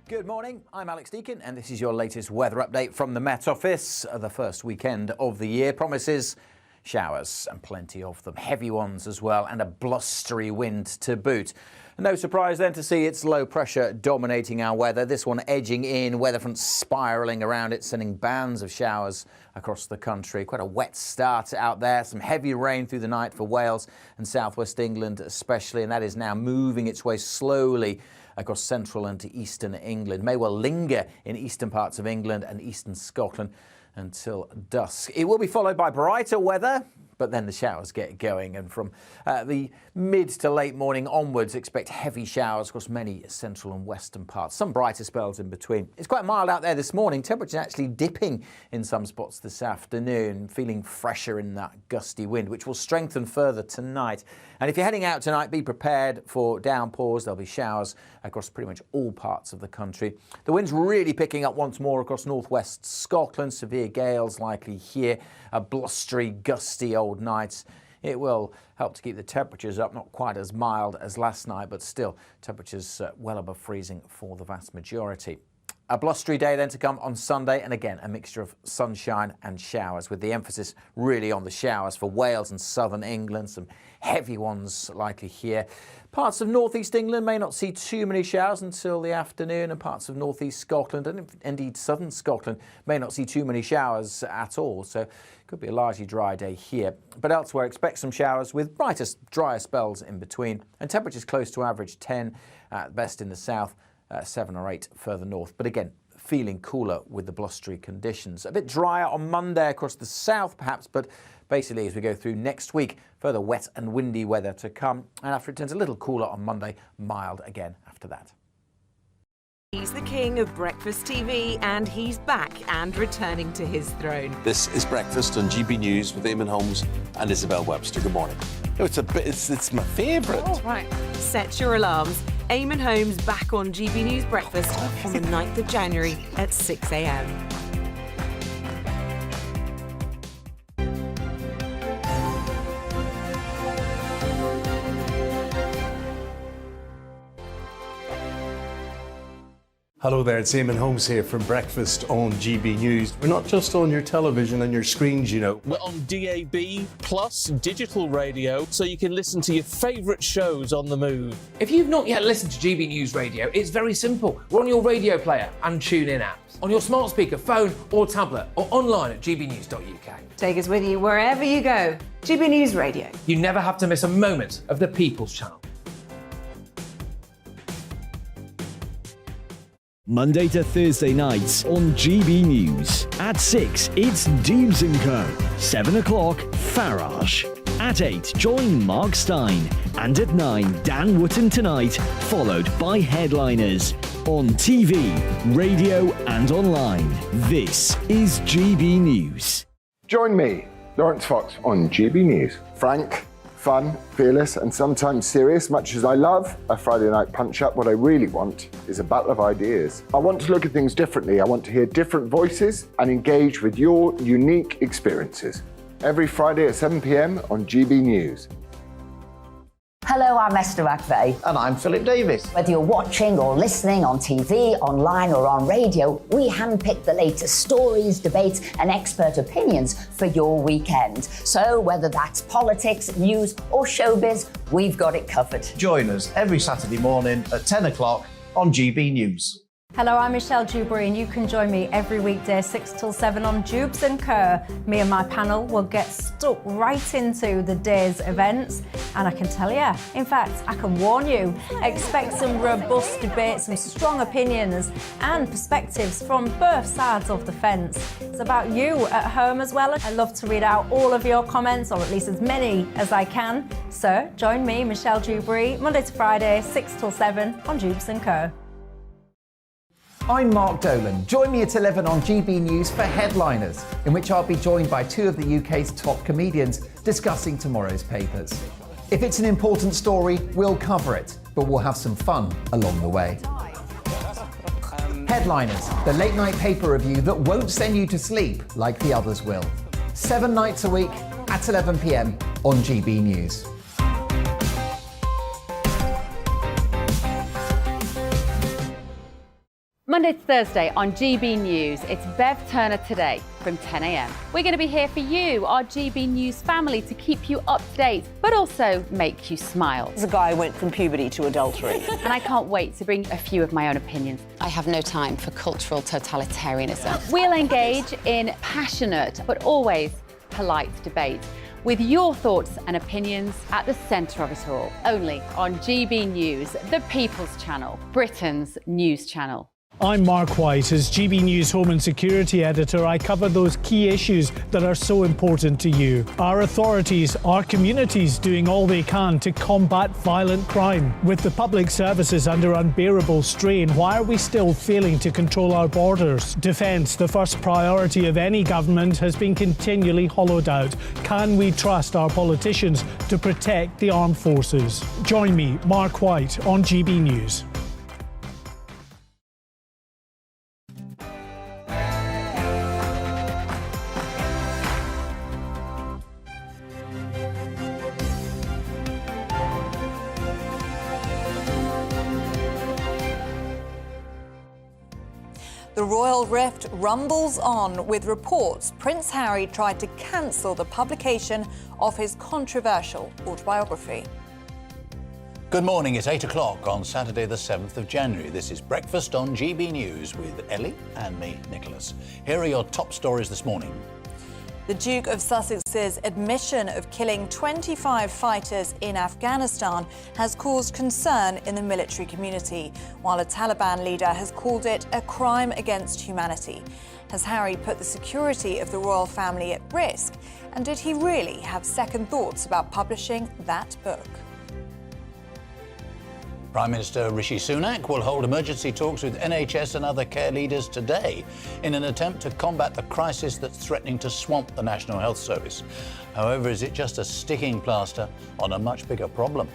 Good morning, I'm Alex Deakin, and this is your latest weather update from the Met Office. The first weekend of the year promises showers, and plenty of them, heavy ones as well, and a blustery wind to boot. No surprise then to see it's low pressure dominating our weather. This one edging in, weather front spiralling around it, sending bands of showers across the country. Quite a wet start out there. Some heavy rain through the night for Wales and southwest England especially, and that is now moving its way slowly across central and eastern England. May well linger in eastern parts of England and eastern Scotland until dusk. It will be followed by brighter weather, but then the showers get going, and from the mid to late morning onwards, expect heavy showers across many central and western parts. Some brighter spells in between. It's quite mild out there this morning. Temperatures actually dipping in some spots this afternoon, feeling fresher in that gusty wind, which will strengthen further tonight. And if you're heading out tonight, be prepared for downpours. There'll be showers across pretty much all parts of the country. The wind's really picking up once more across northwest Scotland. Severe gales likely here. A blustery, gusty old nights. It will help to keep the temperatures up, not quite as mild as last night, but still temperatures well above freezing for the vast majority. A blustery day then to come on Sunday, and again a mixture of sunshine and showers, with the emphasis really on the showers for Wales and southern England. Some heavy ones likely here. Parts of northeast England may not see too many showers until the afternoon, and parts of northeast Scotland and indeed southern Scotland may not see too many showers at all. So it could be a largely dry day here. But elsewhere, expect some showers with brighter, drier spells in between, and temperatures close to average 10 at best in the south. 7 or 8 further north, but again feeling cooler with the blustery conditions. A bit drier on Monday across the south perhaps, but basically as we go through next week, further wet and windy weather to come, and after it turns a little cooler on Monday, mild again after that. He's the king of breakfast TV, and he's back and returning to his throne. This is Breakfast on GB News with Eamonn Holmes and Isabel Webster. Good morning. It's my favourite. Oh, right. Set your alarms. Eamonn Holmes back on GB News Breakfast on the 9th of January at 6 a.m. Hello there, it's Eamonn Holmes here from Breakfast on GB News. We're not just on your television and your screens, you know. We're on DAB plus digital radio, so you can listen to your favourite shows on the move. If you've not yet listened to GB News Radio, it's very simple. We're on your radio player and TuneIn apps, on your smart speaker, phone or tablet, or online at gbnews.uk. Take us with you wherever you go. GB News Radio. You never have to miss a moment of the People's Channel. Monday to Thursday nights on GB News. At 6, it's Deebs & Co. 7 o'clock, Farage. At 8, join Mark Stein. And at 9, Dan Wootton Tonight, followed by Headliners. On TV, radio and online. This is GB News. Join me, Lawrence Fox, on GB News. Frank, fun, fearless and sometimes serious, much as I love a Friday night punch-up, what I really want is a battle of ideas. I want to look at things differently. I want to hear different voices and engage with your unique experiences. Every Friday at 7 p.m. on GB News. Hello, I'm Esther McVeigh. And I'm Philip Davis. Whether you're watching or listening on TV, online or on radio, we handpick the latest stories, debates and expert opinions for your weekend. So whether that's politics, news or showbiz, we've got it covered. Join us every Saturday morning at 10 o'clock on GB News. Hello, I'm Michelle Dubry and you can join me every weekday 6 till 7 on Jubes and Kerr. Me and my panel will get stuck right into the day's events and I can tell you, in fact, I can warn you, expect some robust debates, some strong opinions and perspectives from both sides of the fence. It's about you at home as well. I love to read out all of your comments, or at least as many as I can. So join me, Michelle Dubry, Monday to Friday, 6 till 7 on Jubes and Kerr. I'm Mark Dolan. Join me at 11 on GB News for Headliners, in which I'll be joined by two of the UK's top comedians discussing tomorrow's papers. If it's an important story, we'll cover it, but we'll have some fun along the way. Headliners, the late night paper review that won't send you to sleep like the others will. 7 nights a week at 11 p.m. on GB News. Monday to Thursday on GB News, it's Bev Turner Today from 10 a.m. We're going to be here for you, our GB News family, to keep you up to date, but also make you smile. The guy went from puberty to adultery. And I can't wait to bring a few of my own opinions. I have no time for cultural totalitarianism. We'll engage in passionate, but always polite debate, with your thoughts and opinions at the centre of it all. Only on GB News, the People's Channel, Britain's news channel. I'm Mark White. As GB News Home and Security Editor, I cover those key issues that are so important to you. Our authorities, our communities doing all they can to combat violent crime. With the public services under unbearable strain, why are we still failing to control our borders? Defence, the first priority of any government, has been continually hollowed out. Can we trust our politicians to protect the armed forces? Join me, Mark White, on GB News. The royal rift rumbles on, with reports Prince Harry tried to cancel the publication of his controversial autobiography. Good morning, it's 8 o'clock on Saturday the 7th of January. This is Breakfast on GB News with Ellie and me, Nicholas. Here are your top stories this morning. The Duke of Sussex's admission of killing 25 fighters in Afghanistan has caused concern in the military community, while a Taliban leader has called it a crime against humanity. Has Harry put the security of the royal family at risk? And did he really have second thoughts about publishing that book? Prime Minister Rishi Sunak will hold emergency talks with NHS and other care leaders today in an attempt to combat the crisis that's threatening to swamp the National Health Service. However, is it just a sticking plaster on a much bigger problem?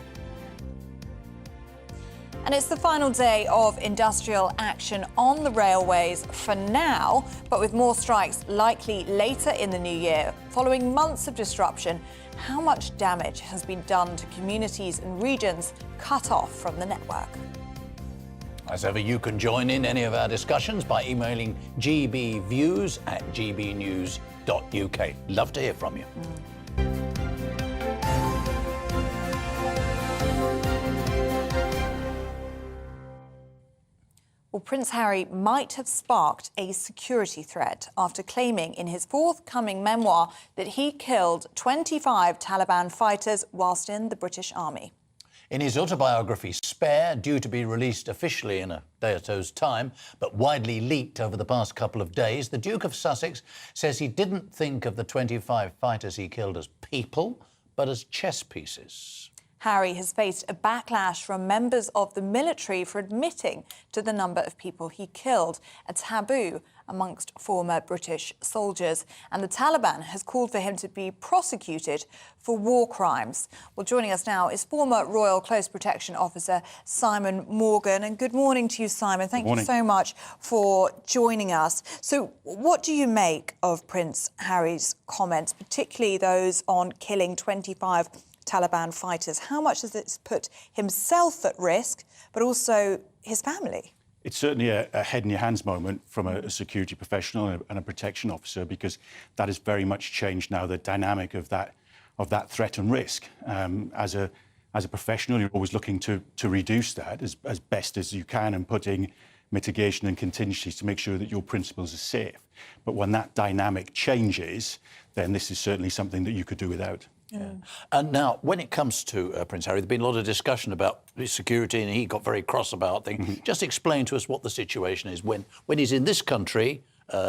And it's the final day of industrial action on the railways for now, but with more strikes likely later in the new year. Following months of disruption, how much damage has been done to communities and regions cut off from the network? As ever, you can join in any of our discussions by emailing gbviews@gbnews.uk. Love to hear from you. Well, Prince Harry might have sparked a security threat after claiming in his forthcoming memoir that he killed 25 Taliban fighters whilst in the British Army. In his autobiography, Spare, due to be released officially in a day or so's time, but widely leaked over the past couple of days, the Duke of Sussex says he didn't think of the 25 fighters he killed as people, but as chess pieces. Harry has faced a backlash from members of the military for admitting to the number of people he killed, a taboo amongst former British soldiers. And the Taliban has called for him to be prosecuted for war crimes. Well, joining us now is former Royal Close Protection Officer Simon Morgan. And good morning to you, Simon. Thank you so much for joining us. So what do you make of Prince Harry's comments, particularly those on killing 25 Taliban fighters? How much does this put himself at risk, but also his family? It's certainly a head-in-your-hands moment from a security professional and a protection officer, because that has very much changed now the dynamic of that threat and risk. As a professional, you're always looking to reduce that as best as you can and putting mitigation and contingencies to make sure that your principals are safe. But when that dynamic changes, then this is certainly something that you could do without. Yeah. And now, when it comes to Prince Harry, there's been a lot of discussion about his security, and he got very cross about things. Just explain to us what the situation is. When he's in this country,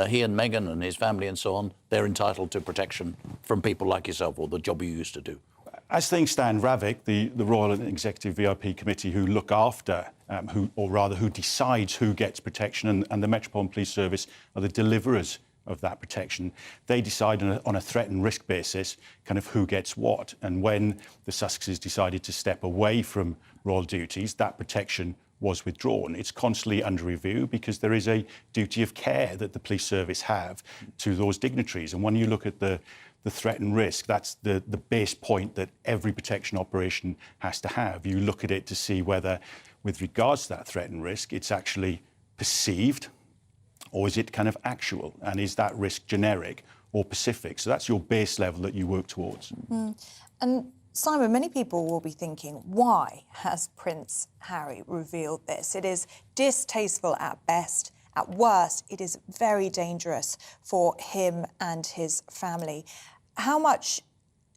he and Meghan and his family and so on, they're entitled to protection from people like yourself, or the job you used to do. As things stand, RAVIC, the Royal and Executive VIP Committee who look after, who decides who gets protection, and the Metropolitan Police Service are the deliverers of that protection. They decide on a threat and risk basis kind of who gets what. And when the Sussexes decided to step away from royal duties, that protection was withdrawn. It's constantly under review because there is a duty of care that the police service have to those dignitaries. And when you look at the threat and risk, that's the base point that every protection operation has to have. You look at it to see whether, with regards to that threat and risk, it's actually perceived, or is it kind of actual? And is that risk generic or specific? So that's your base level that you work towards. And Simon, many people will be thinking, why has Prince Harry revealed this? It is distasteful at best. At worst, it is very dangerous for him and his family. How much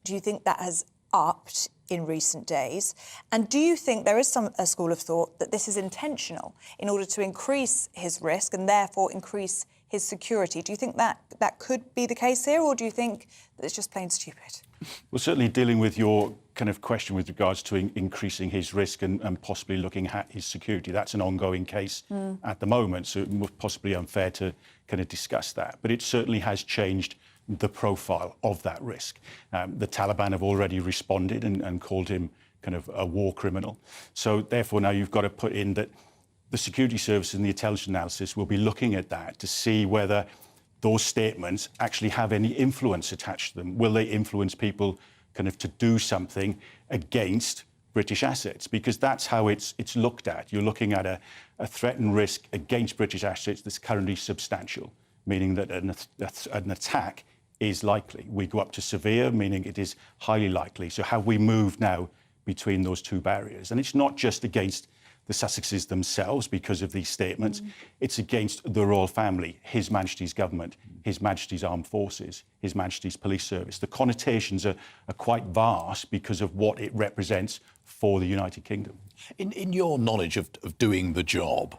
do you think that has upped in recent days? And do you think there is a school of thought that this is intentional in order to increase his risk and therefore increase his security? Do you think that could be the case here, or do you think that it's just plain stupid? Well, certainly dealing with your kind of question with regards to increasing his risk and possibly looking at his security, that's an ongoing case at the moment, so it was possibly unfair to kind of discuss that. But it certainly has changed the profile of that risk. The Taliban have already responded and called him kind of a war criminal. So therefore now you've got to put in that the security services and the intelligence analysis will be looking at that to see whether those statements actually have any influence attached to them. Will they influence people kind of to do something against British assets? Because that's how it's looked at. You're looking at a threat and risk against British assets that's currently substantial, meaning that an attack is likely. We go up to severe, meaning it is highly likely. So how we move now between those two barriers. And it's not just against the Sussexes themselves because of these statements. It's against the royal family, His Majesty's government, His Majesty's armed forces, His Majesty's police service. The connotations are quite vast because of what it represents for the United Kingdom. In your knowledge of doing the job,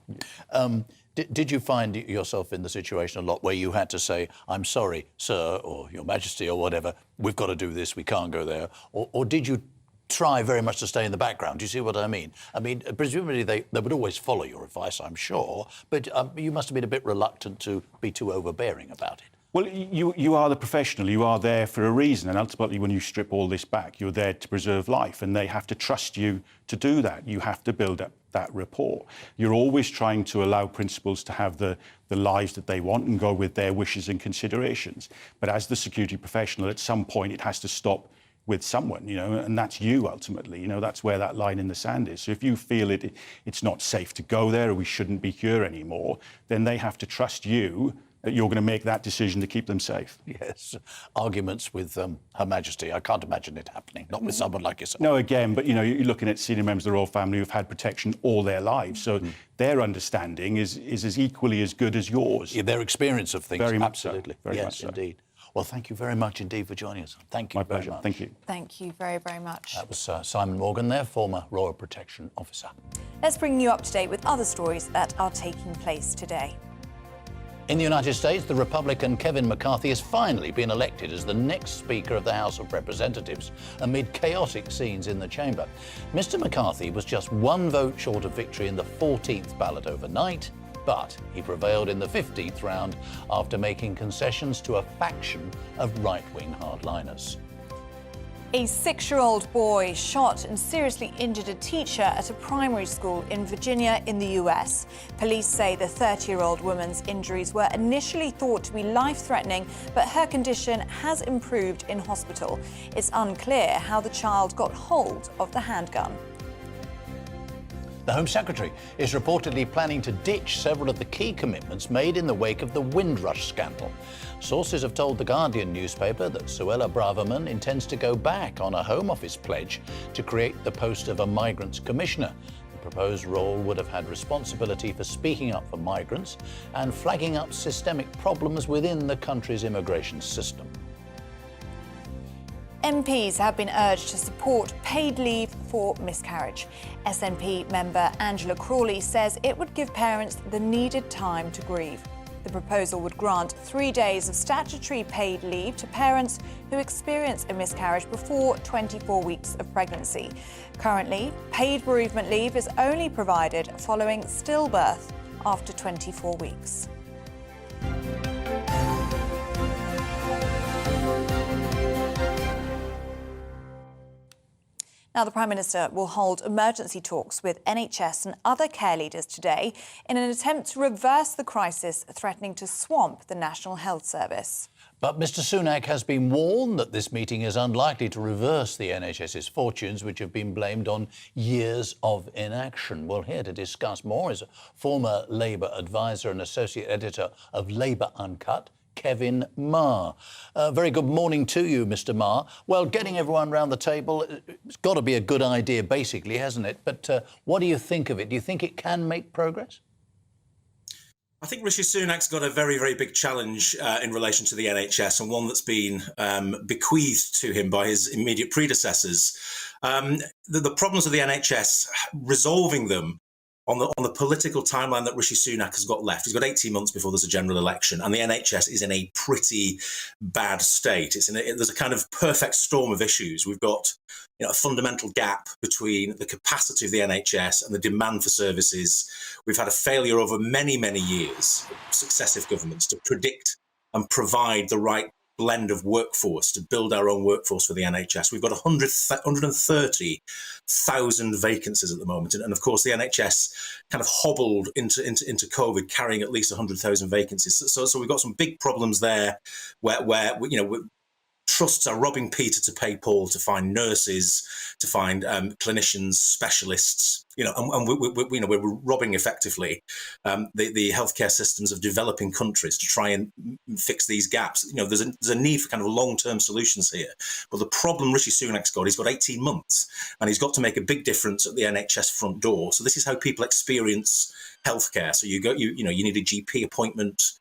did you find yourself in the situation a lot where you had to say, I'm sorry, sir, or Your Majesty, or whatever, we've got to do this, we can't go there? Or did you try very much to stay in the background? Do you see what I mean? I mean, presumably they would always follow your advice, I'm sure, but you must have been a bit reluctant to be too overbearing about it. Well, you are the professional. You are there for a reason. And ultimately, when you strip all this back, you're there to preserve life. And they have to trust you to do that. You have to build up that rapport. You're always trying to allow principals to have the lives that they want and go with their wishes and considerations. But as the security professional, at some point, it has to stop with someone, and that's you ultimately. That's where that line in the sand is. So if you feel it's not safe to go there, or we shouldn't be here anymore, then they have to trust you that you're going to make that decision to keep them safe. Yes. Arguments with Her Majesty. I can't imagine it happening, not with someone like yourself. No, again, but you're looking at senior members of the royal family who've had protection all their lives. So their understanding is as equally as good as yours. Yeah, their experience of things. Very much absolutely. So. Very yes, much so. Indeed. Well, thank you very much indeed for joining us. Thank you. My pleasure. Very much. Thank you. Thank you very, very much. That was Simon Morgan there, former Royal Protection Officer. Let's bring you up to date with other stories that are taking place today. In the United States, the Republican Kevin McCarthy has finally been elected as the next Speaker of the House of Representatives amid chaotic scenes in the chamber. Mr. McCarthy was just one vote short of victory in the 14th ballot overnight, but he prevailed in the 15th round after making concessions to a faction of right-wing hardliners. A 6-year-old boy shot and seriously injured a teacher at a primary school in Virginia in the US. Police say the 30-year-old woman's injuries were initially thought to be life-threatening, but her condition has improved in hospital. It's unclear how the child got hold of the handgun. The Home Secretary is reportedly planning to ditch several of the key commitments made in the wake of the Windrush scandal. Sources have told the Guardian newspaper that Suella Braverman intends to go back on a Home Office pledge to create the post of a Migrants Commissioner. The proposed role would have had responsibility for speaking up for migrants and flagging up systemic problems within the country's immigration system. MPs have been urged to support paid leave for miscarriage. SNP member Angela Crawley says it would give parents the needed time to grieve. The proposal would grant 3 days of statutory paid leave to parents who experience a miscarriage before 24 weeks of pregnancy. Currently, paid bereavement leave is only provided following stillbirth after 24 weeks. Now, the Prime Minister will hold emergency talks with NHS and other care leaders today in an attempt to reverse the crisis threatening to swamp the National Health Service. But Mr Sunak has been warned that this meeting is unlikely to reverse the NHS's fortunes, which have been blamed on years of inaction. Well, here to discuss more is a former Labour advisor and associate editor of Labour Uncut, Kevin Marr. Very good morning to you, Mr Marr. Well, getting everyone round the table, it's got to be a good idea, basically, hasn't it? But what do you think of it? Do you think it can make progress? I think Rishi Sunak's got a very, very big challenge in relation to the NHS, and one that's been bequeathed to him by his immediate predecessors. The problems of the NHS, resolving them on the political timeline that Rishi Sunak has got left. He's got 18 months before there's a general election, and the NHS is in a pretty bad state. There's a kind of perfect storm of issues. We've got a fundamental gap between the capacity of the NHS and the demand for services. We've had a failure over many, many years, successive governments, to predict and provide the right blend of workforce to build our own workforce for the NHS. We've got 130,000 vacancies at the moment. And of course, the NHS kind of hobbled into COVID, carrying at least 100,000 vacancies. So we've got some big problems there where trusts are robbing Peter to pay Paul to find nurses, to find clinicians, specialists, and we're robbing effectively the healthcare systems of developing countries to try and fix these gaps. There's a need for kind of long-term solutions here. But the problem Rishi Sunak's got, he's got 18 months, and he's got to make a big difference at the NHS front door. So this is how people experience healthcare. So you need a GP appointment.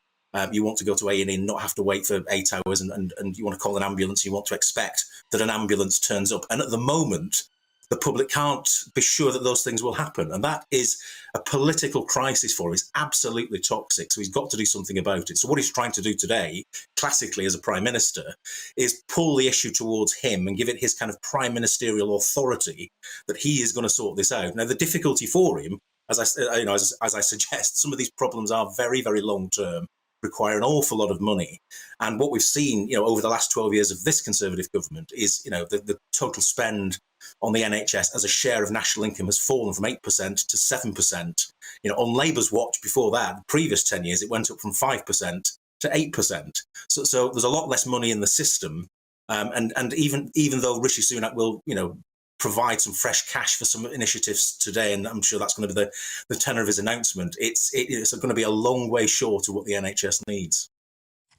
You want to go to A&E and not have to wait for 8 hours, and you want to call an ambulance. You want to expect that an ambulance turns up. And at the moment, the public can't be sure that those things will happen. And that is a political crisis for him. It's absolutely toxic. So he's got to do something about it. So what he's trying to do today, classically as a Prime Minister, is pull the issue towards him and give it his kind of prime ministerial authority that he is going to sort this out. Now, the difficulty for him, as I suggest, some of these problems are very, very long term, require an awful lot of money. And what we've seen, over the last 12 years of this Conservative government is, the total spend on the NHS as a share of national income has fallen from 8% to 7%. On Labour's watch before that, the previous 10 years, it went up from 5% to 8%. So there's a lot less money in the system. And even though Rishi Sunak will, provide some fresh cash for some initiatives today, and I'm sure that's going to be the tenor of his announcement, it's going to be a long way short of what the NHS needs.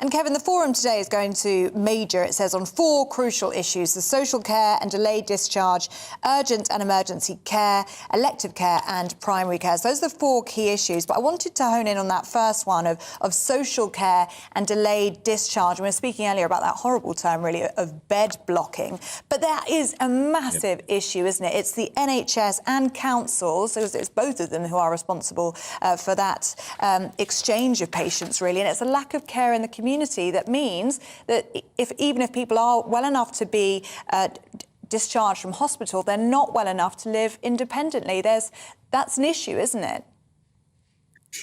And Kevin, the forum today is going to major, it says, on 4 crucial issues: the social care and delayed discharge, urgent and emergency care, elective care and primary care. So those are the 4 key issues. But I wanted to hone in on that first one of social care and delayed discharge. And we were speaking earlier about that horrible term, really, of bed blocking. But that is a massive issue, isn't it? It's the NHS and councils, so it's both of them who are responsible for that exchange of patients, really. And it's a lack of care in the community that means that even if people are well enough to be discharged from hospital, they're not well enough to live independently. That's an issue, isn't it?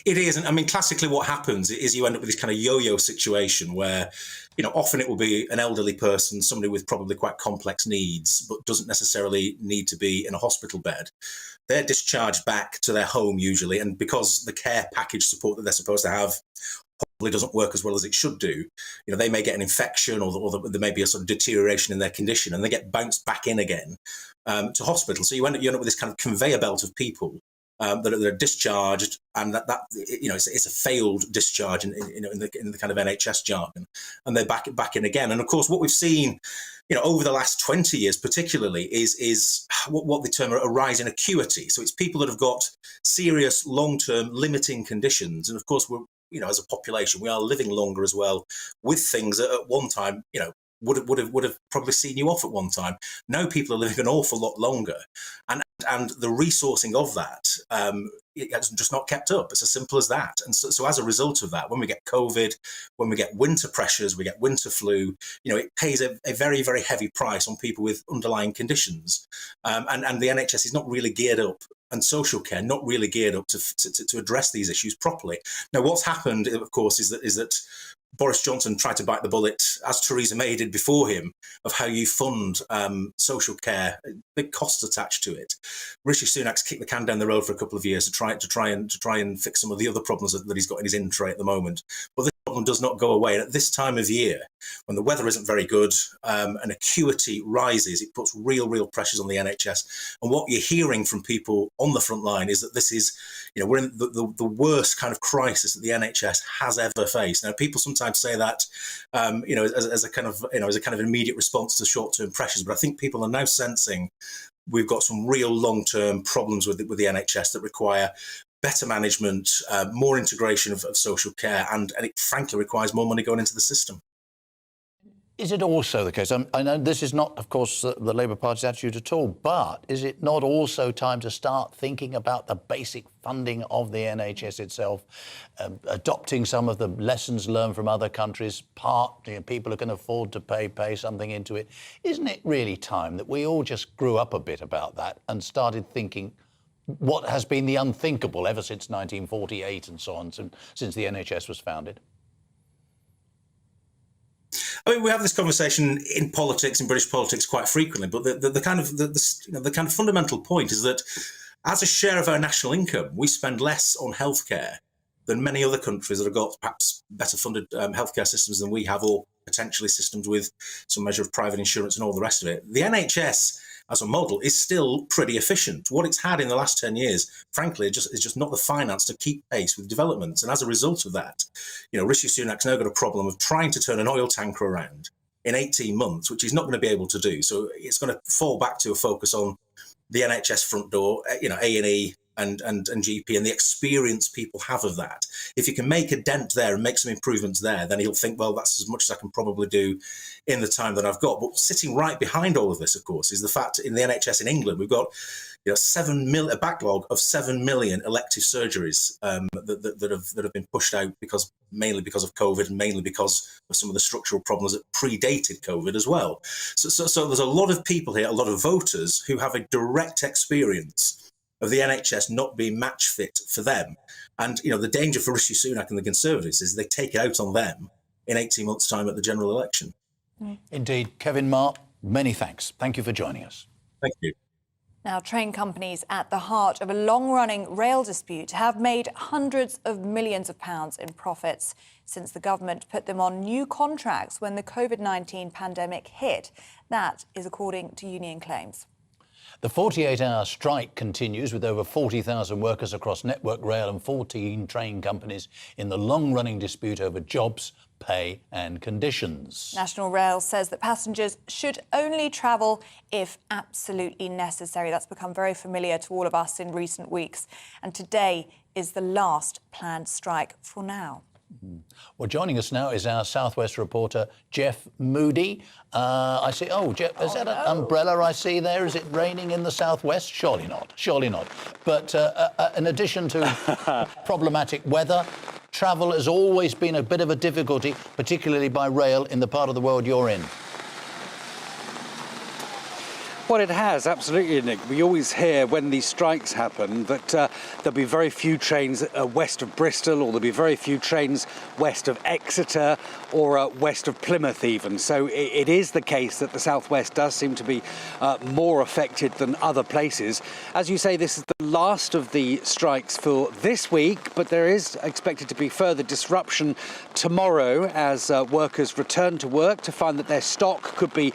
It is. And I mean, classically what happens is you end up with this kind of yo-yo situation where, you know, often it will be an elderly person, somebody with probably quite complex needs, but doesn't necessarily need to be in a hospital bed. They're discharged back to their home usually. And because the care package support that they're supposed to have probably doesn't work as well as it should do, you know, they may get an infection or there may be a sort of deterioration in their condition and they get bounced back in again to hospital. So you end up with this kind of conveyor belt of people that are discharged, and that you know, it's a failed discharge in the kind of NHS jargon, and they're back in again. And of course, what we've seen, you know, over the last 20 years, particularly, is what they term a rise in acuity. So it's people that have got serious long-term limiting conditions, and of course, we're, you know, as a population, we are living longer as well with things that at one time, you know, would have probably seen you off at one time. Now people are living an awful lot longer, and the resourcing of that it has just not kept up. It's as simple as that. And so as a result of that, when we get COVID, when we get winter pressures, we get winter flu, you know, it pays a very, very heavy price on people with underlying conditions. And the NHS is not really geared up, and social care not really geared up to address these issues properly. Now, what's happened, of course, is that Boris Johnson tried to bite the bullet, as Theresa May did before him, of how you fund social care, big costs attached to it. Rishi Sunak's kicked the can down the road for a couple of years to try and fix some of the other problems that he's got in his in tray at the moment. But this problem does not go away. And at this time of year, when the weather isn't very good and acuity rises, it puts real pressures on the NHS. And what you're hearing from people on the front line is that this is, you know, we're in the worst kind of crisis that the NHS has ever faced. Now, people sometimes say that, you know, as a kind of immediate response to short-term pressures, but I think people are now sensing we've got some real long-term problems with the NHS that require better management, more integration of social care, and it frankly requires more money going into the system. Is it also the case, I know this is not, of course, the Labour Party's attitude at all, but is it not also time to start thinking about the basic funding of the NHS itself, adopting some of the lessons learned from other countries, people who can afford to pay something into it? Isn't it really time that we all just grew up a bit about that and started thinking what has been the unthinkable ever since 1948 and so on, since the NHS was founded? I mean, we have this conversation in politics, in British politics, quite frequently. But the kind of fundamental point is that, as a share of our national income, we spend less on healthcare than many other countries that have got perhaps better funded healthcare systems than we have, or potentially systems with some measure of private insurance and all the rest of it. The NHS, as a model, is still pretty efficient. What it's had in the last 10 years, frankly, is just not the finance to keep pace with developments. And as a result of that, you know, Rishi Sunak's now got a problem of trying to turn an oil tanker around in 18 months, which he's not going to be able to do. So it's going to fall back to a focus on the NHS front door, you know, A&E and GP, and the experience people have of that. If you can make a dent there and make some improvements there, then he'll think, well, that's as much as I can probably do in the time that I've got. But sitting right behind all of this, of course, is the fact in the NHS in England, we've got, you know, a backlog of 7 million elective surgeries that have been pushed out mainly because of COVID, and mainly because of some of the structural problems that predated COVID as well. So there's a lot of people here, a lot of voters who have a direct experience of the NHS not being match fit for them. And, you know, the danger for Rishi Sunak and the Conservatives is they take it out on them in 18 months' time at the general election. Indeed. Kevin, Mark, many thanks. Thank you for joining us. Thank you. Now, train companies at the heart of a long-running rail dispute have made hundreds of millions of pounds in profits since the government put them on new contracts when the COVID-19 pandemic hit. That is according to union claims. The 48-hour strike continues with over 40,000 workers across Network Rail and 14 train companies in the long-running dispute over jobs, pay and conditions. National Rail says that passengers should only travel if absolutely necessary. That's become very familiar to all of us in recent weeks. And today is the last planned strike for now. Well, joining us now is our South West reporter, Jeff Moody. I see. Oh, Jeff, is that an umbrella I see there? Is it raining in the South West? Surely not. Surely not. But in addition to problematic weather, travel has always been a bit of a difficulty, particularly by rail in the part of the world you're in. Well, it has, absolutely, Nick. We always hear when these strikes happen that there'll be very few trains west of Bristol, or there'll be very few trains west of Exeter or west of Plymouth even. So it is the case that the South West does seem to be more affected than other places. As you say, this is the last of the strikes for this week, but there is expected to be further disruption tomorrow as workers return to work to find that their stock could be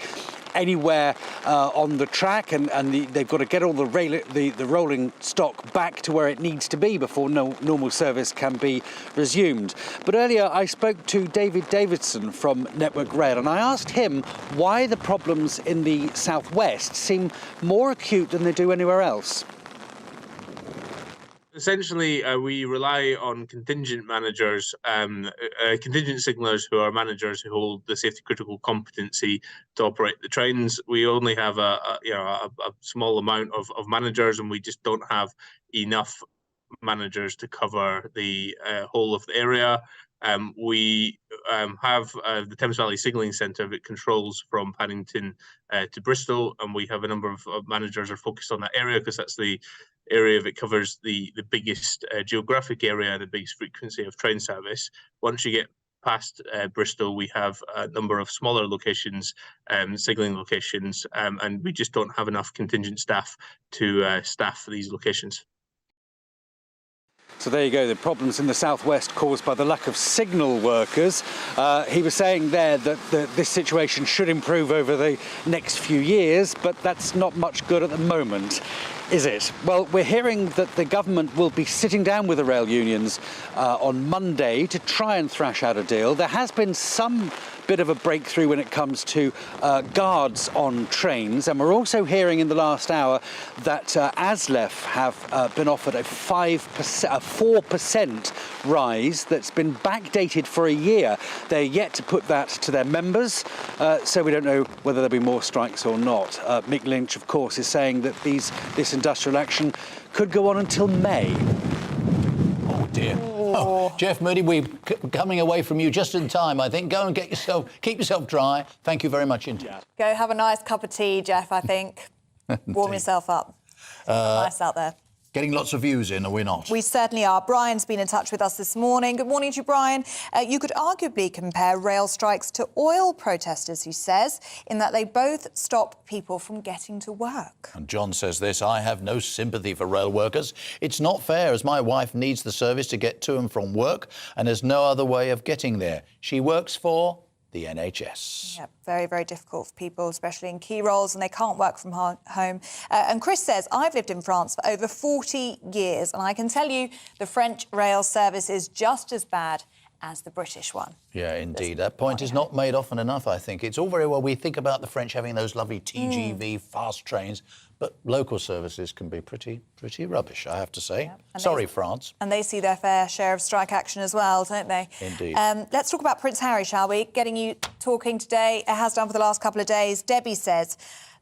anywhere on the track, and they've got to get all the rolling stock back to where it needs to be before normal service can be resumed. But earlier I spoke to David Davidson from Network Rail, and I asked him why the problems in the South West seem more acute than they do anywhere else. Essentially, we rely on contingent managers, contingent signallers who are managers who hold the safety critical competency to operate the trains. We only have a small amount of managers, and we just don't have enough managers to cover the whole of the area. We have the Thames Valley Signalling Centre that controls from Paddington to Bristol, and we have a number of managers are focused on that area because that's the area that covers the biggest geographic area, the biggest frequency of train service. Once you get past Bristol, we have a number of smaller locations, signalling locations, and we just don't have enough contingent staff to staff these locations. So there you go, the problems in the South West caused by the lack of signal workers. He was saying there that this situation should improve over the next few years, but that's not much good at the moment, is it? Well, we're hearing that the government will be sitting down with the rail unions on Monday to try and thrash out a deal. There has been some bit of a breakthrough when it comes to guards on trains, and we're also hearing in the last hour that ASLEF have been offered a 4% rise that's been backdated for a year. They're yet to put that to their members, so we don't know whether there'll be more strikes or not. Mick Lynch, of course, is saying that this industrial action could go on until May. Oh dear. Oh, Jeff Moody, we're coming away from you just in time, I think. Go and keep yourself dry. Thank you very much indeed. Go have a nice cup of tea, Jeff, I think. Warm yourself up. Nice out there. Getting lots of views in, are we not? We certainly are. Brian's been in touch with us this morning. Good morning to you, Brian. You could arguably compare rail strikes to oil protesters, he says, in that they both stop people from getting to work. And John says this: I have no sympathy for rail workers. It's not fair, as my wife needs the service to get to and from work and has no other way of getting there. She works for the NHS. Yeah, very, very difficult for people, especially in key roles, and they can't work from home. And Chris says, I've lived in France for over 40 years, and I can tell you the French rail service is just as bad as the British one. Yeah, indeed. That point is not made often enough, I think. It's all very well we think about the French having those lovely TGV fast trains, but local services can be pretty rubbish, I have to say. Yeah. Sorry, France. And they see their fair share of strike action as well, don't they? Indeed. Let's talk about Prince Harry, shall we? Getting you talking today. It has done for the last couple of days. Debbie says,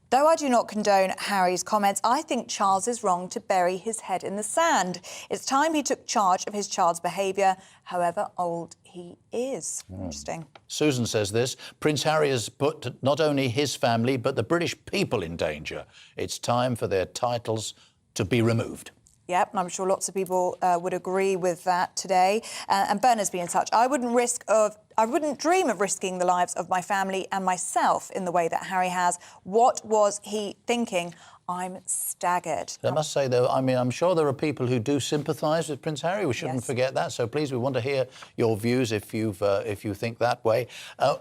though I do not condone Harry's comments, I think Charles is wrong to bury his head in the sand. It's time he took charge of his child's behaviour, however old he is. Interesting. Susan says this: Prince Harry has put not only his family, but the British people in danger. It's time for their titles to be removed. Yep, and I'm sure lots of people would agree with that today. And Bernard's been in touch. I wouldn't dream of risking the lives of my family and myself in the way that Harry has. What was he thinking? I'm staggered. I must say, though, I mean, I'm sure there are people who do sympathise with Prince Harry. We shouldn't forget that. So please, we want to hear your views if you think that way.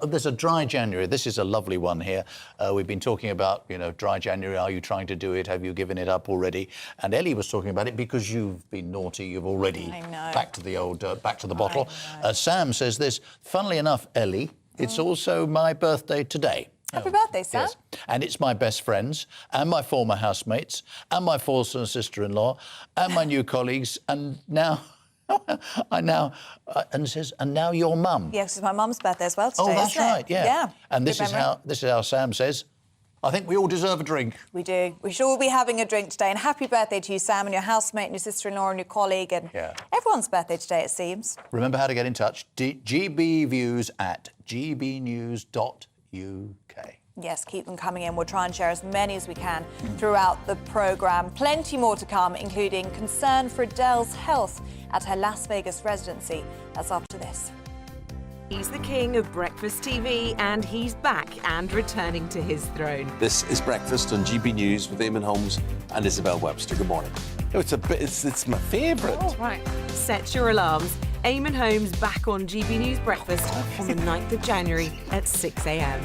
There's a dry January. This is a lovely one here. We've been talking about, dry January. Are you trying to do it? Have you given it up already? And Ellie was talking about it because you've been naughty. You've already back to the old, back to the bottle. Sam says this. Funnily enough, Ellie, it's also my birthday today. Happy birthday, Sam. Yes. And it's my best friends and my former housemates and my former sister-in-law and my new colleagues and now... and says, and now your mum. Yes, it's my mum's birthday as well today. Oh, that's right, yeah. Yeah. And this is how Sam says, I think we all deserve a drink. We do. We should all be having a drink today. And happy birthday to you, Sam, and your housemate and your sister-in-law and your colleague and everyone's birthday today, it seems. Remember how to get in touch. gbviews@gbnews.uk. Yes, keep them coming in. We'll try and share as many as we can throughout the programme. Plenty more to come, including concern for Adele's health at her Las Vegas residency. That's after this. He's the king of breakfast TV, and he's back and returning to his throne. This is Breakfast on GB News with Eamonn Holmes and Isabel Webster. Good morning. Oh, it's my favourite. Oh, right. Set your alarms. Eamonn Holmes back on GB News Breakfast on the 9th of January at 6 a.m.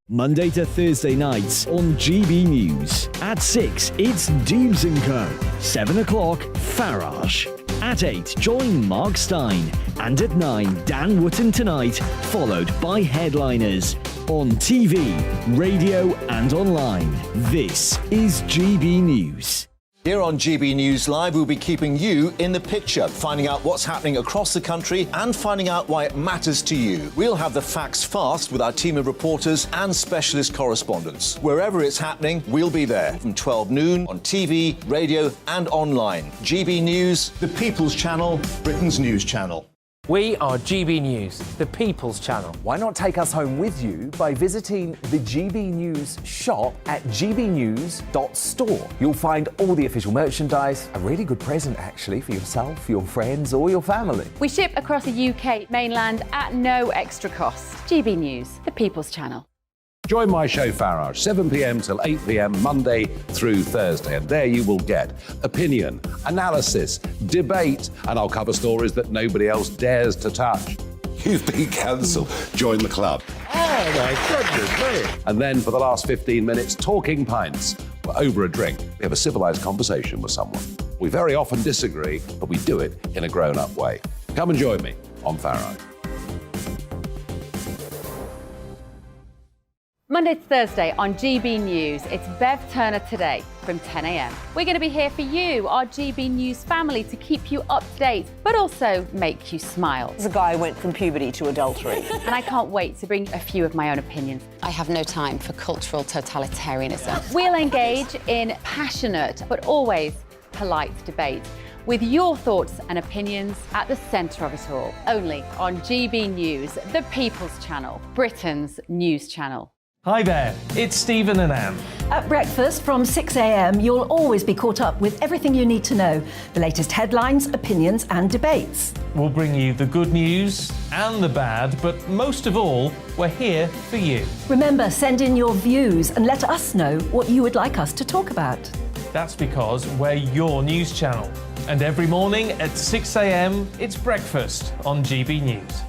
Monday to Thursday nights on GB News. At 6, it's Dubes & Co. 7 o'clock, Farage. At 8, join Mark Stein. And at 9, Dan Wootton Tonight, followed by Headliners. On TV, radio and online. This is GB News. Here on GB News Live, we'll be keeping you in the picture, finding out what's happening across the country and finding out why it matters to you. We'll have the facts fast with our team of reporters and specialist correspondents. Wherever it's happening, we'll be there from 12 noon on TV, radio and online. GB News, the People's Channel, Britain's news channel. We are GB News, the People's Channel. Why not take us home with you by visiting the GB News shop at gbnews.store. You'll find all the official merchandise, a really good present actually for yourself, your friends or your family. We ship across the UK mainland at no extra cost. GB News, the People's Channel. Join my show Farage, 7 p.m. till 8 p.m. Monday through Thursday. And there you will get opinion, analysis, debate, and I'll cover stories that nobody else dares to touch. You've been cancelled. Join the club. Oh, my goodness me. And then for the last 15 minutes, talking pints. We're over a drink. We have a civilised conversation with someone. We very often disagree, but we do it in a grown-up way. Come and join me on Farage. Monday to Thursday on GB News, it's Bev Turner Today from 10 a.m. We're going to be here for you, our GB News family, to keep you up to date, but also make you smile. The guy went from puberty to adultery. And I can't wait to bring a few of my own opinions. I have no time for cultural totalitarianism. We'll engage in passionate, but always polite debate, with your thoughts and opinions at the centre of it all. Only on GB News, the People's Channel, Britain's news channel. Hi there, it's Stephen and Anne. At breakfast from 6 a.m, you'll always be caught up with everything you need to know, the latest headlines, opinions and debates. We'll bring you the good news and the bad, but most of all, we're here for you. Remember, send in your views and let us know what you would like us to talk about. That's because we're your news channel. And every morning at 6 a.m, it's breakfast on GB News.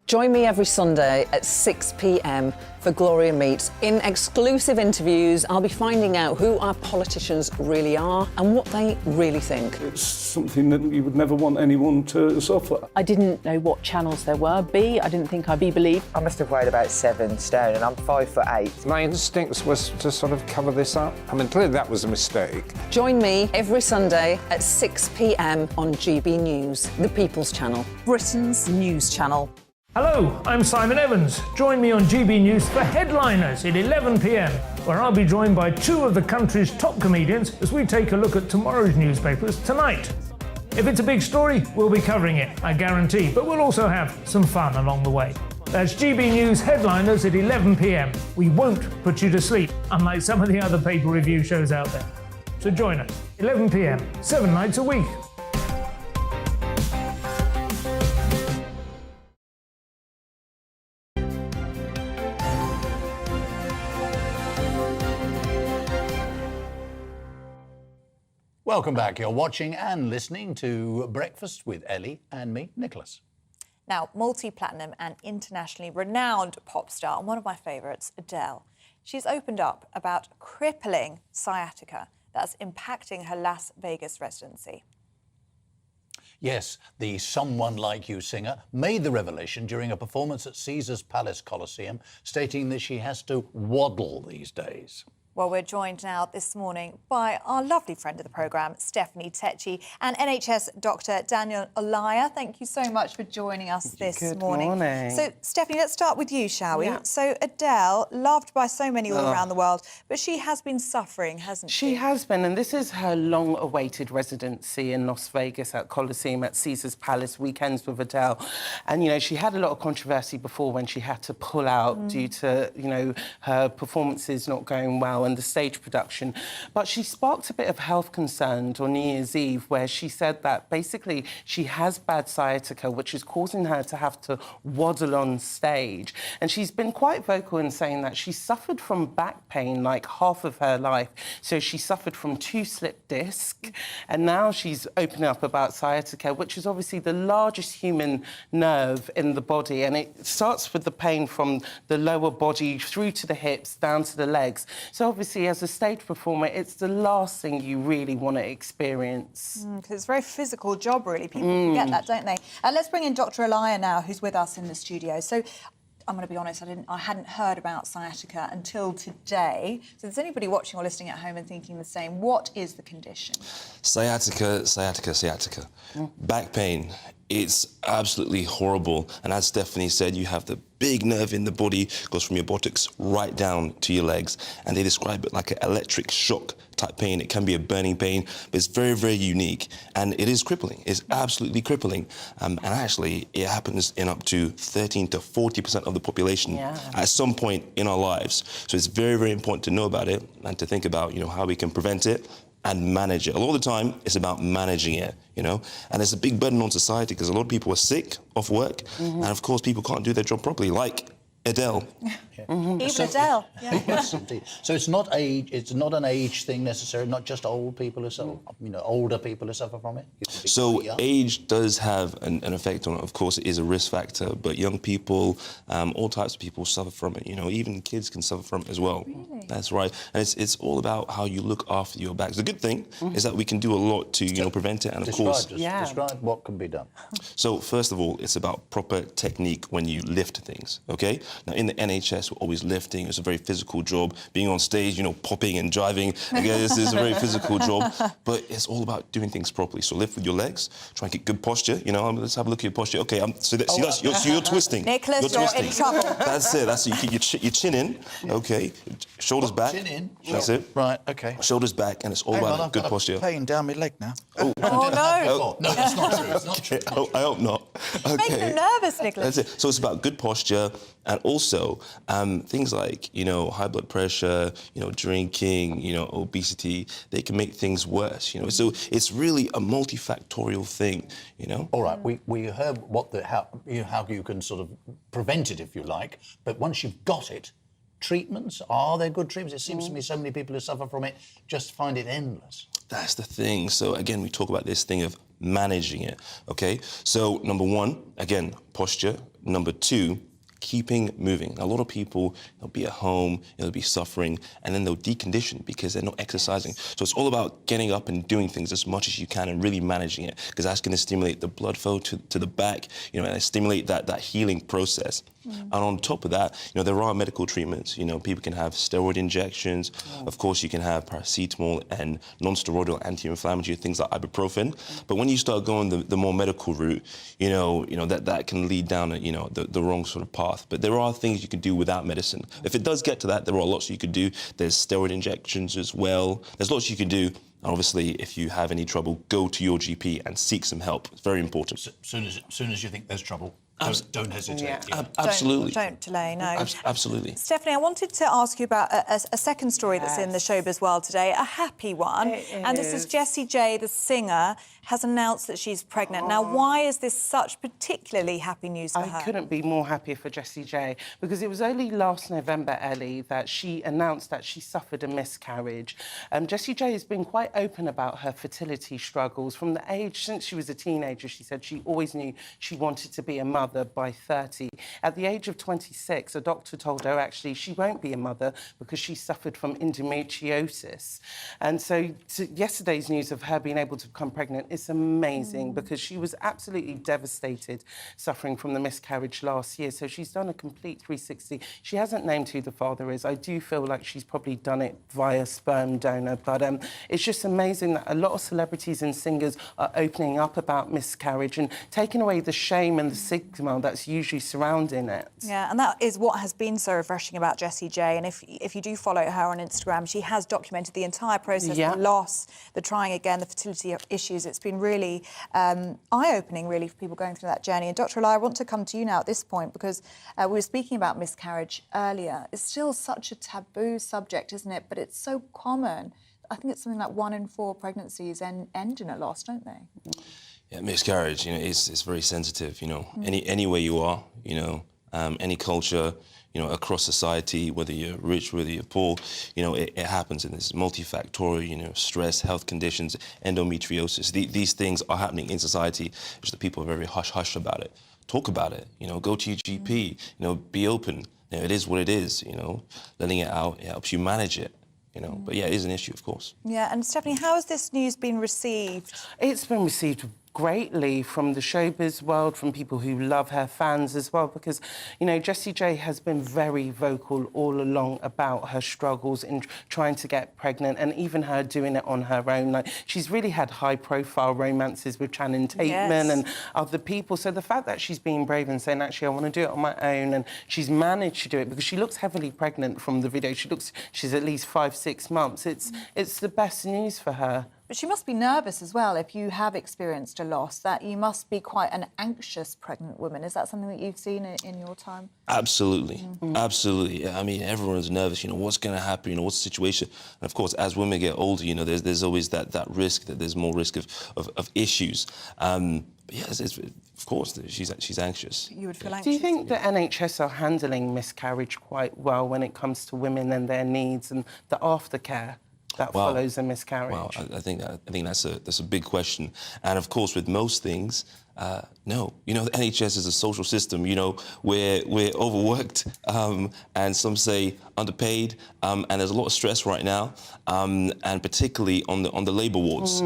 Join me every Sunday at 6 p.m. for Gloria Meets. In exclusive interviews, I'll be finding out who our politicians really are and what they really think. It's something that you would never want anyone to suffer. I didn't know what channels there were. B, I didn't think I'd be believed. I must have weighed about 7 stone and I'm 5'8". My instincts was to sort of cover this up. I mean, clearly that was a mistake. Join me every Sunday at 6 p.m. on GB News, the People's Channel, Britain's news channel. Hello, I'm Simon Evans. Join me on GB News for Headliners at 11 p.m, where I'll be joined by 2 of the country's top comedians as we take a look at tomorrow's newspapers tonight. If it's a big story, we'll be covering it, I guarantee, but we'll also have some fun along the way. That's GB News headliners at 11 p.m. We won't put you to sleep, unlike some of the other paper review shows out there. So join us, 11 p.m, 7 nights a week. Welcome back. You're watching and listening to Breakfast with Ellie and me, Nicholas. Now, multi-platinum and internationally renowned pop star, and one of my favourites, Adele. She's opened up about crippling sciatica that's impacting her Las Vegas residency. Yes, the Someone Like You singer made the revelation during a performance at Caesars Palace Coliseum, stating that she has to waddle these days. Well, we're joined now this morning by our lovely friend of the programme, Stephanie Tecci, and NHS Dr Daniel Olaya. Thank you so much for joining us this morning. Good morning. So, Stephanie, let's start with you, shall we? Yeah. So, Adele, loved by so many all around the world, but she has been suffering, hasn't she? She has been, and this is her long-awaited residency in Las Vegas at Coliseum at Caesars Palace, Weekends with Adele. And, you know, she had a lot of controversy before when she had to pull out due to, you know, her performances not going well and the stage production. But she sparked a bit of health concerns on New Year's Eve, where she said that basically she has bad sciatica, which is causing her to have to waddle on stage. And she's been quite vocal in saying that she suffered from back pain like half of her life. So she suffered from 2 slip discs, and now she's opening up about sciatica, which is obviously the largest human nerve in the body, and it starts with the pain from the lower body through to the hips, down to the legs. So obviously, as a stage performer, it's the last thing you really want to experience. Because it's a very physical job, really. People forget that, don't they? Let's bring in Dr Olaya now, who's with us in the studio. So, I'm going to be honest, I hadn't heard about sciatica until today. So if there's anybody watching or listening at home and thinking the same, what is the condition? Sciatica. Back pain. It's absolutely horrible. And as Stephanie said, you have the big nerve in the body, goes from your buttocks right down to your legs. And they describe it like an electric shock type pain. It can be a burning pain, but it's very, very unique. And it is crippling. It's absolutely crippling. And actually, it happens in up to 13 to 40% of the population at some point in our lives. So it's very, very important to know about it and to think about, you know, how we can prevent it and manage it. A lot of the time, it's about managing it, you know? And it's a big burden on society because a lot of people are sick off work, and of course, people can't do their job properly, like Adele. Even Adele. Yes, indeed. So it's not age. It's not an age thing necessarily. Not just old people who suffer. You know, older people who suffer from it. So age does have an effect on it. Of course, it is a risk factor. But young people, all types of people suffer from it. You know, even kids can suffer from it as well. Really? That's right. And it's all about how you look after your back. The good thing is that we can do a lot to prevent it. And of course, describe what can be done. So first of all, it's about proper technique when you lift things. Okay. Now in the NHS, we're always lifting. It's a very physical job. Being on stage, you know, popping and driving. Again, this is a very physical job. But it's all about doing things properly. So lift with your legs. Try and get good posture. You know, let's have a look at your posture. Okay, so you're twisting. Nicholas, you're in trouble. That's it. That's it. You keep your chin in. Okay. Shoulders back. Chin in. That's it. Right. Okay. Shoulders back, and it's all about good posture. Pain down my leg now. Oh no! No, that's not true. It's not true. I hope not. Okay. Making you nervous, Nicholas. That's it. So it's about good posture, and also things like, you know, high blood pressure, you know, drinking, you know, obesity. They can make things worse. You know, so it's really a multifactorial thing. You know. All right. We heard how you can sort of prevent it, if you like. But once you've got it, treatments, are there good treatments? It seems to me so many people who suffer from it just find it endless. That's the thing. So again, we talk about this thing of managing it, okay? So number one, again, posture. Number two, keeping moving. A lot of people, they'll be at home, they'll be suffering, and then they'll decondition because they're not exercising. So it's all about getting up and doing things as much as you can and really managing it, because that's going to stimulate the blood flow to the back, you know, and stimulate that healing process. And on top of that, you know, there are medical treatments. You know, people can have steroid injections. Of course, you can have paracetamol and non-steroidal anti-inflammatory things like ibuprofen. But when you start going the more medical route, you know that can lead down the wrong sort of path. But there are things you can do without medicine. If it does get to that, there are lots you could do. There's steroid injections as well. There's lots you can do. And obviously, if you have any trouble, go to your GP and seek some help. It's very important. Soon as you think there's trouble. Don't hesitate. Yeah. Absolutely. Don't delay, no. Absolutely. Stephanie, I wanted to ask you about a second story that's in the showbiz world today, a happy one. And this is Jessie J, the singer, has announced that she's pregnant. Now, why is this such particularly happy news for her? I couldn't be more happier for Jessie J, because it was only last November, Ellie, that she announced that she suffered a miscarriage. Jessie J has been quite open about her fertility struggles. From the age, since she was a teenager, she said she always knew she wanted to be a mother by 30. At the age of 26, a doctor told her actually she won't be a mother because she suffered from endometriosis. And so yesterday's news of her being able to become pregnant is amazing, because she was absolutely devastated suffering from the miscarriage last year. So she's done a complete 360. She hasn't named who the father is. I do feel like she's probably done it via sperm donor, but it's just amazing that a lot of celebrities and singers are opening up about miscarriage and taking away the shame and the stigma that's usually surrounding it. Yeah, and that is what has been so refreshing about Jessie J. And if you do follow her on Instagram, she has documented the entire process, the loss, the trying again, the fertility issues. It's been really eye-opening, really, for people going through that journey. And Dr. Eli, I want to come to you now at this point, because we were speaking about miscarriage earlier. It's still such a taboo subject, isn't it? But it's so common. I think it's something like 1 in 4 pregnancies end in a loss, don't they? Yeah, miscarriage, it's very sensitive, anywhere you are, any culture, across society, whether you're rich, whether you're poor, it happens, and it's multifactorial, stress, health conditions, endometriosis. These things are happening in society, just that people are very hush-hush about it. Talk about it, go to your GP, be open. It is what it is, letting it out, it helps you manage it. But yeah, it is an issue, of course. Yeah, and Stephanie, how has this news been received? It's been received greatly from the showbiz world, from people who love her, fans as well, because, Jessie J has been very vocal all along about her struggles in trying to get pregnant, and even her doing it on her own. Like, she's really had high-profile romances with Channing Tatum and other people. So the fact that she's being brave and saying, actually, I want to do it on my own, and she's managed to do it, because she looks heavily pregnant from the video. She's at least 5-6 months. It's the best news for her. But she must be nervous as well if you have experienced a loss, that you must be quite an anxious pregnant woman. Is that something that you've seen in your time? Absolutely. Absolutely. I mean, everyone's nervous, what's going to happen, what's the situation. And of course, as women get older, there's always that risk, that there's more risk of issues. But yes, of course, she's anxious. You would feel anxious. Do you think the NHS are handling miscarriage quite well when it comes to women and their needs and the aftercare that follows a miscarriage? Well, I think that's a big question. And of course, with most things, no. The NHS is a social system. We're overworked, and some say underpaid, and there's a lot of stress right now, and particularly on the labour wards.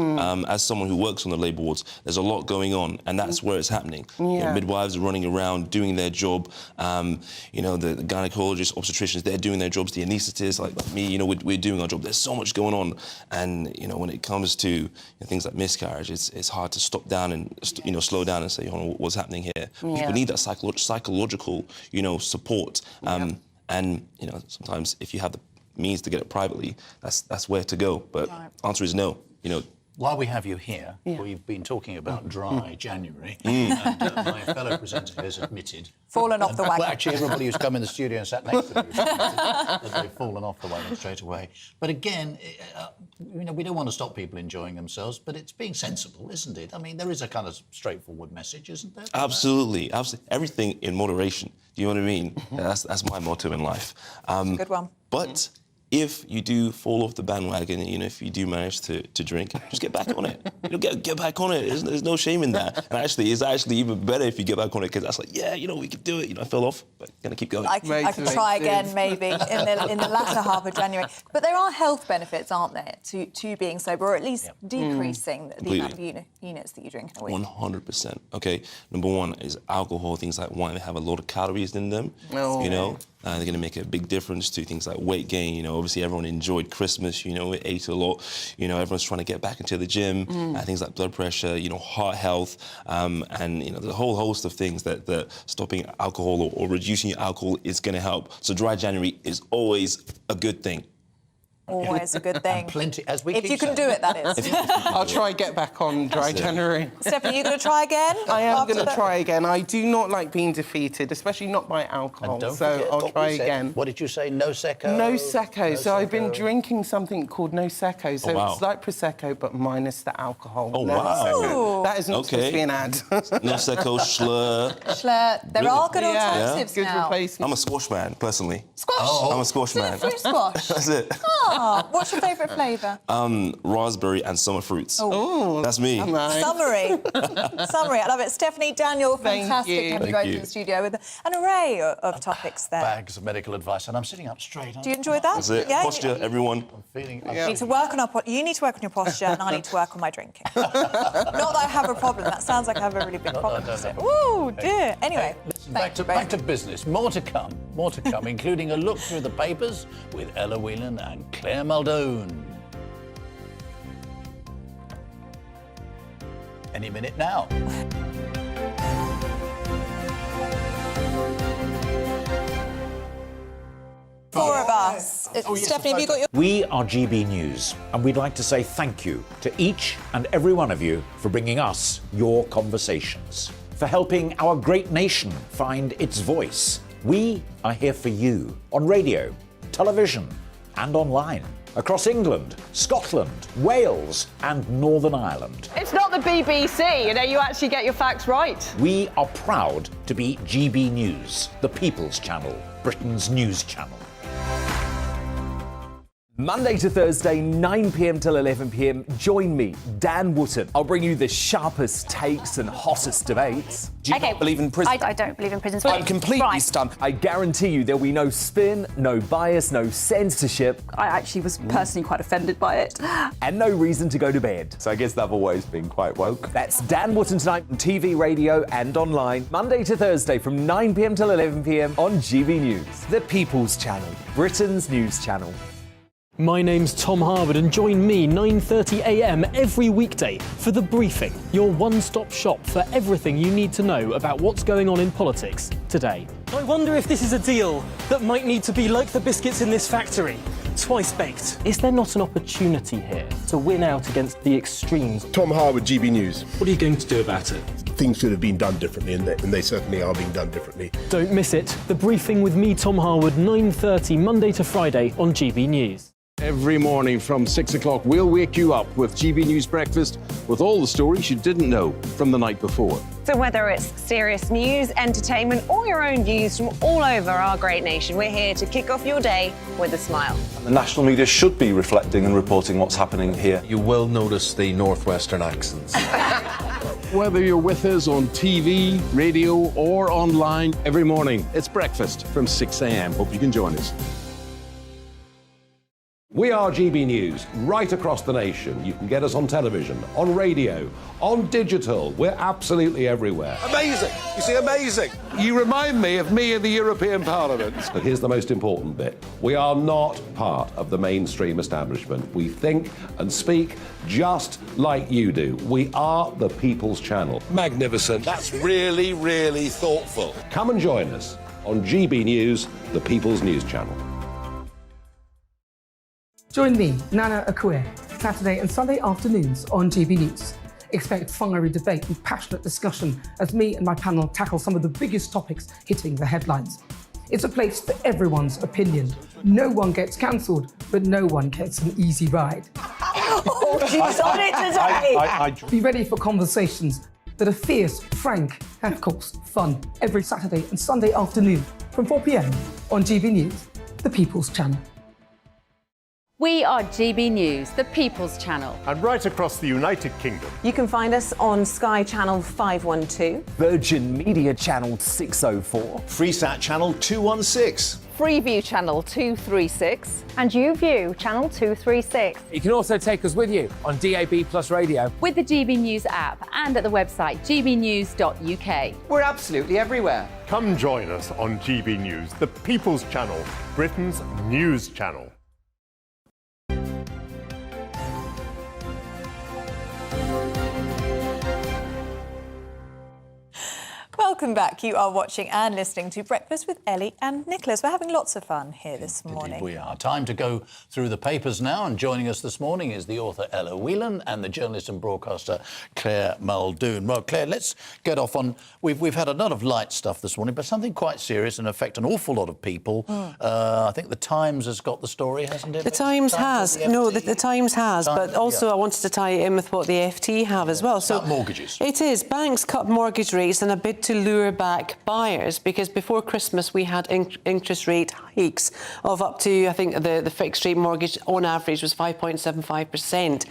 As someone who works on the labour wards, there's a lot going on, and that's where it's happening. Midwives are running around doing their job. The gynecologists, obstetricians, they're doing their jobs. The anaesthetists, like me, we're doing our job. There's so much going on, and when it comes to things like miscarriage, it's hard to stop down and slow down and say, what's happening here? People need that psychological, support. And sometimes if you have the means to get it privately, that's where to go. But answer is no. While we have you here, we've been talking about dry January, and my fellow presenter has admitted... Fallen off the wagon. Well, actually, everybody who's come in the studio and sat next to me that they've fallen off the wagon straight away. But again, we don't want to stop people enjoying themselves, but it's being sensible, isn't it? I mean, there is a kind of straightforward message, isn't there? Absolutely. Everything in moderation. Do you know what I mean? That's my motto in life. Good one. But if you do fall off the bandwagon, if you do manage to drink, just get back on it. Get back on it. There's no shame in that. And actually, it's even better if you get back on it, because that's like, we can do it. I fell off, but gonna keep going. I can try again, maybe, in the latter half of January. But there are health benefits, aren't there, to being sober, or at least decreasing the amount of units that you drink in a week? 100%. Okay, number one is alcohol. Things like wine, they have a lot of calories in them. They're going to make a big difference to things like weight gain. Obviously everyone enjoyed Christmas. We ate a lot. Everyone's trying to get back into the gym. Things like blood pressure, heart health, and the whole host of things that stopping alcohol or reducing alcohol is going to help. So dry January is always a good thing. Always a good thing. And plenty, as we If keep you can saying. do it, that is. I'll try get back on dry January. Stephanie, you going to try again? I am after going to that? try again. I do not like being defeated, especially not by alcohol. And don't so forget I'll what try we said. again. What did you say? No Secco? No Secco. So I've been drinking something called No Secco. So Oh, wow. it's like Prosecco, but minus the alcohol. Oh, No wow. Secco. That is not supposed to Okay. be an ad. No Secco, Schlur. Schlur. There are good alternatives Good now. replacement. I'm a squash man, personally. Squash? I'm a squash man. Fruit squash? That's it. Ah, what's your favourite flavour? Raspberry and summer fruits. Oh. That's me. Nice. Summary. Summary. I love it. Stephanie, Daniel, fantastic you. having you Thank both you. in the studio with an array of topics there. Bags of medical advice, and I'm sitting up straight. Do you enjoy that? That's it. Yeah, Posture, everyone. I'm feeling... You need to work on you need to work on your posture, and I need to work on my drinking. Not that I have a problem. That sounds like I have a really big problem. Ooh, dear. Anyway, Listen, thank you both. back to business. More to come, including a look through the papers with Ella Whelan and Claire Muldoon. Any minute now. Four of us. Stephanie, have you got your... We are GB News, and we'd like to say thank you to each and every one of you for bringing us your conversations, for helping our great nation find its voice. We are here for you on radio, television, and online, across England, Scotland, Wales, and Northern Ireland. It's not the BBC, you actually get your facts right. We are proud to be GB News, the People's Channel, Britain's news channel. Monday to Thursday, 9 p.m. till 11 p.m. Join me, Dan Wootton. I'll bring you the sharpest takes and hottest debates. Do you not believe in prison? I don't believe in prison. I'm completely stunned. I guarantee you there'll be no spin, no bias, no censorship. I actually was personally quite offended by it. And no reason to go to bed. So I guess I've always been quite woke. That's Dan Wootton tonight on TV, radio and online. Monday to Thursday from 9 p.m. till 11 p.m. on GB News. The People's Channel, Britain's news channel. My name's Tom Harwood, and join me 9:30 a.m. every weekday for The Briefing, your one-stop shop for everything you need to know about what's going on in politics today. I wonder if this is a deal that might need to be like the biscuits in this factory, twice baked. Is there not an opportunity here to win out against the extremes? Tom Harwood, GB News. What are you going to do about it? Things should have been done differently, and they certainly are being done differently. Don't miss it. The Briefing with me, Tom Harwood, 9:30 Monday to Friday on GB News. Every morning from 6 o'clock, we'll wake you up with GB News Breakfast with all the stories you didn't know from the night before. So whether it's serious news, entertainment, or your own views from all over our great nation, we're here to kick off your day with a smile. The national media should be reflecting and reporting what's happening here. You will notice the northwestern accents. Whether you're with us on TV, radio, or online, every morning, it's breakfast from 6 a.m. Hope you can join us. We are GB News, right across the nation. You can get us on television, on radio, on digital. We're absolutely everywhere. Amazing! You see, amazing! You remind me of me in the European Parliament. But here's the most important bit. We are not part of the mainstream establishment. We think and speak just like you do. We are the People's Channel. Magnificent. That's really, really thoughtful. Come and join us on GB News, the People's News Channel. Join me, Nana Akue, Saturday and Sunday afternoons on GB News. Expect fiery debate and passionate discussion as me and my panel tackle some of the biggest topics hitting the headlines. It's a place for everyone's opinion. No one gets cancelled, but no one gets an easy ride. Oh, she's on it today! Be ready for conversations that are fierce, frank, and of course, fun. Every Saturday and Sunday afternoon from 4 p.m. on GB News, the People's Channel. We are GB News, the People's Channel. And right across the United Kingdom. You can find us on Sky Channel 512. Virgin Media Channel 604. Freesat Channel 216. Freeview Channel 236. And YouView Channel 236. You can also take us with you on DAB Plus Radio. With the GB News app and at the website gbnews.uk. We're absolutely everywhere. Come join us on GB News, the People's Channel, Britain's news channel. Welcome Welcome back. You are watching and listening to Breakfast with Ellie and Nicholas. We're having lots of fun here this morning. We are. Time to go through the papers now, and joining us this morning is the author Ella Whelan and the journalist and broadcaster Claire Muldoon. Well, Claire, let's get off on... We've had a lot of light stuff this morning, but something quite serious and affect an awful lot of people. I think the Times has got the story, hasn't it? The Times has. No, the Times has, but also I wanted to tie it in with what the FT have as well. So mortgages. It is. Banks cut mortgage rates in a bid to lure back buyers, because before Christmas we had interest rate hikes of up to, I think, the fixed rate mortgage on average was 5.75%.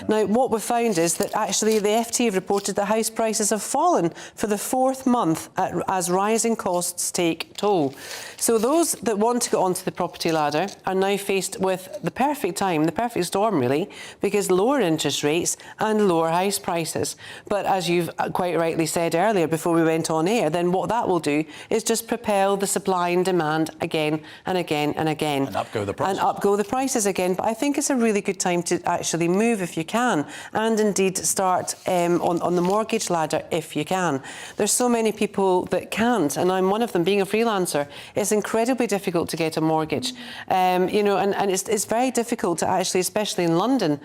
Now, what we've found is that actually the FT have reported that house prices have fallen for the fourth month as rising costs take toll. So those that want to get onto the property ladder are now faced with the perfect time, the perfect storm really, because lower interest rates and lower house prices. But as you've quite rightly said earlier before we went on air, then what that will do is just propel the supply and demand again and again and again. And up go the prices. And up go the prices again. But I think it's a really good time to actually move if you can, and indeed start on the mortgage ladder if you can. There's so many people that can't, and I'm one of them. Being a freelancer, it's incredibly difficult to get a mortgage. You know, and it's very difficult to actually, especially in London,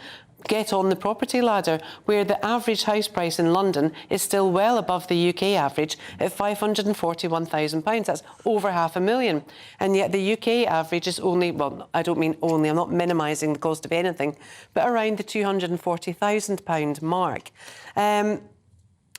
get on the property ladder, where the average house price in London is still well above the UK average at £541,000. That's over £500,000. And yet the UK average is only, well, I don't mean only, I'm not minimising the cost of anything, but around the £240,000 mark.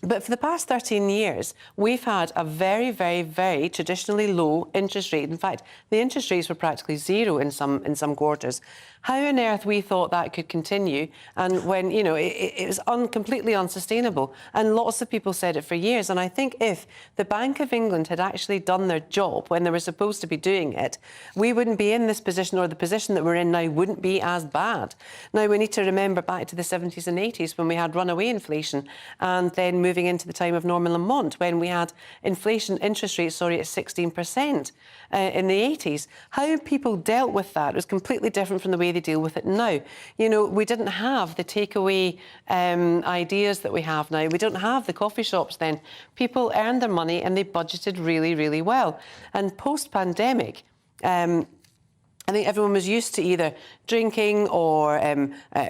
But for the past 13 years, we've had a very, very, very traditionally low interest rate. In fact, the interest rates were practically zero in some quarters. How on earth we thought that could continue, and when, you know, it was completely unsustainable. And lots of people said it for years. And I think if the Bank of England had actually done their job when they were supposed to be doing it, we wouldn't be in this position, or the position that we're in now wouldn't be as bad. Now, we need to remember back to the 70s and 80s when we had runaway inflation, and then moving into the time of Norman Lamont when we had interest rates at 16% in the 80s. How people dealt with that was completely different from the way they deal with it now. You know, we didn't have the takeaway ideas that we have now. We don't have the coffee shops then. People earned their money and they budgeted really, really well. And post-pandemic, I think everyone was used to either drinking or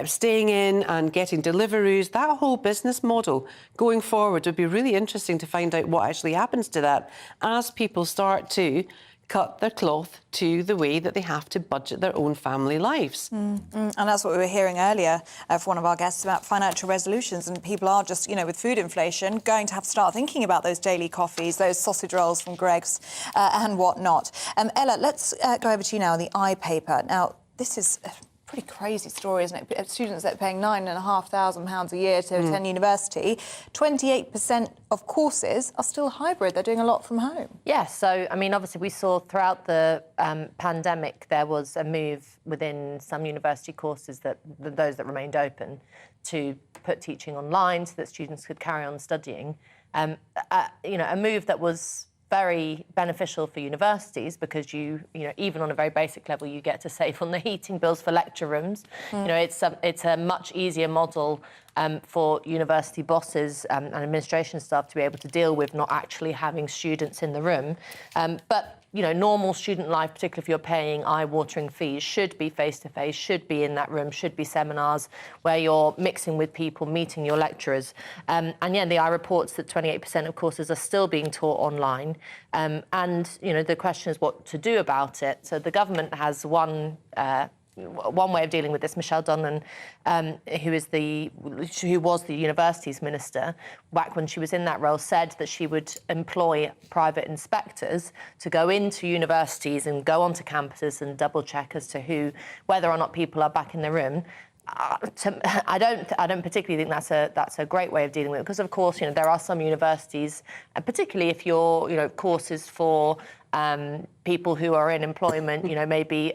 staying in and getting Deliveroos. That whole business model going forward would be really interesting to find out what actually happens to that as people start to cut their cloth to the way that they have to budget their own family lives. And that's what we were hearing earlier from one of our guests about financial resolutions, and people are just, you know, with food inflation, going to have to start thinking about those daily coffees, those sausage rolls from Greggs and whatnot. Ella, let's go over to you now, the iPaper. Now, this is a pretty crazy story, isn't it? Students that are paying £9,500 a year to attend university. 28% of courses are still hybrid. They're doing a lot from home. Yes, so, I mean, obviously we saw throughout the pandemic there was a move within some university courses, that those that remained open, to put teaching online so that students could carry on studying. You know, a move that was very beneficial for universities, because you know, even on a very basic level, you get to save on the heating bills for lecture rooms. You know, it's a much easier model for university bosses and administration staff to be able to deal with not actually having students in the room. But you know, normal student life, particularly if you're paying eye-watering fees, should be face-to-face, should be in that room, should be seminars where you're mixing with people, meeting your lecturers. And yeah, the eye reports that 28% of courses are still being taught online. And, you know, the question is what to do about it. So the government has one way of dealing with this. Michelle Donnan, who was the universities minister back when she was in that role, said that she would employ private inspectors to go into universities and go onto campuses and double check as to whether or not people are back in the room. I don't particularly think that's a great way of dealing with it, because of course, you know, there are some universities, and particularly if you're, you know, courses for people who are in employment, you know, maybe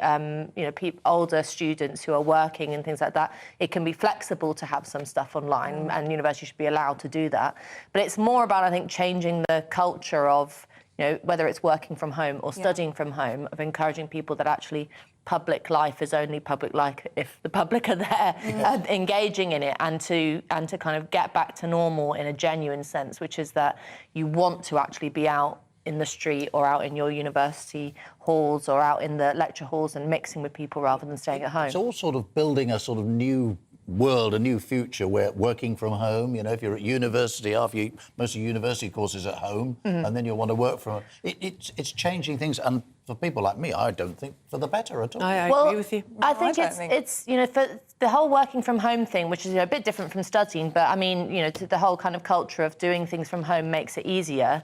you know, older students who are working and things like that, it can be flexible to have some stuff online, and universities should be allowed to do that. But it's more about, I think, changing the culture of, you know, whether it's working from home or studying from home, of encouraging people that actually public life is only public life if the public are there engaging in it, and to kind of get back to normal in a genuine sense, which is that you want to actually be out in the street or out in your university halls or out in the lecture halls and mixing with people rather than staying at home. It's all sort of building a sort of new world, a new future where working from home, if you're at university, most of your university courses at home, and then you'll want to work from home. It's changing things, and for people like me, I don't think for the better at all. I agree with you. I think it's for the whole working from home thing, which is a bit different from studying, but I mean, the whole kind of culture of doing things from home makes it easier.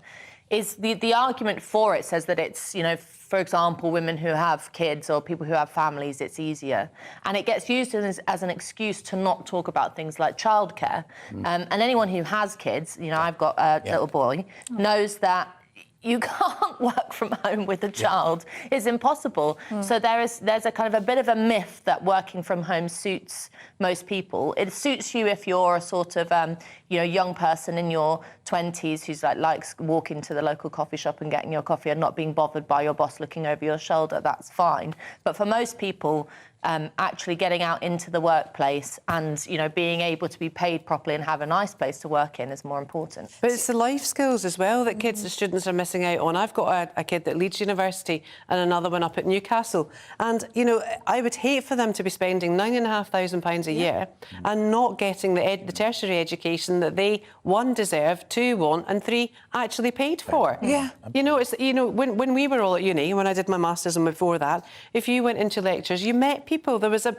Is the argument for it says that it's, for example, women who have kids or people who have families, it's easier. And it gets used as an excuse to not talk about things like childcare. And anyone who has kids, I've got a little boy, knows that you can't work from home with a child. It's impossible. So there's a kind of a bit of a myth that working from home suits most people. It suits you if you're a sort of young person in your 20s who's likes walking to the local coffee shop and getting your coffee and not being bothered by your boss looking over your shoulder. That's fine. But for most people, actually getting out into the workplace and being able to be paid properly and have a nice place to work in is more important. But it's the life skills as well that kids and students are missing out on. I've got a kid at Leeds University and another one up at Newcastle, and I would hate for them to be spending £9,500 a year and not getting the tertiary education that they, 1, deserve, 2, want, and 3, actually paid for. It's when we were all at uni, when I did my masters and before that, if you went into lectures, you met people. There was there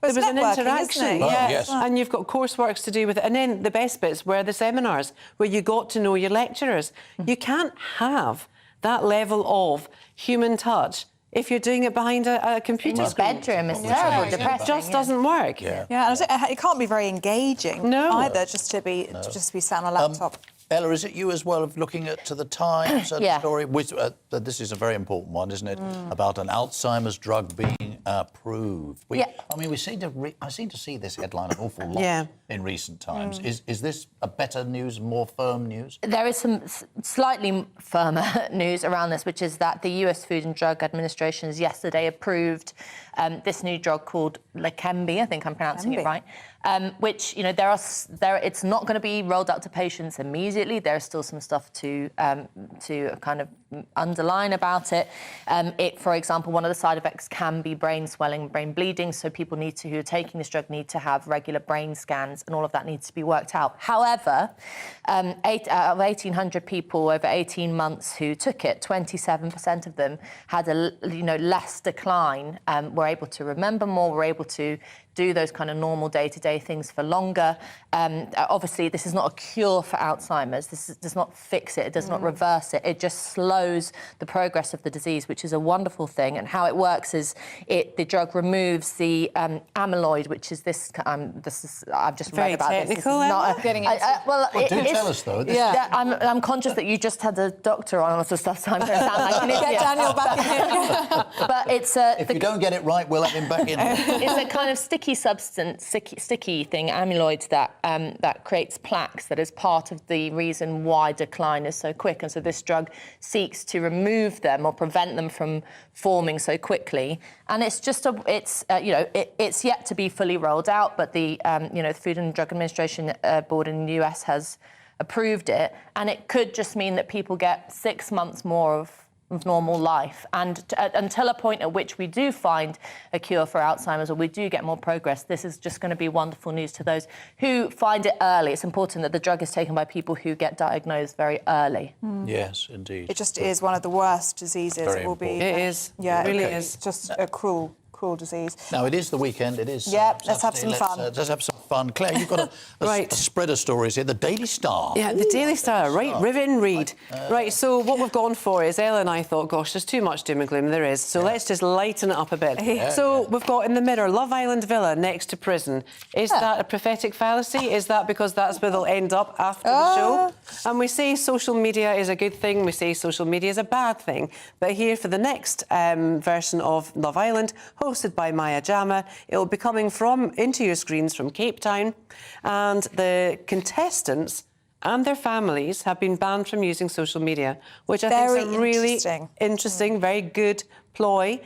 was an interaction. And you've got courseworks to do with it. And then the best bits were the seminars where you got to know your lecturers. You can't have that level of human touch if you're doing it behind a computer screen. Bedroom is terrible, depressing. It just doesn't work. And it can't be very engaging either, just to be sat on a laptop. Ella, is it you as well of looking at the Times story? This is a very important one, isn't it? About an Alzheimer's drug being approved. I seem to see this headline an awful lot in recent times. Is this a better news, more firm news? There is some slightly firmer news around this, which is that the US Food and Drug Administration has yesterday approved this new drug called Leqembi, I think I'm pronouncing it right, which, it's not going to be rolled out to patients immediately. There's still some stuff to kind of underline about it. For example, one of the side effects can be brain swelling, brain bleeding, so people who are taking this drug need to have regular brain scans, and all of that needs to be worked out. However, out of 1,800 people over 18 months who took it, 27% of them had a less decline, were able to remember more, were able to do those kind of normal day-to-day things for longer. Obviously, this is not a cure for Alzheimer's. This does not fix it. It does not reverse it. It just slows the progress of the disease, which is a wonderful thing. And how it works is the drug removes the amyloid, which is this. I've just read about this. This is not getting tell us though. I'm conscious that you just had a doctor on lots of stuff, so I'm going to sound like an idiot. Get Daniel back in here. But it's if you don't get it right, we'll have him back in. It's a kind of sticky substance, sticky thing, amyloid, that creates plaques, that is part of the reason why decline is so quick. And so this drug seeks to remove them or prevent them from forming so quickly. And it's just it's yet to be fully rolled out, but the Food and Drug Administration board in the US has approved it, and it could just mean that people get 6 months more of normal life, and until a point at which we do find a cure for Alzheimer's or we do get more progress, this is just going to be wonderful news to those who find it early. It's important that the drug is taken by people who get diagnosed very early. Yes, indeed. It just is one of the worst diseases. Very it will be. It is. Yeah, it really is. Just a cruel disease. Now, it is the weekend. It is. Let's have some fun. Let's have some fun. Claire, you've got a spread of stories here. The Daily Star. Yeah, the Daily Star, right? Riven Read. Right, so what we've gone for is Ella and I thought, gosh, there's too much doom and gloom. There is. So let's just lighten it up a bit. We've got in the Mirror, Love Island Villa next to prison. Is that a prophetic fallacy? Is that because that's where they'll end up after the show? And we say social media is a good thing. We say social media is a bad thing. But here for the next version of Love Island, hosted by Maya Jama, it will be coming into your screens from Cape Town, and the contestants and their families have been banned from using social media, which I think is a really interesting, very good ploy,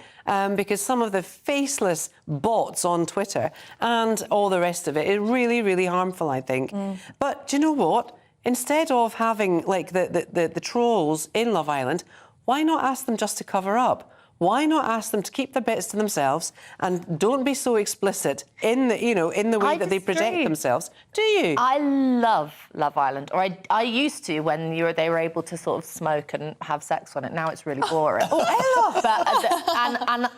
because some of the faceless bots on Twitter and all the rest of it is really, really harmful, I think. But do you know what? Instead of having like the trolls in Love Island, why not ask them just to cover up? Why not ask them to keep their bits to themselves and don't be so explicit in the, in the way that they project themselves? Do you? I love Love Island, or I used to when they were able to sort of smoke and have sex on it. Now it's really boring.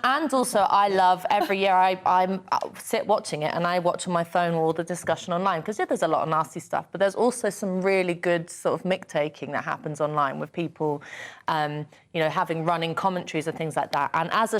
And also I love every year I sit watching it and I watch on my phone all the discussion online because there's a lot of nasty stuff, but there's also some really good sort of mick taking that happens online with people, having running commentaries and things like that. And as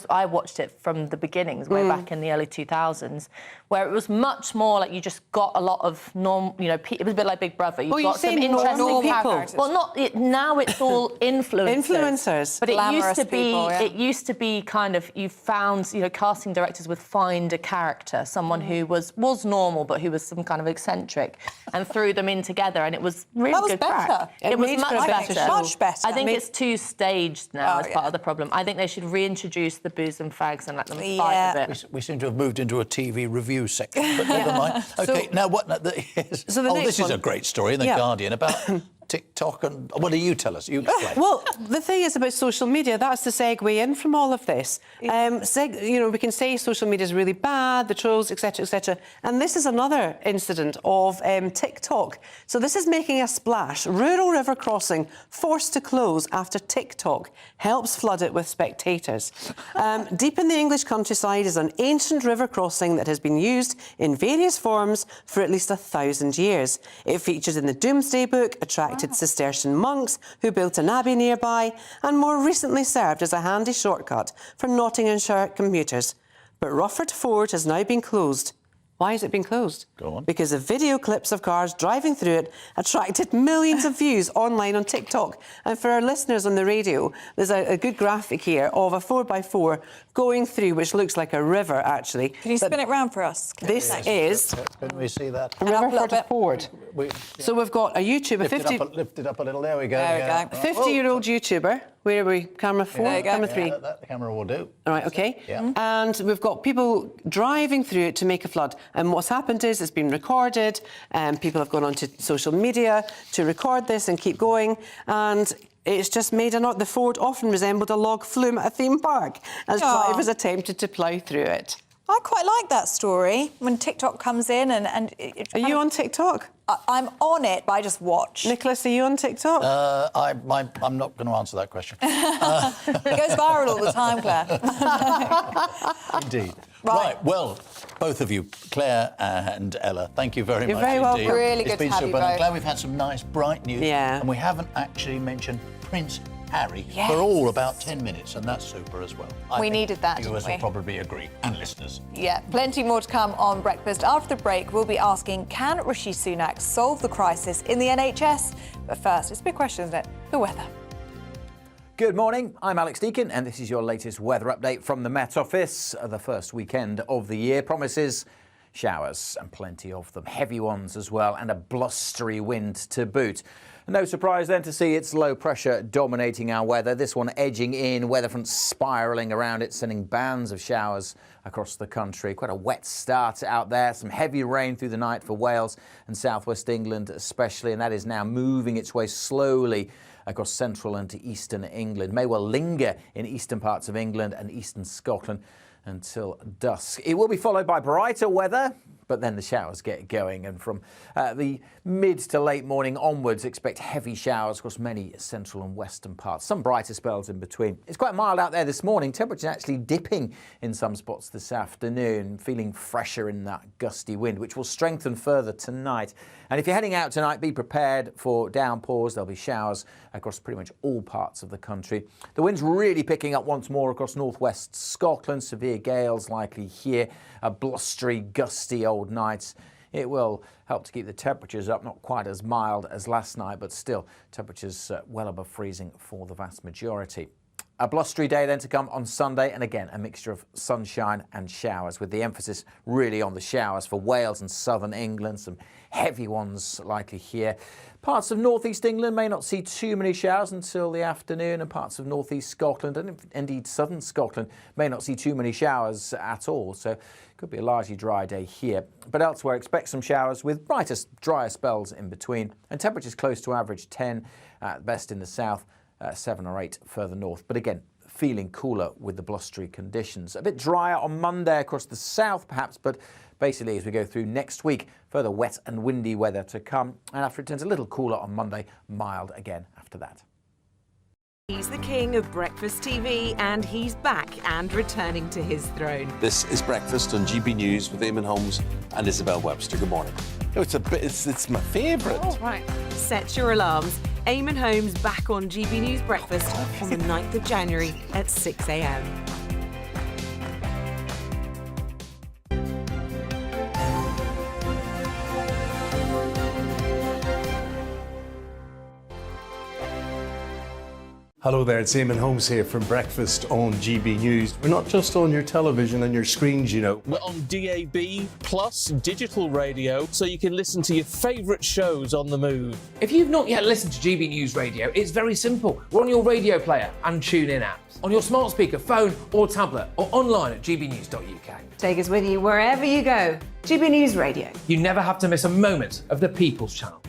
I watched it from the beginnings, way back in the early 2000s, where it was much more like you just got a lot of it was a bit like Big Brother. You got some interesting people. Well, now it's all influencers. But it used to be kind of you found casting directors would find a character, someone who was normal but who was some kind of eccentric, and threw them in together, and it was really good crack. It was much better. I think it's too staged now as part of the problem. I think they should reintroduce the booze and fags and let them fight a bit. We seem to have moved into a TV review section, but never mind. OK, now what... this is a great story in The Guardian about TikTok, and what do you tell us? You explain. Well, the thing is about social media, that's the segue in from all of this. We can say social media is really bad, the trolls, etc., etc. And this is another incident of TikTok. So this is making a splash. Rural river crossing forced to close after TikTok helps flood it with spectators. Deep in the English countryside is an ancient river crossing that has been used in various forms for at least 1,000 years. It featured in the Domesday Book, attracted Cistercian monks who built an abbey nearby, and more recently served as a handy shortcut for Nottinghamshire commuters. But Rufford Ford has now been closed. Why has it been closed? Go on. Because the video clips of cars driving through it attracted millions of views online on TikTok. And for our listeners on the radio, there's a good graphic here of a 4x4 going through, which looks like a river, actually. Can you spin it round for us? This is... Can we see that? Rufford Ford. So we've got a YouTuber, Lift it up a little. There we go. There we go. 50-year-old YouTuber. Where are we? Camera 4? There you go. Camera 3? Yeah, that camera will do. All right, OK. Yeah. And we've got people driving through it to make a flood. And what's happened is it's been recorded, and people have gone onto social media to record this and keep going. And it's just made the Ford often resembled a log flume at a theme park as drivers attempted to plough through it. I quite like that story when TikTok comes in and Are you on TikTok? I'm on it, but I just watch. Nicholas, are you on TikTok? I'm not going to answer that question. It goes viral all the time, Claire. Indeed. Right, well, both of you, Claire and Ella, thank you very much. You're very welcome. Really it's good been to have so you fun. I'm both. glad we've had some nice, bright news. Yeah. And we haven't actually mentioned Prince Harry for all about 10 minutes, and that's super as well. We needed that, didn't viewers we? will probably agree, and listeners. Yeah, plenty more to come on Breakfast. After the break, we'll be asking, can Rishi Sunak solve the crisis in the NHS? But first, it's a big question, isn't it? The weather. Good morning, I'm Alex Deakin, and this is your latest weather update from the Met Office. The first weekend of the year promises showers, and plenty of them, heavy ones as well, and a blustery wind to boot. No surprise then to see it's low pressure dominating our weather. This one edging in, weather front spiralling around it, sending bands of showers across the country. Quite a wet start out there. Some heavy rain through the night for Wales and southwest England especially, and that is now moving its way slowly across central and eastern England. May well linger in eastern parts of England and eastern Scotland until dusk. It will be followed by brighter weather, but then the showers get going, and from the mid to late morning onwards, expect heavy showers across many central and western parts. Some brighter spells in between. It's quite mild out there this morning. Temperatures actually dipping in some spots this afternoon, feeling fresher in that gusty wind, which will strengthen further tonight. And if you're heading out tonight, be prepared for downpours. There'll be showers across pretty much all parts of the country. The wind's really picking up once more across northwest Scotland. Severe gales likely here. A blustery, gusty old nights. It will help to keep the temperatures up, not quite as mild as last night, but still temperatures well above freezing for the vast majority. A blustery day then to come on Sunday, and again a mixture of sunshine and showers, with the emphasis really on the showers for Wales and southern England. Some heavy ones likely here. Parts of northeast England may not see too many showers until the afternoon, and parts of northeast Scotland and indeed southern Scotland may not see too many showers at all. So it could be a largely dry day here. But elsewhere, expect some showers with brighter, drier spells in between, and temperatures close to average 10 at best in the south, 7 or 8 further north. But again, feeling cooler with the blustery conditions. A bit drier on Monday across the south perhaps, but basically as we go through next week, further wet and windy weather to come. And after it turns a little cooler on Monday, mild again after that. He's the king of breakfast TV, and he's back and returning to his throne. This is Breakfast on GB News with Eamonn Holmes and Isabel Webster. Good morning. No, it's my favourite. Oh, right. Set your alarms. Eamonn Holmes back on GB News Breakfast on the 9th of January at 6 a.m. Hello there, it's Eamonn Holmes here from Breakfast on GB News. We're not just on your television and your screens, you know. We're on DAB plus digital radio, so you can listen to your favourite shows on the move. If you've not yet listened to GB News Radio, it's very simple. We're on your radio player and TuneIn apps, on your smart speaker, phone or tablet, or online at gbnews.uk. Take us with you wherever you go. GB News Radio. You never have to miss a moment of the People's Channel.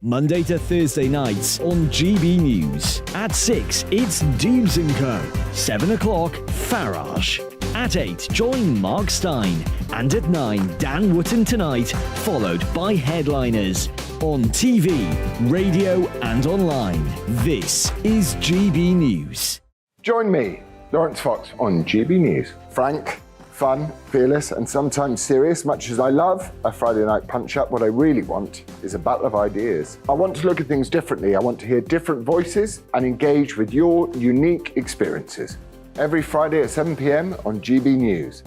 Monday to Thursday nights on GB News. At 6, it's Dubes & Co. 7 o'clock, Farage. At 8, join Mark Stein. And at 9, Dan Wootton Tonight, followed by Headliners. On TV, radio and online. This is GB News. Join me, Lawrence Fox, on GB News. Frank, fun, fearless and sometimes serious. Much as I love a Friday night punch-up, what I really want is a battle of ideas. I want to look at things differently. I want to hear different voices and engage with your unique experiences. Every Friday at 7 p.m. on GB News.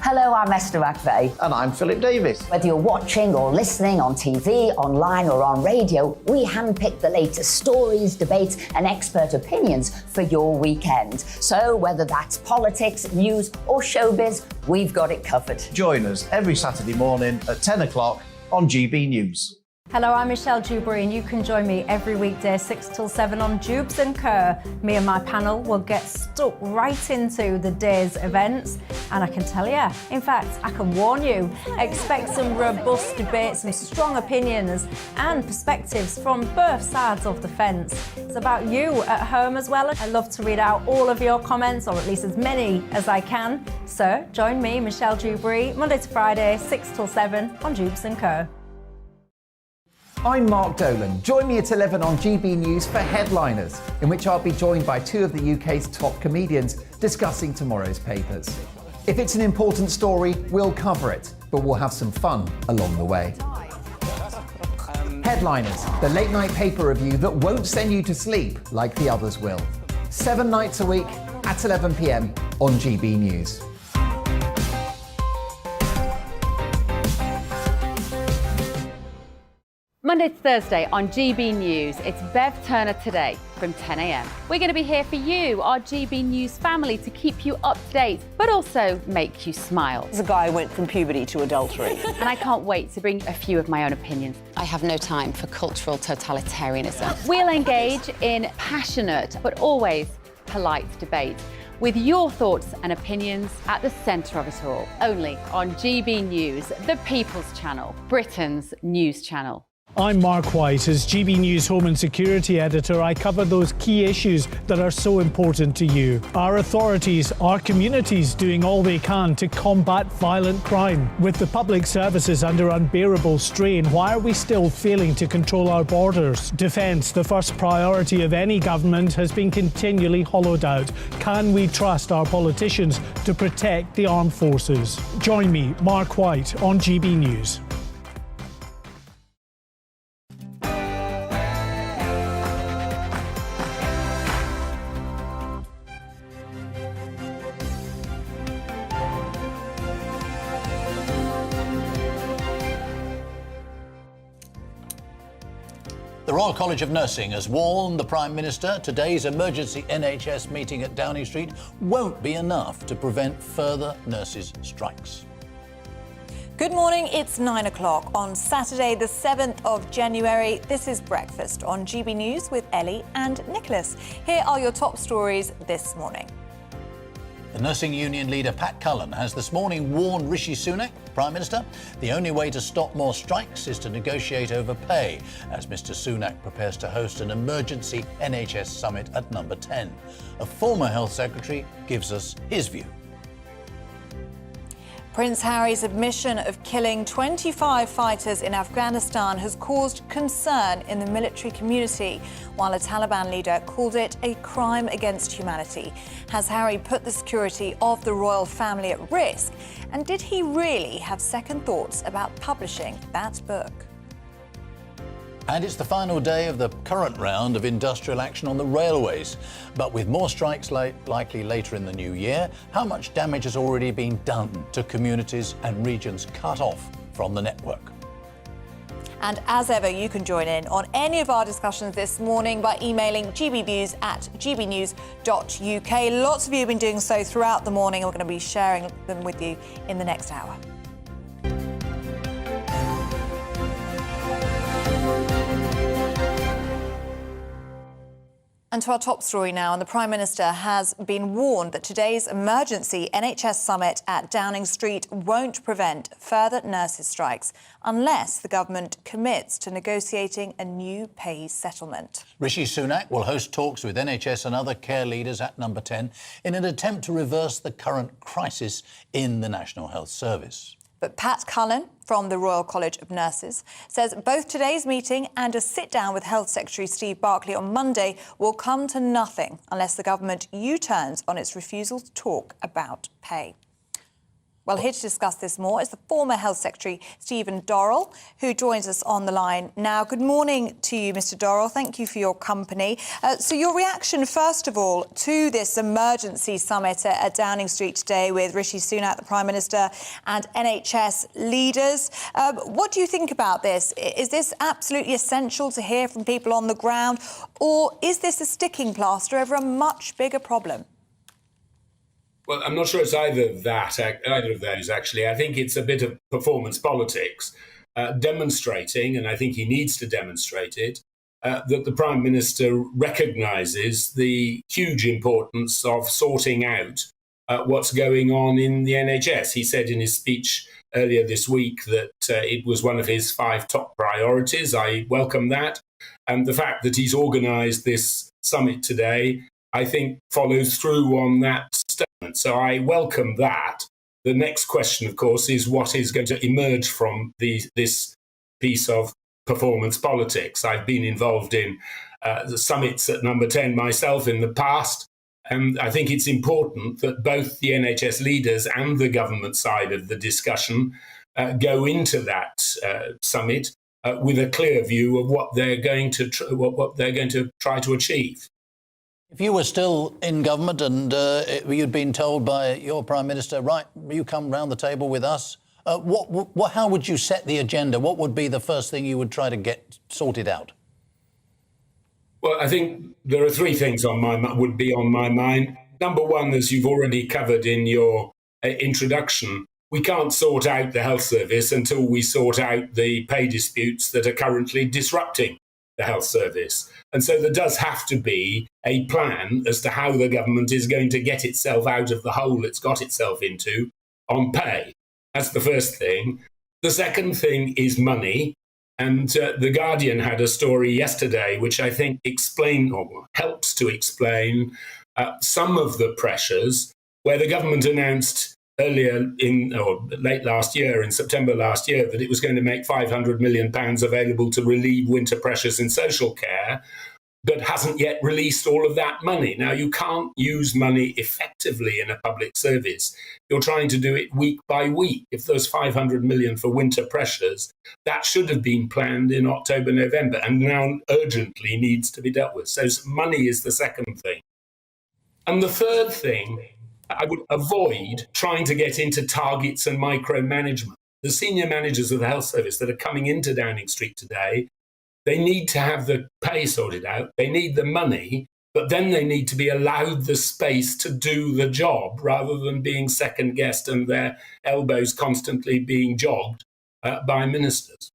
Hello, I'm Esther McVeigh. And I'm Philip Davis. Whether you're watching or listening on TV, online or on radio, we handpick the latest stories, debates and expert opinions for your weekend. So whether that's politics, news or showbiz, we've got it covered. Join us every Saturday morning at 10 o'clock on GB News. Hello, I'm Michelle Dewberry and you can join me every weekday 6 till 7 on Dubes & Co. Me and my panel will get stuck right into the day's events, and I can tell you, in fact, I can warn you, expect some robust debates, some strong opinions and perspectives from both sides of the fence. It's about you at home as well. I love to read out all of your comments, or at least as many as I can. So join me, Michelle Dewberry, Monday to Friday, 6 till 7 on Dubes & Co. I'm Mark Dolan. Join me at 11 on GB News for Headliners, in which I'll be joined by 2 of the UK's top comedians discussing tomorrow's papers. If it's an important story, we'll cover it, but we'll have some fun along the way. Headliners, the late night paper review that won't send you to sleep like the others will. 7 nights a week at 11 p.m. on GB News. Monday to Thursday on GB News, it's Bev Turner Today from 10 a.m. We're going to be here for you, our GB News family, to keep you up to date, but also make you smile. The guy went from puberty to adultery. And I can't wait to bring a few of my own opinions. I have no time for cultural totalitarianism. We'll engage in passionate, but always polite debate, with your thoughts and opinions at the centre of it all. Only on GB News, the People's Channel, Britain's news channel. I'm Mark White. As GB News Home and Security Editor, I cover those key issues that are so important to you. Our authorities, our communities doing all they can to combat violent crime. With the public services under unbearable strain, why are we still failing to control our borders? Defence, the first priority of any government, has been continually hollowed out. Can we trust our politicians to protect the armed forces? Join me, Mark White, on GB News. The Royal College of Nursing has warned the Prime Minister today's emergency NHS meeting at Downing Street won't be enough to prevent further nurses' strikes. Good morning, it's 9 o'clock on Saturday the 7th of January. This is Breakfast on GB News with Ellie and Nicholas. Here are your top stories this morning. The nursing union leader Pat Cullen has this morning warned Rishi Sunak, Prime Minister, the only way to stop more strikes is to negotiate over pay, as Mr Sunak prepares to host an emergency NHS summit at Number 10. A former Health Secretary gives us his view. Prince Harry's admission of killing 25 fighters in Afghanistan has caused concern in the military community, while a Taliban leader called it a crime against humanity. Has Harry put the security of the royal family at risk? And did he really have second thoughts about publishing that book? And it's the final day of the current round of industrial action on the railways. But with more strikes likely later in the new year, how much damage has already been done to communities and regions cut off from the network? And as ever, you can join in on any of our discussions this morning by emailing gbviews@gbnews.uk. Lots of you have been doing so throughout the morning. We're going to be sharing them with you in the next hour. And to our top story now, and the Prime Minister has been warned that today's emergency NHS summit at Downing Street won't prevent further nurses' strikes unless the government commits to negotiating a new pay settlement. Rishi Sunak will host talks with NHS and other care leaders at Number 10 in an attempt to reverse the current crisis in the National Health Service. But Pat Cullen from the Royal College of Nurses says both today's meeting and a sit-down with Health Secretary Steve Barclay on Monday will come to nothing unless the government U-turns on its refusal to talk about pay. Well, here to discuss this more is the former Health Secretary, Stephen Dorrell, who joins us on the line now. Good morning to you, Mr Dorrell. Thank you for your company. So your reaction, first of all, to this emergency summit at Downing Street today with Rishi Sunak, the Prime Minister, and NHS leaders. What do you think about this? Is this absolutely essential to hear from people on the ground, or is this a sticking plaster over a much bigger problem? Well, I'm not sure it's either of those, actually. I think it's a bit of performance politics, demonstrating, and I think he needs to demonstrate it, that the Prime Minister recognises the huge importance of sorting out what's going on in the NHS. He said in his speech earlier this week that it was one of his 5 top priorities. I welcome that. And the fact that he's organised this summit today, I think, follows through on that statement. So I welcome that. The next question, of course, is what is going to emerge from this piece of performance politics. I've been involved in the summits at Number 10 myself in the past, and I think it's important that both the NHS leaders and the government side of the discussion go into that summit with a clear view of what they're going to try to achieve. If you were still in government and you'd been told by your Prime Minister, right, you come round the table with us, how would you set the agenda? What would be the first thing you would try to get sorted out? Well, I think there are 3 things would be on my mind. Number one, as you've already covered in your introduction, we can't sort out the health service until we sort out the pay disputes that are currently disrupting the health service. And so there does have to be a plan as to how the government is going to get itself out of the hole it's got itself into on pay. That's the first thing. The second thing is money. And The Guardian had a story yesterday which I think helps to explain some of the pressures where the government announced late last year, in September last year, that it was going to make £500 million available to relieve winter pressures in social care, but hasn't yet released all of that money. Now, you can't use money effectively in a public service. You're trying to do it week by week. If there's £500 million for winter pressures, that should have been planned in October, November, and now urgently needs to be dealt with. So money is the second thing. And the third thing, I would avoid trying to get into targets and micromanagement. The senior managers of the health service that are coming into Downing Street today They need to have the pay sorted out. They need the money, but then they need to be allowed the space to do the job rather than being second guessed and their elbows constantly being jogged by ministers.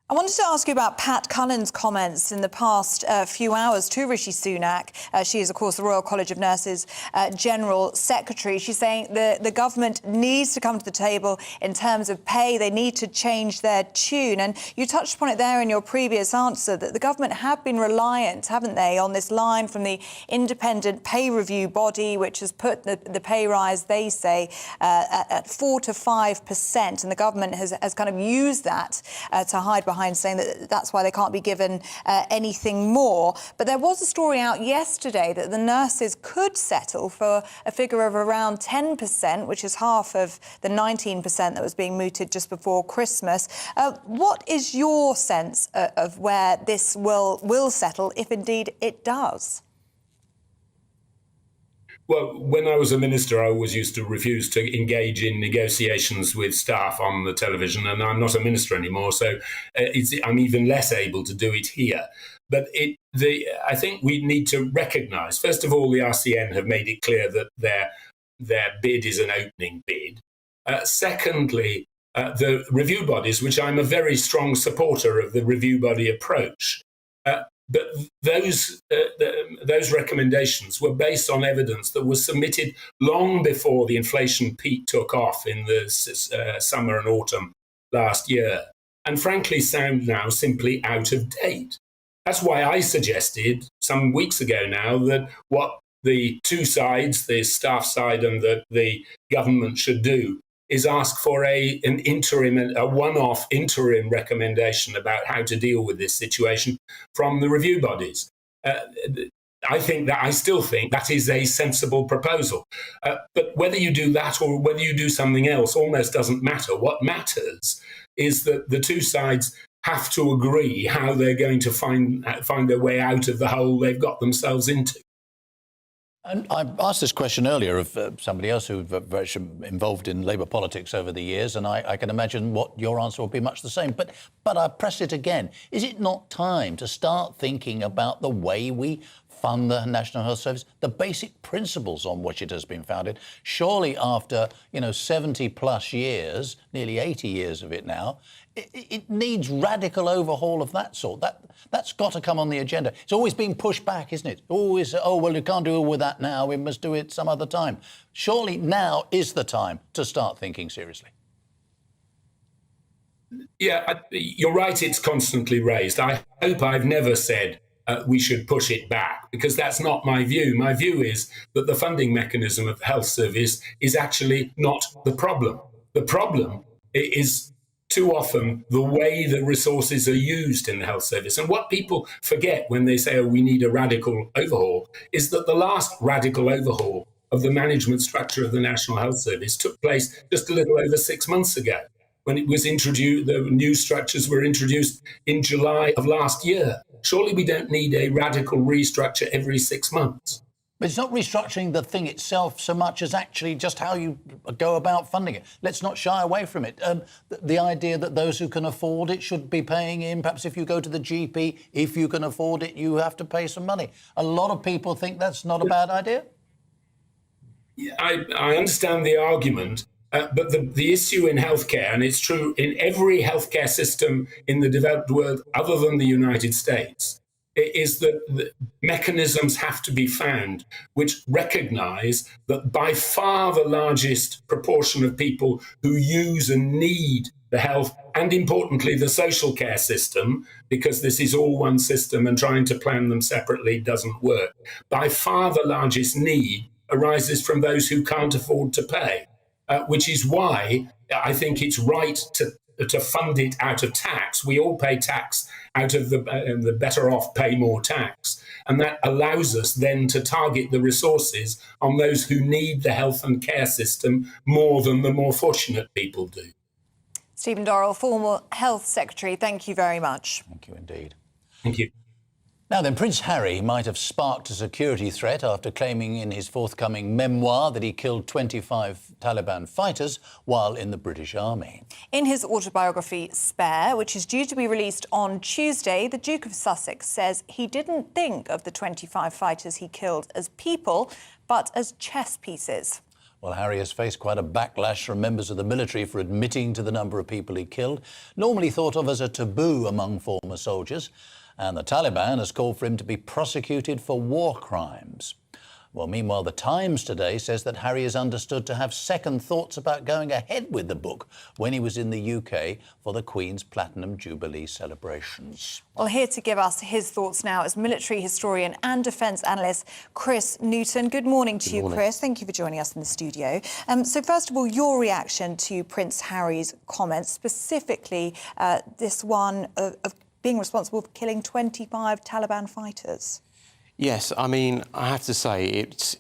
I wanted to ask you about Pat Cullen's comments in the past few hours to Rishi Sunak. She is, of course, the Royal College of Nurses General Secretary. She's saying the government needs to come to the table in terms of pay. They need to change their tune. And you touched upon it there in your previous answer, that the government have been reliant, haven't they, on this line from the independent pay review body, which has put the pay rise, they say, at 4 to 5%. And the government has kind of used that to hide behind, saying that that's why they can't be given anything more. But there was a story out yesterday that the nurses could settle for a figure of around 10%, which is half of the 19% that was being mooted just before Christmas. What is your sense of where this will settle, if indeed it does? Well, when I was a minister, I always used to refuse to engage in negotiations with staff on the television, and I'm not a minister anymore, so I'm even less able to do it here. But I think we need to recognise, first of all, the RCN have made it clear that their bid is an opening bid. Secondly, the review bodies, which I'm a very strong supporter of the review body approach, but those recommendations were based on evidence that was submitted long before the inflation peak took off in the summer and autumn last year, and frankly sound now simply out of date. That's why I suggested some weeks ago now that what the two sides, the staff side and the government, should do is ask for a one-off interim recommendation about how to deal with this situation from the review bodies. I still think that is a sensible proposal. But whether you do that or whether you do something else almost doesn't matter. What matters is that the two sides have to agree how they're going to find their way out of the hole they've got themselves into. And I asked this question earlier of somebody else who's very involved in Labour politics over the years, and I can imagine what your answer will be much the same. But I press it again. Is it not time to start thinking about the way we fund the National Health Service, the basic principles on which it has been founded? Surely after, 70 plus years, nearly 80 years of it now, it needs radical overhaul of that sort. That's got to come on the agenda. It's always been pushed back, isn't it? Always, you can't do with that now. We must do it some other time. Surely now is the time to start thinking seriously. Yeah, you're right. It's constantly raised. I hope I've never said we should push it back, because that's not my view. My view is that the funding mechanism of the health service is actually not the problem. The problem is too often the way the resources are used in the health service. And what people forget when they say, we need a radical overhaul, is that the last radical overhaul of the management structure of the National Health Service took place just a little over 6 months ago, when it was introduced. The new structures were introduced in July of last year. Surely we don't need a radical restructure every 6 months. But it's not restructuring the thing itself so much as actually just how you go about funding it. Let's not shy away from it. The idea that those who can afford it should be paying in. Perhaps if you go to the GP, if you can afford it, you have to pay some money. A lot of people think that's not a bad idea. Yeah, I understand the argument, but the issue in healthcare, and it's true in every healthcare system in the developed world other than the United States, is that the mechanisms have to be found which recognise that by far the largest proportion of people who use and need the health and, importantly, the social care system, because this is all one system and trying to plan them separately doesn't work, by far the largest need arises from those who can't afford to pay, which is why I think it's right to fund it out of tax. We all pay tax out of the better off pay more tax. And that allows us then to target the resources on those who need the health and care system more than the more fortunate people do. Stephen Dorrell, former Health Secretary, thank you very much. Thank you indeed. Thank you. Now then, Prince Harry might have sparked a security threat after claiming in his forthcoming memoir that he killed 25 Taliban fighters while in the British Army. In his autobiography, Spare, which is due to be released on Tuesday, the Duke of Sussex says he didn't think of the 25 fighters he killed as people, but as chess pieces. Well, Harry has faced quite a backlash from members of the military for admitting to the number of people he killed, normally thought of as a taboo among former soldiers. And the Taliban has called for him to be prosecuted for war crimes. Well, meanwhile, The Times today says that Harry is understood to have second thoughts about going ahead with the book when he was in the UK for the Queen's Platinum Jubilee celebrations. Well, here to give us his thoughts now is military historian and defence analyst Chris Newton. Good morning to you, Chris. Thank you for joining us in the studio. So first of all, your reaction to Prince Harry's comments, specifically this one of being responsible for killing 25 Taliban fighters. Yes, I mean, I have to say it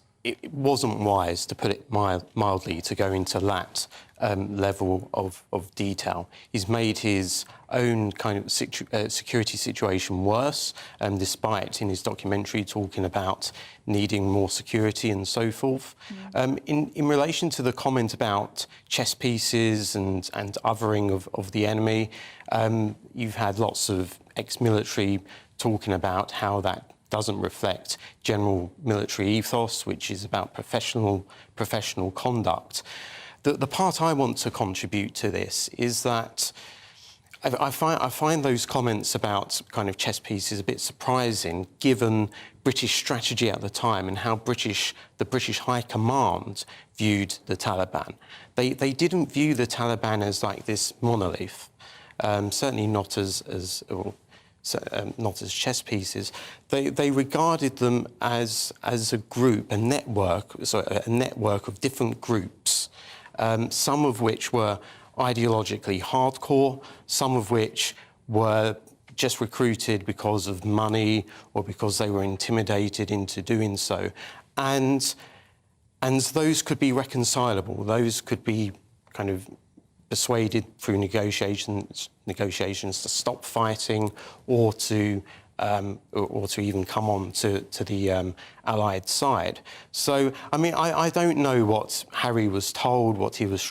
wasn't wise, to put it mildly, to go into that level of detail. He's made his own kind of security situation worse, despite in his documentary talking about needing more security and so forth. In relation to the comment about chess pieces and othering of the enemy, you've had lots of ex-military talking about how that doesn't reflect general military ethos, which is about professional conduct. The part I want to contribute to this is that I find those comments about kind of chess pieces a bit surprising, given British strategy at the time and how the British High Command viewed the Taliban. They didn't view the Taliban as like this monolith, certainly not as chess pieces. They regarded them as a group, a network of different groups, some of which were ideologically hardcore, some of which were just recruited because of money or because they were intimidated into doing so. And those could be reconcilable. Those could be kind of persuaded through negotiations to stop fighting or to even come on to the Allied side. So, I mean, I don't know what Harry was told, what he was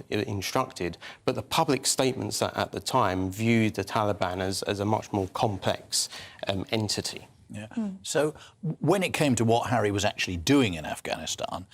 instructed, but the public statements at the time viewed the Taliban as a much more complex entity. Yeah. So when it came to what Harry was actually doing in Afghanistan,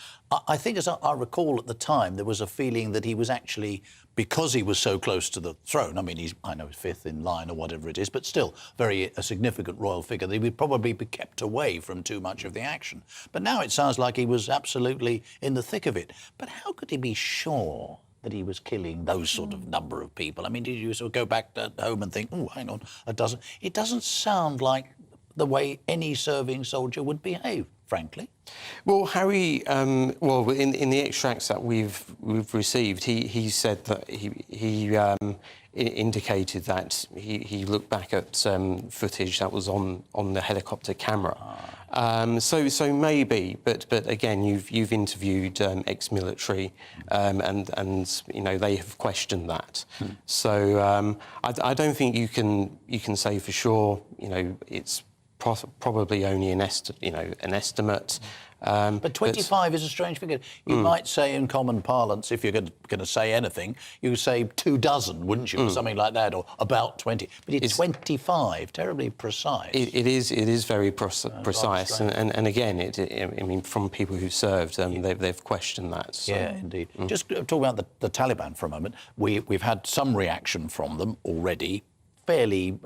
I think, as I recall at the time, there was a feeling that he was actually, because he was so close to the throne, I mean, I know he's fifth in line or whatever it is, but still a significant royal figure, that he would probably be kept away from too much of the action. But now it sounds like he was absolutely in the thick of it. But how could he be sure that he was killing those sort of number of people? I mean, did you sort of go back home and think, oh, hang on, a dozen? It doesn't sound like the way any serving soldier would behave, frankly. Well, Harry, in the extracts that we've received, he said that he indicated that he looked back at footage that was on the helicopter camera. So maybe, but again, you've interviewed ex-military, and you know they have questioned that. So I don't think you can say for sure. You know, it's probably only an estimate. But 25 is a strange figure. You might say, in common parlance, if you're going to say anything, you would say 24, wouldn't you, or something like that, or about 20. But it's 25, terribly precise. It is very precise, and again, I mean, from people who served, they've questioned that. So. Yeah, indeed. Just talk about the Taliban for a moment. We've had some reaction from them already, fairly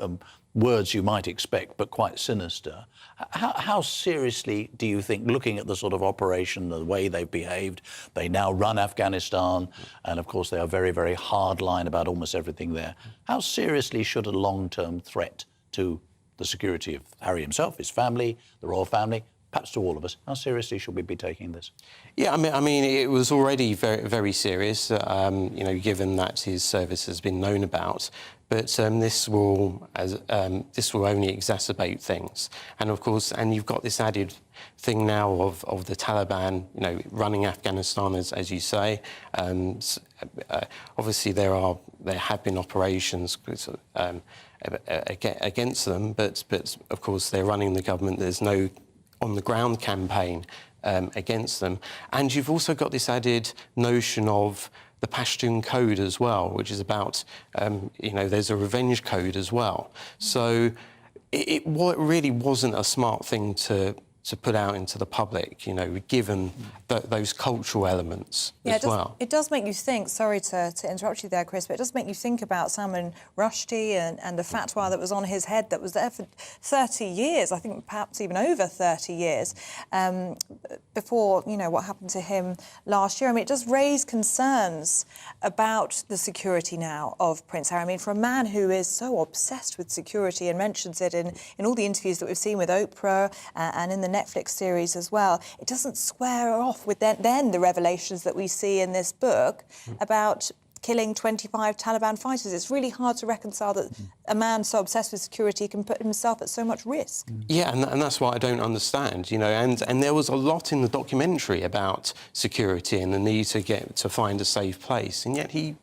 words you might expect, but quite sinister. How seriously do you think, looking at the sort of operation, the way they've behaved, they now run Afghanistan, and of course they are very, very hard line about almost everything there. How seriously should a long-term threat to the security of Harry himself, his family, the royal family, perhaps to all of us, how seriously should we be taking this? Yeah, I mean, it was already very, very serious, you know, given that his service has been known about. But this will only exacerbate things, and of course, you've got this added thing now of the Taliban, you know, running Afghanistan, as you say. Obviously, there are there have been operations against them, but of course they're running the government. There's no on-the-ground campaign against them. And you've also got this added notion of the Pashtun code as well, which is about, there's a revenge code as well. So it really wasn't a smart thing to put out into the public, given those cultural elements as well. It does make you think, sorry to interrupt you there, Chris, but it does make you think about Salman Rushdie and the fatwa that was on his head that was there for 30 years, I think perhaps even over 30 years, before, what happened to him last year. I mean, it does raise concerns about the security now of Prince Harry. I mean, for a man who is so obsessed with security and mentions it in all the interviews that we've seen with Oprah and in the Netflix series as well, it doesn't square off with then the revelations that we see in this book about killing 25 Taliban fighters. It's really hard to reconcile that a man so obsessed with security can put himself at so much risk. Yeah, and that's what I don't understand, and there was a lot in the documentary about security and the need to find a safe place, and yet he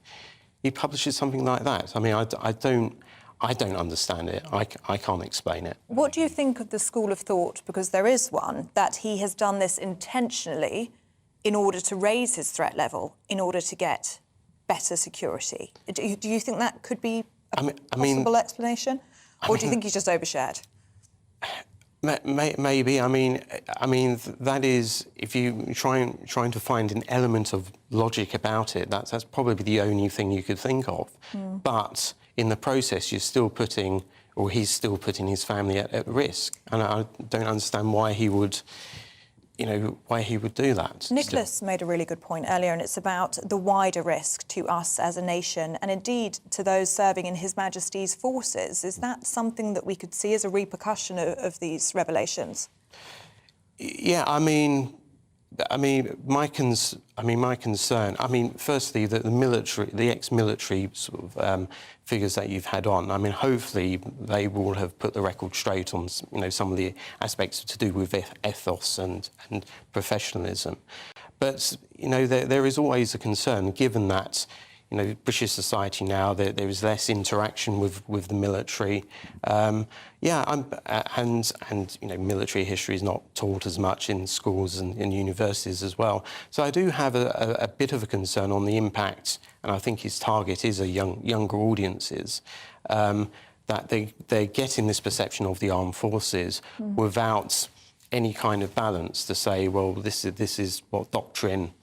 publishes something like that. I mean, I don't understand it. I can't explain it. What do you think of the school of thought, because there is one, that he has done this intentionally in order to raise his threat level, in order to get better security? Do you think that could be a possible explanation? Or do you think he's just overshared? Maybe. I mean, that is, if you trying to find an element of logic about it, that's probably the only thing you could think of. But in the process, he's still putting his family at risk, and I don't understand why he would do that. Nicholas made a really good point earlier, and it's about the wider risk to us as a nation, and indeed to those serving in His Majesty's forces. Is that something that we could see as a repercussion of these revelations? Yeah, my concern. Firstly, the military, the ex-military sort of figures that you've had on. Hopefully they will have put the record straight on, some of the aspects to do with ethos and professionalism. But there is always a concern, given that British society now, there is less interaction with the military. Military history is not taught as much in schools and universities as well. So I do have a bit of a concern on the impact, and I think his target is younger audiences, that they're getting this perception of the armed forces without any kind of balance to say, well, this is what doctrine.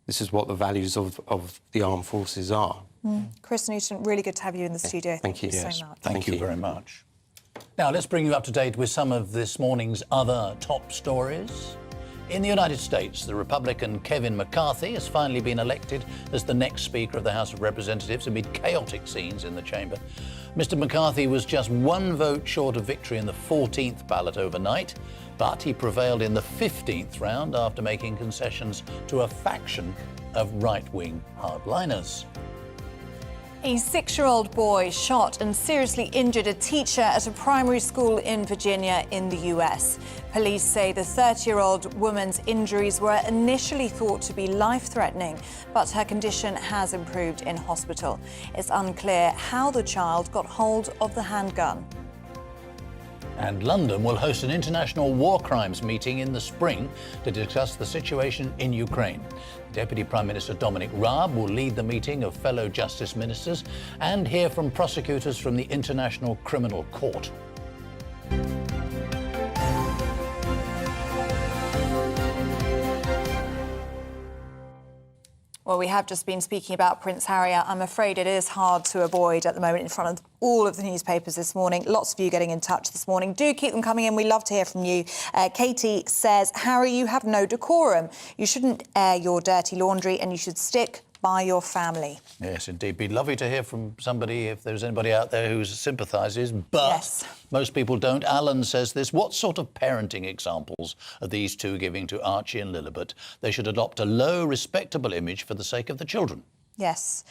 This is what the values of the armed forces are. Chris Newton, really good to have you in the studio. Thank you so much. Thank you very much. Now, let's bring you up to date with some of this morning's other top stories. In the United States, the Republican Kevin McCarthy has finally been elected as the next Speaker of the House of Representatives amid chaotic scenes in the chamber. Mr. McCarthy was just one vote short of victory in the 14th ballot overnight, but he prevailed in the 15th round after making concessions to a faction of right-wing hardliners. A 6-year-old boy shot and seriously injured a teacher at a primary school in Virginia in the US. Police say the 30-year-old woman's injuries were initially thought to be life-threatening, but her condition has improved in hospital. It's unclear how the child got hold of the handgun. And London will host an international war crimes meeting in the spring to discuss the situation in Ukraine. Deputy Prime Minister Dominic Raab will lead the meeting of fellow justice ministers and hear from prosecutors from the International Criminal Court. Well, we have just been speaking about Prince Harry. I'm afraid it is hard to avoid at the moment in front of all of the newspapers this morning. Lots of you getting in touch this morning. Do keep them coming in. We love to hear from you. Katie says, Harry, you have no decorum. You shouldn't air your dirty laundry and you should stick by your family. Yes, indeed. Be lovely to hear from somebody, if there's anybody out there who sympathises, but most people don't. Alan says this: what sort of parenting examples are these two giving to Archie and Lilibet? They should adopt a low, respectable image for the sake of the children. Yes.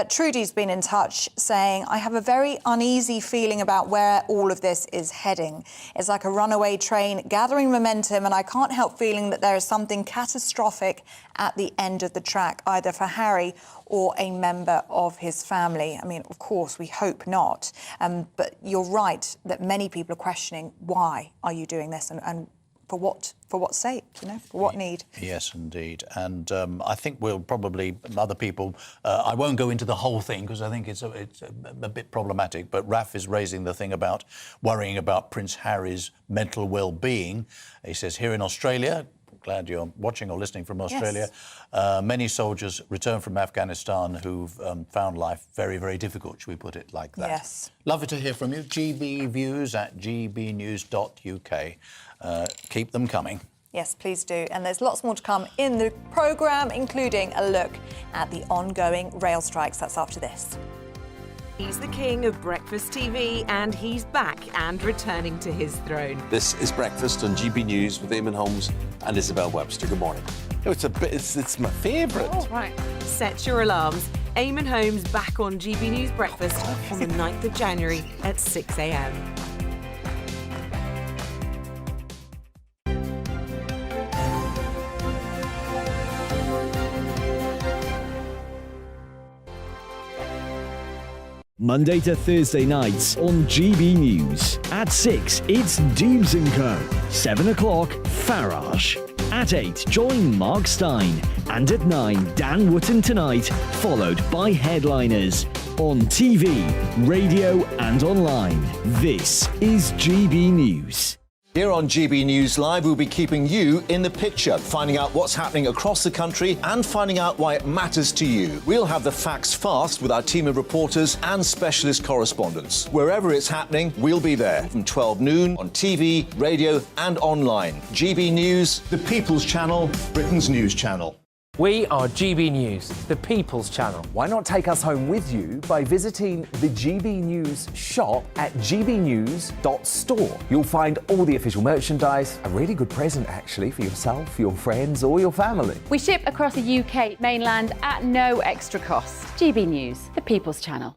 Trudy's been in touch saying, I have a very uneasy feeling about where all of this is heading. It's like a runaway train gathering momentum, and I can't help feeling that there is something catastrophic at the end of the track, either for Harry or a member of his family. I mean, of course, we hope not. But you're right that many people are questioning, why are you doing this, and for what sake, for what need? Yes, indeed. And I think we'll probably, other people, I won't go into the whole thing because I think it's a bit problematic, but Raf is raising the thing about worrying about Prince Harry's mental well-being. He says, here in Australia, glad you're watching or listening from Australia, many soldiers return from Afghanistan who've found life very, very difficult, should we put it like that? Yes. Lovely to hear from you. gbviews@gbnews.uk. Keep them coming. Yes, please do. And there's lots more to come in the programme, including a look at the ongoing rail strikes. That's after this. He's the king of breakfast TV, and he's back and returning to his throne. This is Breakfast on GB News with Eamonn Holmes and Isabel Webster. Good morning. It's my favourite. Oh, right. Set your alarms. Eamonn Holmes back on GB News Breakfast on the 9th of January at 6 a.m. Monday to Thursday nights on GB News. At 6, it's Dubes & Co. 7 o'clock, Farage. At 8, join Mark Stein. And at 9, Dan Wootton Tonight, followed by headliners. On TV, radio and online. This is GB News. Here on GB News Live, we'll be keeping you in the picture, finding out what's happening across the country and finding out why it matters to you. We'll have the facts fast with our team of reporters and specialist correspondents. Wherever it's happening, we'll be there from 12 noon on TV, radio and online. GB News, the People's Channel, Britain's news channel. We are GB News, the People's Channel. Why not take us home with you by visiting the GB News shop at gbnews.store. You'll find all the official merchandise, a really good present actually for yourself, your friends or your family. We ship across the UK mainland at no extra cost. GB News, the People's Channel.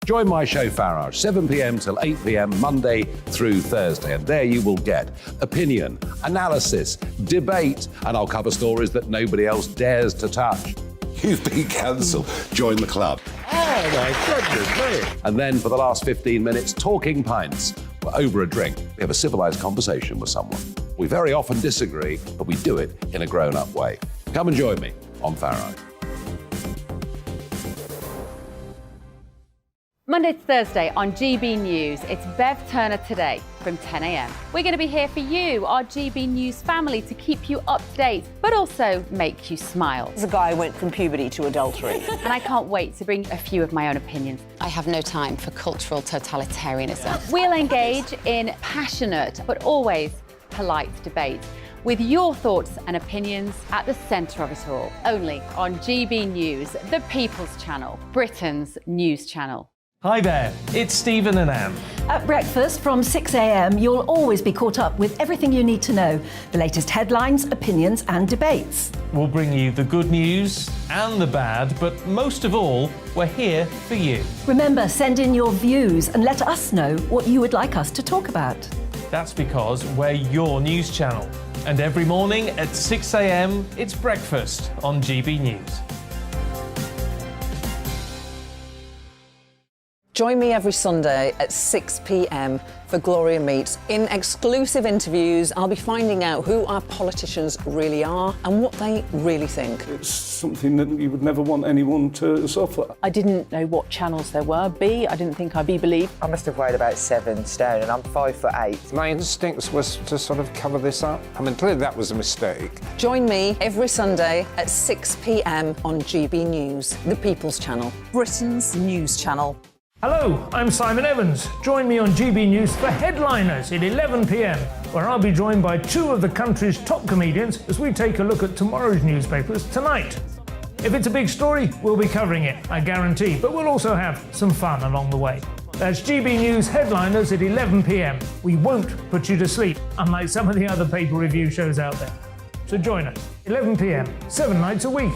Join my show Farage, 7 p.m. till 8 p.m. Monday through Thursday, and there you will get opinion, analysis, debate, and I'll cover stories that nobody else dares to touch. You've been cancelled. Join the club. Oh my goodness me. And then for the last 15 minutes, talking pints. We're over a drink. We have a civilised conversation with someone. We very often disagree, but we do it in a grown-up way. Come and join me on Farage. Monday to Thursday on GB News, it's Bev Turner Today from 10 a.m. We're going to be here for you, our GB News family, to keep you up to date, but also make you smile. The guy went from puberty to adultery. And I can't wait to bring a few of my own opinions. I have no time for cultural totalitarianism. We'll engage in passionate, but always polite debate, with your thoughts and opinions at the centre of it all. Only on GB News, the People's Channel, Britain's news channel. Hi there, it's Stephen and Anne. At breakfast from 6 a.m, you'll always be caught up with everything you need to know, the latest headlines, opinions and debates. We'll bring you the good news and the bad, but most of all, we're here for you. Remember, send in your views and let us know what you would like us to talk about. That's because we're your news channel. And every morning at 6 a.m, it's breakfast on GB News. Join me every Sunday at 6 p.m. for Gloria Meets. In exclusive interviews, I'll be finding out who our politicians really are and what they really think. It's something that you would never want anyone to suffer. I didn't know what channels there were. I didn't think I'd be believed. I must have weighed about 7 stone and I'm 5'8". My instincts was to sort of cover this up. I mean, clearly that was a mistake. Join me every Sunday at 6 p.m. on GB News, the People's Channel, Britain's news channel. Hello, I'm Simon Evans. Join me on GB News for Headliners at 11 p.m, where I'll be joined by 2 of the country's top comedians as we take a look at tomorrow's newspapers tonight. If it's a big story, we'll be covering it, I guarantee, but we'll also have some fun along the way. That's GB News Headliners at 11 p.m. We won't put you to sleep, unlike some of the other paper review shows out there. So join us, 11 p.m, 7 nights a week.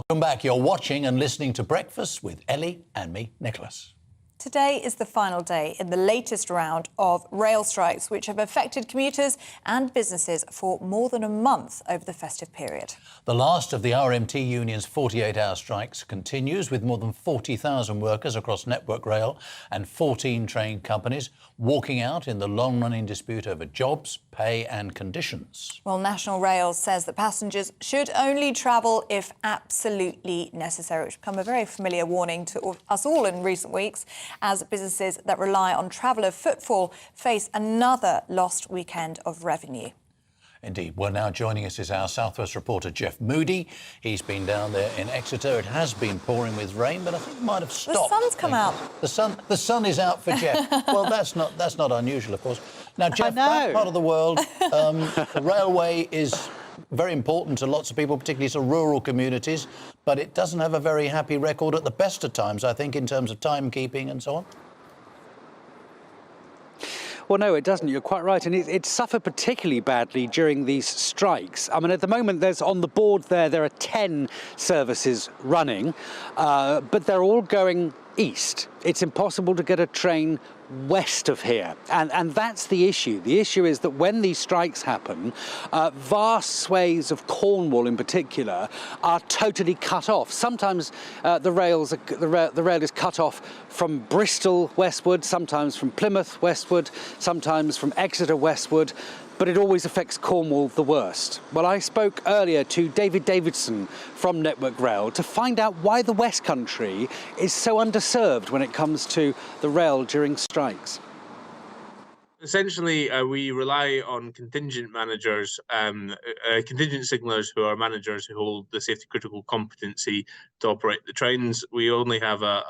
Welcome back. You're watching and listening to Breakfast with Ellie and me, Nicholas. Today is the final day in the latest round of rail strikes, which have affected commuters and businesses for more than a month over the festive period. The last of the RMT union's 48-hour strikes continues, with more than 40,000 workers across Network Rail and 14 train companies walking out in the long-running dispute over jobs, pay and conditions. Well, National Rail says that passengers should only travel if absolutely necessary, which has become a very familiar warning to us all in recent weeks, as businesses that rely on traveller footfall face another lost weekend of revenue. Indeed. Well, now joining us is our South West reporter, Jeff Moody. He's been down there in Exeter. It has been pouring with rain, but I think it might have stopped. The sun's come out. The sun is out for Jeff. Well, that's not unusual, of course. Now, Jeff, that part of the world, the railway is very important to lots of people, particularly to rural communities, but it doesn't have a very happy record at the best of times, I think, in terms of timekeeping and so on. Well, no, it doesn't. You're quite right. And it suffered particularly badly during these strikes. I mean, at the moment, there's on the board there are 10 services running, but they're all going east. It's impossible to get a train west of here. And that's the issue. The issue is that when these strikes happen, vast swathes of Cornwall in particular are totally cut off. Sometimes the rail is cut off from Bristol westward, sometimes from Plymouth westward, sometimes from Exeter westward, but it always affects Cornwall the worst. Well, I spoke earlier to David Davidson from Network Rail to find out why the West Country is so underserved when it comes to the rail during strikes. Essentially, we rely on contingent managers, contingent signallers who are managers who hold the safety critical competency to operate the trains. We only have a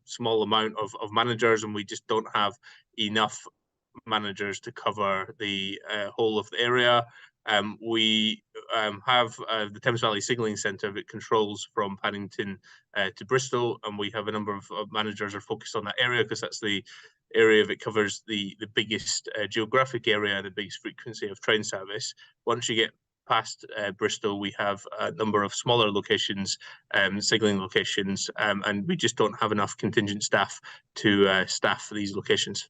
small amount of managers, and we just don't have enough managers to cover the whole of the area. We have the Thames Valley Signalling Centre that controls from Paddington to Bristol, and we have a number of managers are focused on that area because that's the area that covers the biggest geographic area, the biggest frequency of train service. Once you get past Bristol, we have a number of smaller locations, signalling locations, and we just don't have enough contingent staff to staff these locations.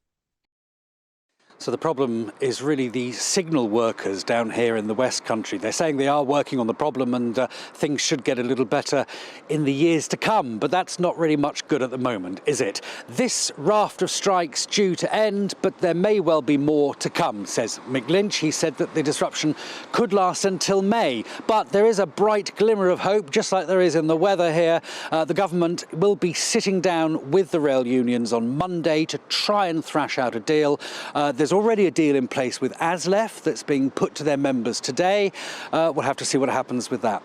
So the problem is really the signal workers down here in the West Country. They're saying they are working on the problem and things should get a little better in the years to come, but that's not really much good at the moment, is it? This raft of strikes due to end, but there may well be more to come, says Mick Lynch. He said that the disruption could last until May, but there is a bright glimmer of hope, just like there is in the weather here. The government will be sitting down with the rail unions on Monday to try and thrash out a deal. There's already a deal in place with ASLEF that's being put to their members today. We'll have to see what happens with that.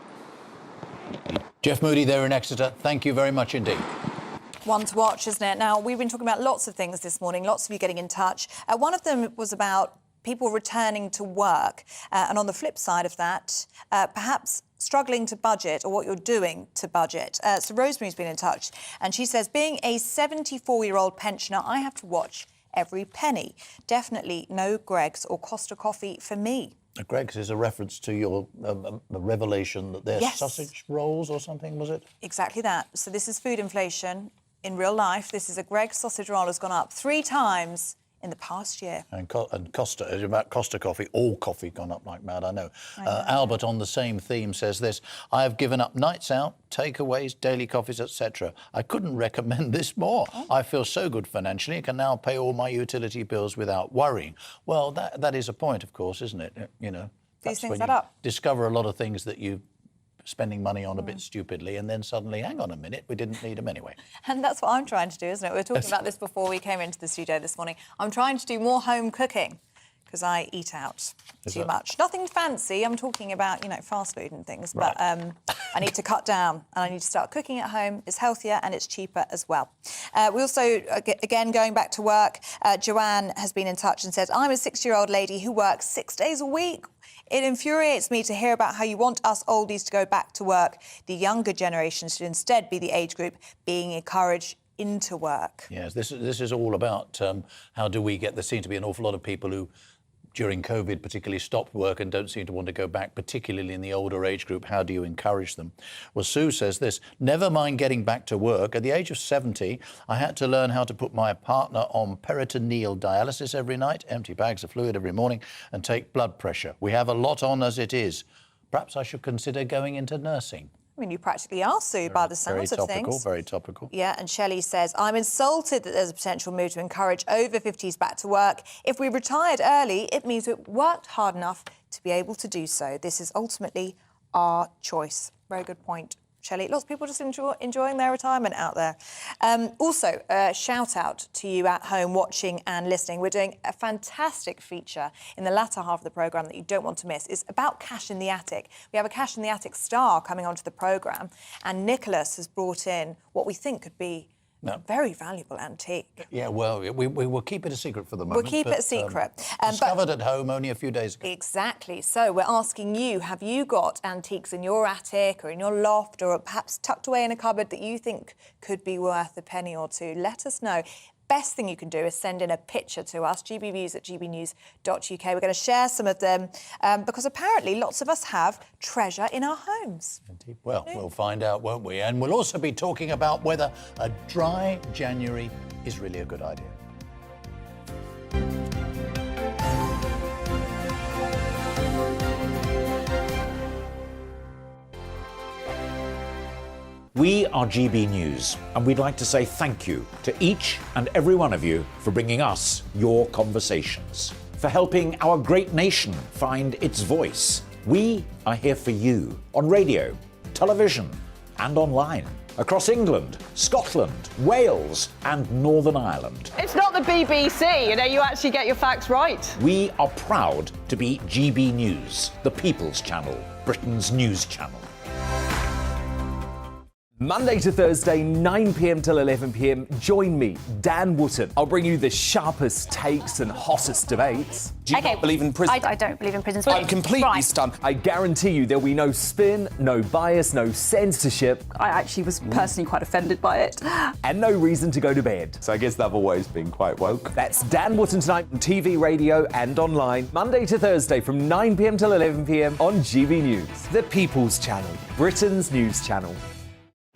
Jeff Moody there in Exeter. Thank you very much indeed. One to watch, isn't it? Now, we've been talking about lots of things this morning, lots of you getting in touch. One of them was about people returning to work. And on the flip side of that, perhaps struggling to budget or what you're doing to budget. So Rosemary's been in touch and she says, being a 74-year-old pensioner, I have to watch every penny. Definitely no Greggs or Costa coffee for me. Greggs is a reference to your revelation that they're sausage rolls or something, was it? Exactly that. So this is food inflation in real life. This is a Greggs sausage roll has gone up 3 times in the past year. And Costa, about Costa coffee, all coffee gone up like mad, I know. Albert, on the same theme, says this: I have given up nights out, takeaways, daily coffees, etc. I couldn't recommend this more. I feel so good financially, I can now pay all my utility bills without worrying. Well, that is a point, of course, isn't it? You know, these things when add you up. Discover a lot of things that you spending money on a bit stupidly, and then suddenly, hang on a minute, we didn't need them anyway. And that's what I'm trying to do, isn't it? We were talking about this before we came into the studio this morning. I'm trying to do more home cooking because I eat out too much. Nothing fancy. I'm talking about, you know, fast food and things. Right. But I need to cut down and I need to start cooking at home. It's healthier and it's cheaper as well. We also, again, going back to work, Joanne has been in touch and says, I'm a 60-year-old lady who works 6 days a week. It infuriates me to hear about how you want us oldies to go back to work. The younger generation should instead be the age group being encouraged into work. Yes, this is all about how do we get... There seem to be an awful lot of people who during COVID particularly stopped work and don't seem to want to go back, particularly in the older age group. How do you encourage them? Well, Sue says this: never mind getting back to work. At the age of 70, I had to learn how to put my partner on peritoneal dialysis every night, empty bags of fluid every morning, and take blood pressure. We have a lot on as it is. Perhaps I should consider going into nursing. I mean, you practically are, Sue, by the sounds of things. Very topical. Yeah, and Shelley says, I'm insulted that there's a potential move to encourage over 50s back to work. If we retired early, it means we worked hard enough to be able to do so. This is ultimately our choice. Very good point, Shelley. Lots of people just enjoying their retirement out there. Also, shout out to you at home watching and listening. We're doing a fantastic feature in the latter half of the programme that you don't want to miss. It's about Cash in the Attic. We have a Cash in the Attic star coming onto the programme, and Nicholas has brought in what we think could be a very valuable antique. Yeah, well, we will keep it a secret for the moment. We'll keep it a secret. Discovered at home only a few days ago. Exactly. So we're asking you, have you got antiques in your attic or in your loft or perhaps tucked away in a cupboard that you think could be worth a penny or two? Let us know. Best thing you can do is send in a picture to us, gbnews@gbnews.uk. We're going to share some of them because apparently lots of us have treasure in our homes. Indeed. Well, we'll find out, won't we? And we'll also be talking about whether a dry January is really a good idea. We are GB News, and we'd like to say thank you to each and every one of you for bringing us your conversations, for helping our great nation find its voice. We are here for you on radio, television, and online, across England, Scotland, Wales, and Northern Ireland. It's not the BBC, you actually get your facts right. We are proud to be GB News, the People's Channel, Britain's news channel. Monday to Thursday, 9 p.m. till 11 p.m. Join me, Dan Wootton. I'll bring you the sharpest takes and hottest debates. Do you not believe in prison? I don't believe in prison. I'm completely stunned. I guarantee you there'll be no spin, no bias, no censorship. I actually was personally quite offended by it. And no reason to go to bed. So I guess they've always been quite woke. That's Dan Wootton tonight on TV, radio and online. Monday to Thursday from 9 p.m. till 11 p.m. on GB News. The People's Channel, Britain's news channel.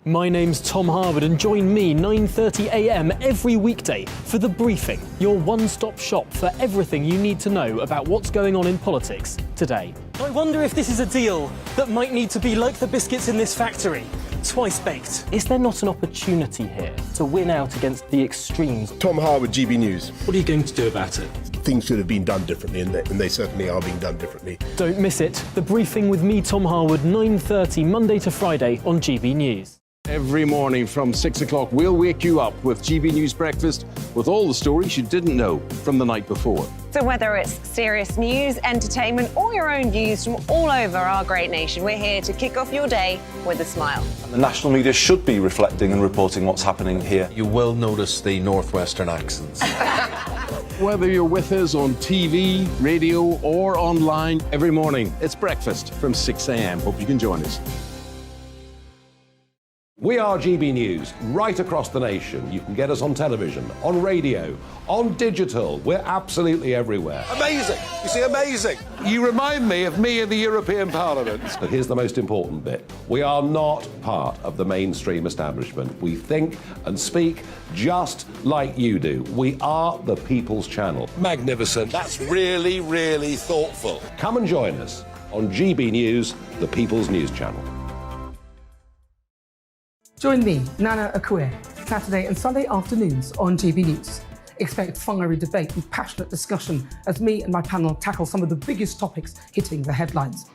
My name's Tom Harwood, and join me 9:30 a.m. every weekday for The Briefing, your one-stop shop for everything you need to know about what's going on in politics today. I wonder if this is a deal that might need to be like the biscuits in this factory, twice baked. Is there not an opportunity here to win out against the extremes? Tom Harwood, GB News. What are you going to do about it? Things should have been done differently, and they certainly are being done differently. Don't miss it. The Briefing with me, Tom Harwood, 9:30 Monday to Friday on GB News. Every morning from 6 o'clock, we'll wake you up with GB News Breakfast with all the stories you didn't know from the night before. So whether it's serious news, entertainment, or your own views from all over our great nation, we're here to kick off your day with a smile. And the national media should be reflecting and reporting what's happening here. You will notice the northwestern accents. Whether you're with us on TV, radio, or online, every morning, it's breakfast from 6 a.m. Hope you can join us. We are GB News, right across the nation. You can get us on television, on radio, on digital. We're absolutely everywhere. Amazing! You see, amazing! You remind me of me in the European Parliament. But here's the most important bit. We are not part of the mainstream establishment. We think and speak just like you do. We are the People's Channel. Magnificent. That's really, really thoughtful. Come and join us on GB News, the People's News Channel. Join me, Nana Akue, Saturday and Sunday afternoons on GB News. Expect fiery debate and passionate discussion as me and my panel tackle some of the biggest topics hitting the headlines.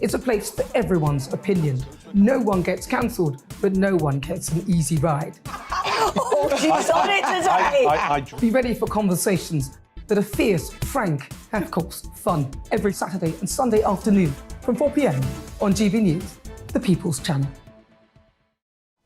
It's a place for everyone's opinion. No one gets cancelled, but no one gets an easy ride. Oh, she's on it today! Be ready for conversations that are fierce, frank, and of course, fun. Every Saturday and Sunday afternoon from 4 p.m. on GB News, the People's Channel.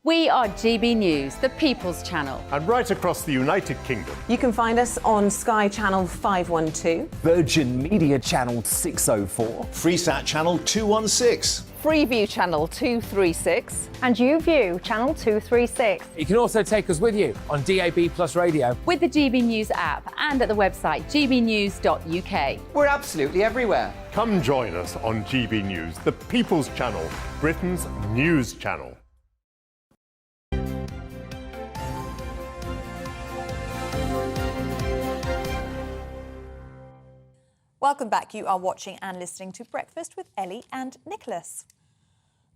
We are GB News, the People's Channel. And right across the United Kingdom. You can find us on Sky Channel 512, Virgin Media Channel 604, Freesat Channel 216, Freeview Channel 236, And YouView Channel 236. You can also take us with you on DAB+ radio. With the GB News app and at the website gbnews.uk. We're absolutely everywhere. Come join us on GB News, the People's Channel, Britain's news channel. Welcome back. You are watching and listening to Breakfast with Ellie and Nicholas.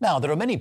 Now, there are many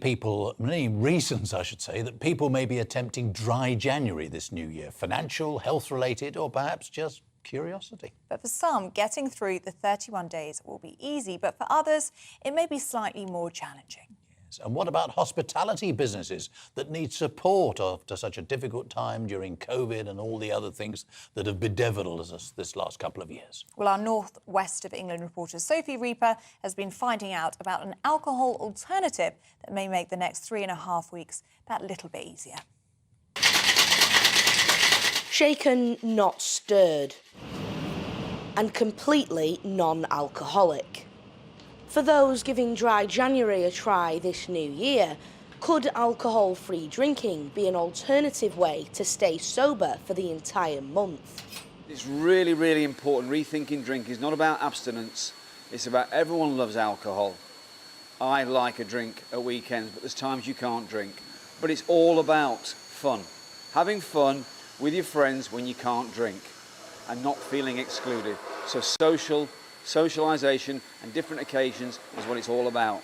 reasons, I should say, that people may be attempting dry January this new year. Financial, health-related, or perhaps just curiosity. But for some, getting through the 31 days will be easy, but for others, it may be slightly more challenging. And what about hospitality businesses that need support after such a difficult time during COVID and all the other things that have bedeviled us this last couple of years? Well, our North West of England reporter Sophie Reaper has been finding out about an alcohol alternative that may make the next 3.5 weeks that little bit easier. Shaken, not stirred, and completely non-alcoholic. For those giving dry January a try this new year, could alcohol-free drinking be an alternative way to stay sober for the entire month? It's really, really important. Rethinking drink is not about abstinence. It's about everyone loves alcohol. I like a drink at weekends, but there's times you can't drink. But it's all about fun. Having fun with your friends when you can't drink and not feeling excluded. So socialisation and different occasions is what it's all about.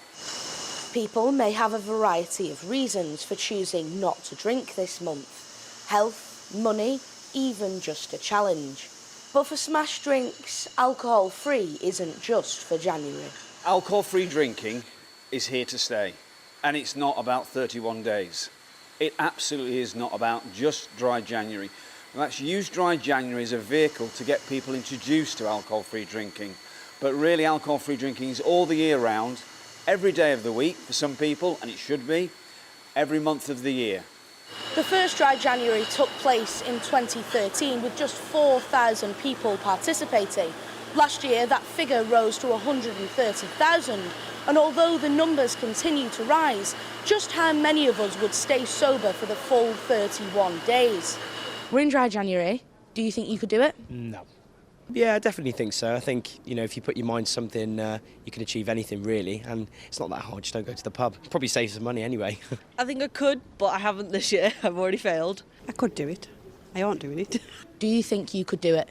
People may have a variety of reasons for choosing not to drink this month. Health, money, even just a challenge. But for Smash Drinks, alcohol-free isn't just for January. Alcohol-free drinking is here to stay, and it's not about 31 days. It absolutely is not about just dry January. Let's use dry January as a vehicle to get people introduced to alcohol-free drinking. But really, alcohol-free drinking is all the year round, every day of the week for some people, and it should be, every month of the year. The first dry January took place in 2013 with just 4,000 people participating. Last year, that figure rose to 130,000. And although the numbers continue to rise, just how many of us would stay sober for the full 31 days? We're in dry January. Do you think you could do it? No. Yeah, I definitely think so. I think, if you put your mind to something, you can achieve anything really, and it's not that hard, just don't go to the pub. Probably save some money anyway. I think I could, but I haven't this year. I've already failed. I could do it. I aren't doing it. Do you think you could do it?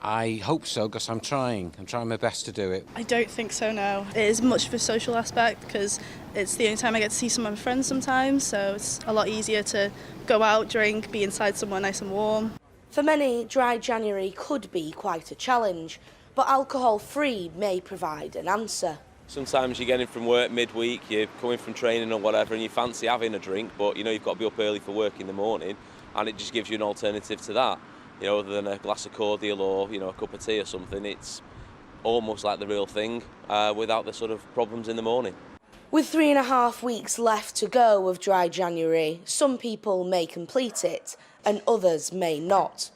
I hope so, because I'm trying my best to do it. I don't think so, no. It is much of a social aspect because it's the only time I get to see some of my friends sometimes, so it's a lot easier to go out, drink, be inside somewhere nice and warm. For many, dry January could be quite a challenge, but alcohol-free may provide an answer. Sometimes you're getting from work midweek, you're coming from training or whatever, and you fancy having a drink, but you've got to be up early for work in the morning, and it just gives you an alternative to that. Other than a glass of cordial or, a cup of tea or something, it's almost like the real thing without the sort of problems in the morning. With 3.5 weeks left to go of dry January, some people may complete it and others may not.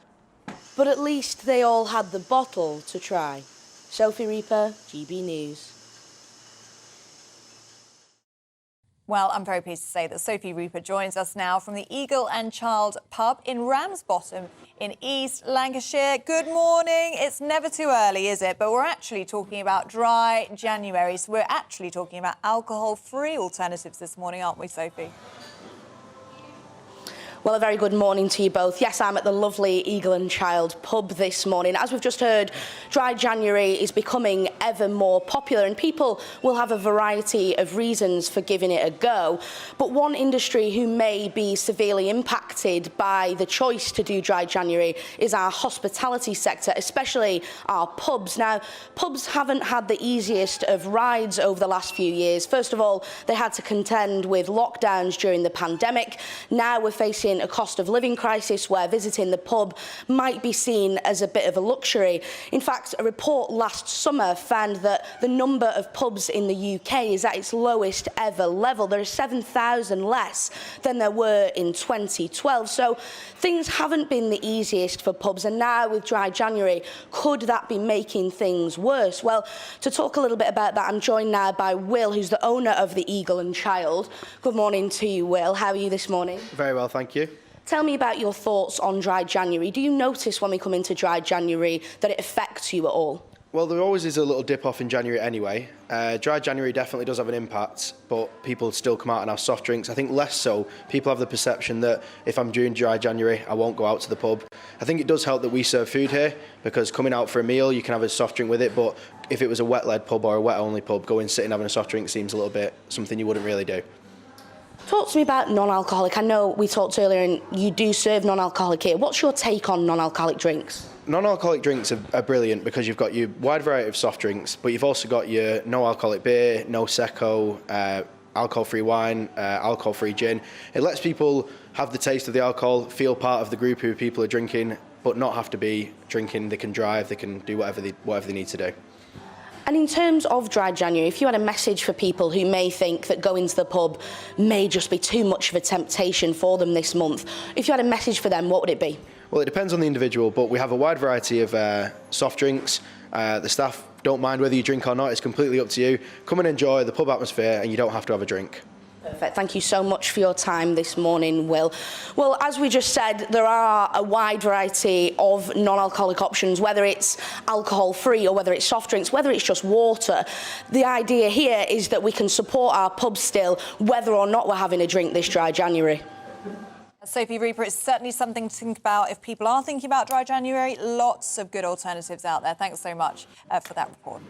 But at least they all had the bottle to try. Sophie Reaper, GB News. Well, I'm very pleased to say that Sophie Reaper joins us now from the Eagle and Child pub in Ramsbottom in East Lancashire. Good morning. It's never too early, is it? But we're actually talking about dry January, so we're actually talking about alcohol-free alternatives this morning, aren't we, Sophie? Well, a very good morning to you both. Yes, I'm at the lovely Eagle and Child pub this morning. As we've just heard, dry January is becoming ever more popular and people will have a variety of reasons for giving it a go. But one industry who may be severely impacted by the choice to do dry January is our hospitality sector, especially our pubs. Now, pubs haven't had the easiest of rides over the last few years. First of all, they had to contend with lockdowns during the pandemic. Now we're facing in a cost of living crisis where visiting the pub might be seen as a bit of a luxury. In fact, a report last summer found that the number of pubs in the UK is at its lowest ever level. There are 7,000 less than there were in 2012. So things haven't been the easiest for pubs, and now with dry January, could that be making things worse? Well, to talk a little bit about that, I'm joined now by Will, who's the owner of the Eagle and Child. Good morning to you, Will. How are you this morning? Very well, thank you. Tell me about your thoughts on dry January. Do you notice when we come into dry January that it affects you at all? Well, there always is a little dip off in January anyway. Dry January definitely does have an impact, but people still come out and have soft drinks. I think less so. People have the perception that if I'm doing dry January, I won't go out to the pub. I think it does help that we serve food here, because coming out for a meal, you can have a soft drink with it, but if it was a wet-led pub or a wet-only pub, going, sitting, having a soft drink seems a little bit something you wouldn't really do. Talk to me about non-alcoholic. I know we talked earlier and you do serve non-alcoholic here. What's your take on non-alcoholic drinks? Non-alcoholic drinks are brilliant because you've got your wide variety of soft drinks, but you've also got your no-alcoholic beer, no Secco, alcohol-free wine, alcohol-free gin. It lets people have the taste of the alcohol, feel part of the group who people are drinking, but not have to be drinking. They can drive, they can do whatever they need to do. And in terms of dry January, if you had a message for people who may think that going to the pub may just be too much of a temptation for them this month, if you had a message for them, what would it be? Well, it depends on the individual, but we have a wide variety of soft drinks. The staff don't mind whether you drink or not. It's completely up to you. Come and enjoy the pub atmosphere, and you don't have to have a drink. Perfect. Thank you so much for your time this morning, Will. Well, as we just said, there are a wide variety of non-alcoholic options, whether it's alcohol-free or whether it's soft drinks, whether it's just water. The idea here is that we can support our pubs still, whether or not we're having a drink this dry January. Sophie Reaper, it's certainly something to think about if people are thinking about dry January. Lots of good alternatives out there. Thanks so much for that report.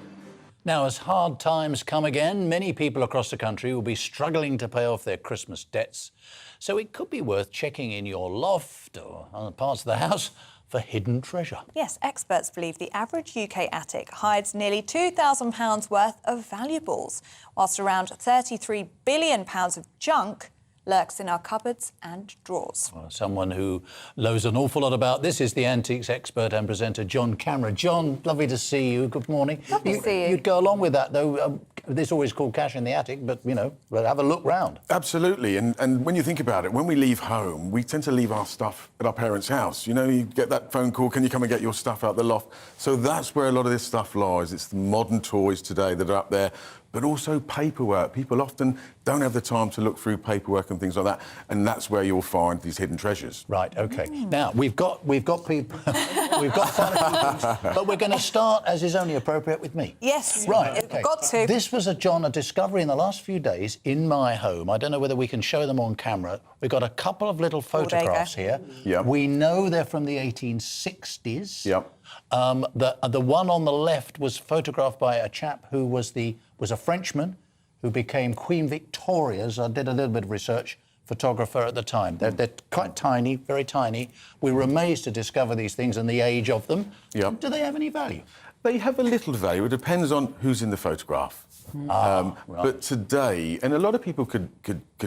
Now, as hard times come again, many people across the country will be struggling to pay off their Christmas debts. So it could be worth checking in your loft or other parts of the house for hidden treasure. Yes, experts believe the average UK attic hides nearly £2,000 worth of valuables, whilst around £33 billion of junk lurks in our cupboards and drawers. Well, someone who knows an awful lot about this is the antiques expert and presenter John Cameron. John, lovely to see you. Good morning. Lovely to see you. You'd go along with that, though. This is always called cash in the attic, but, you know, have a look round. Absolutely. And when you think about it, when we leave home, we tend to leave our stuff at our parents' house. You know, you get that phone call, can you come and get your stuff out the loft? So that's where a lot of this stuff lies. It's the modern toys today that are up there, but also paperwork. People often don't have the time to look through paperwork and things like that, and that's where you'll find these hidden treasures. Right, OK. Now, we've got people... we've got quite a few things, but we're going to start, as is only appropriate, with me. Yes, right. Okay. Got to. This was, John, a discovery in the last few days in my home. I don't know whether we can show them on camera. We've got a couple of little photographs here. Yep. We know they're from the 1860s. Yep. The one on the left was photographed by a chap who was a Frenchman who became Queen Victoria's, I did a little bit of research, photographer at the time. They're quite tiny, very tiny. We were amazed to discover these things and the age of them. Yep. Do they have any value? They have a little value. It depends on who's in the photograph. Right. But today, and a lot of people could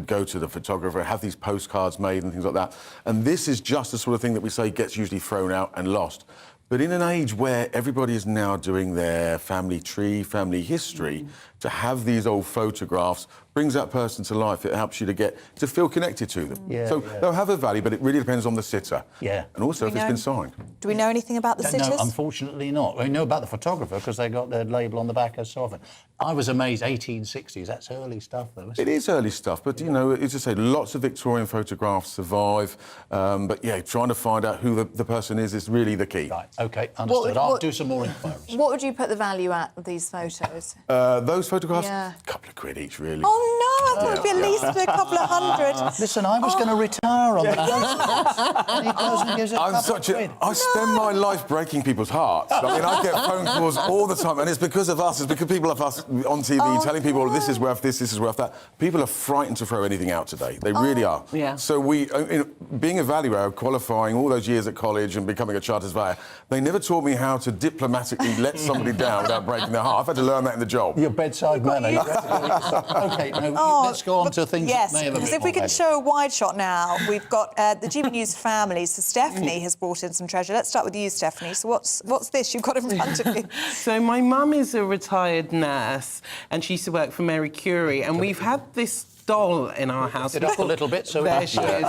go to the photographer, have these postcards made and things like that, and this is just the sort of thing that we say gets usually thrown out and lost. But in an age where everybody is now doing their family tree, family history, to have these old photographs brings that person to life. It helps you to feel connected to them. So they'll have a value, but it really depends on the sitter. Yeah. And also if it's been signed. Do we know anything about the sitters? No, unfortunately not. We know about the photographer because they got their label on the back as so often. I was amazed, 1860s, that's early stuff, though, isn't it? It is early stuff, but, you know, as I say, lots of Victorian photographs survive. But, yeah, trying to find out who the person is really the key. Right, OK, understood. I'll do some more inquiries. What would you put the value at of these photos? Those photographs? Yeah. A couple of quid each, really. Oh, no, I thought it'd be at least a couple of hundred. Listen, I was going to retire on that. And he goes and gives a couple of quid. I spend my life breaking people's hearts. I mean, I get phone calls all the time, and it's because of us. It's because people of us on TV telling people, this is worth this is worth that. People are frightened to throw anything out today. They really are. Yeah. So being a valuer, qualifying all those years at college and becoming a chartered surveyor, they never taught me how to diplomatically let somebody down without breaking their heart. I've had to learn that in the job. Your bedside manner. OK, let's go on to things yes, that may have a because bit if we more can value. show a wide shot now, we've got the GB News family. So Stephanie has brought in some treasure. Let's start with you, Stephanie. So what's this you've got in front of you? So my mum is a retired nurse, and she used to work for Mary Curie, and we've had this doll in our house. It up a little bit, so there she is.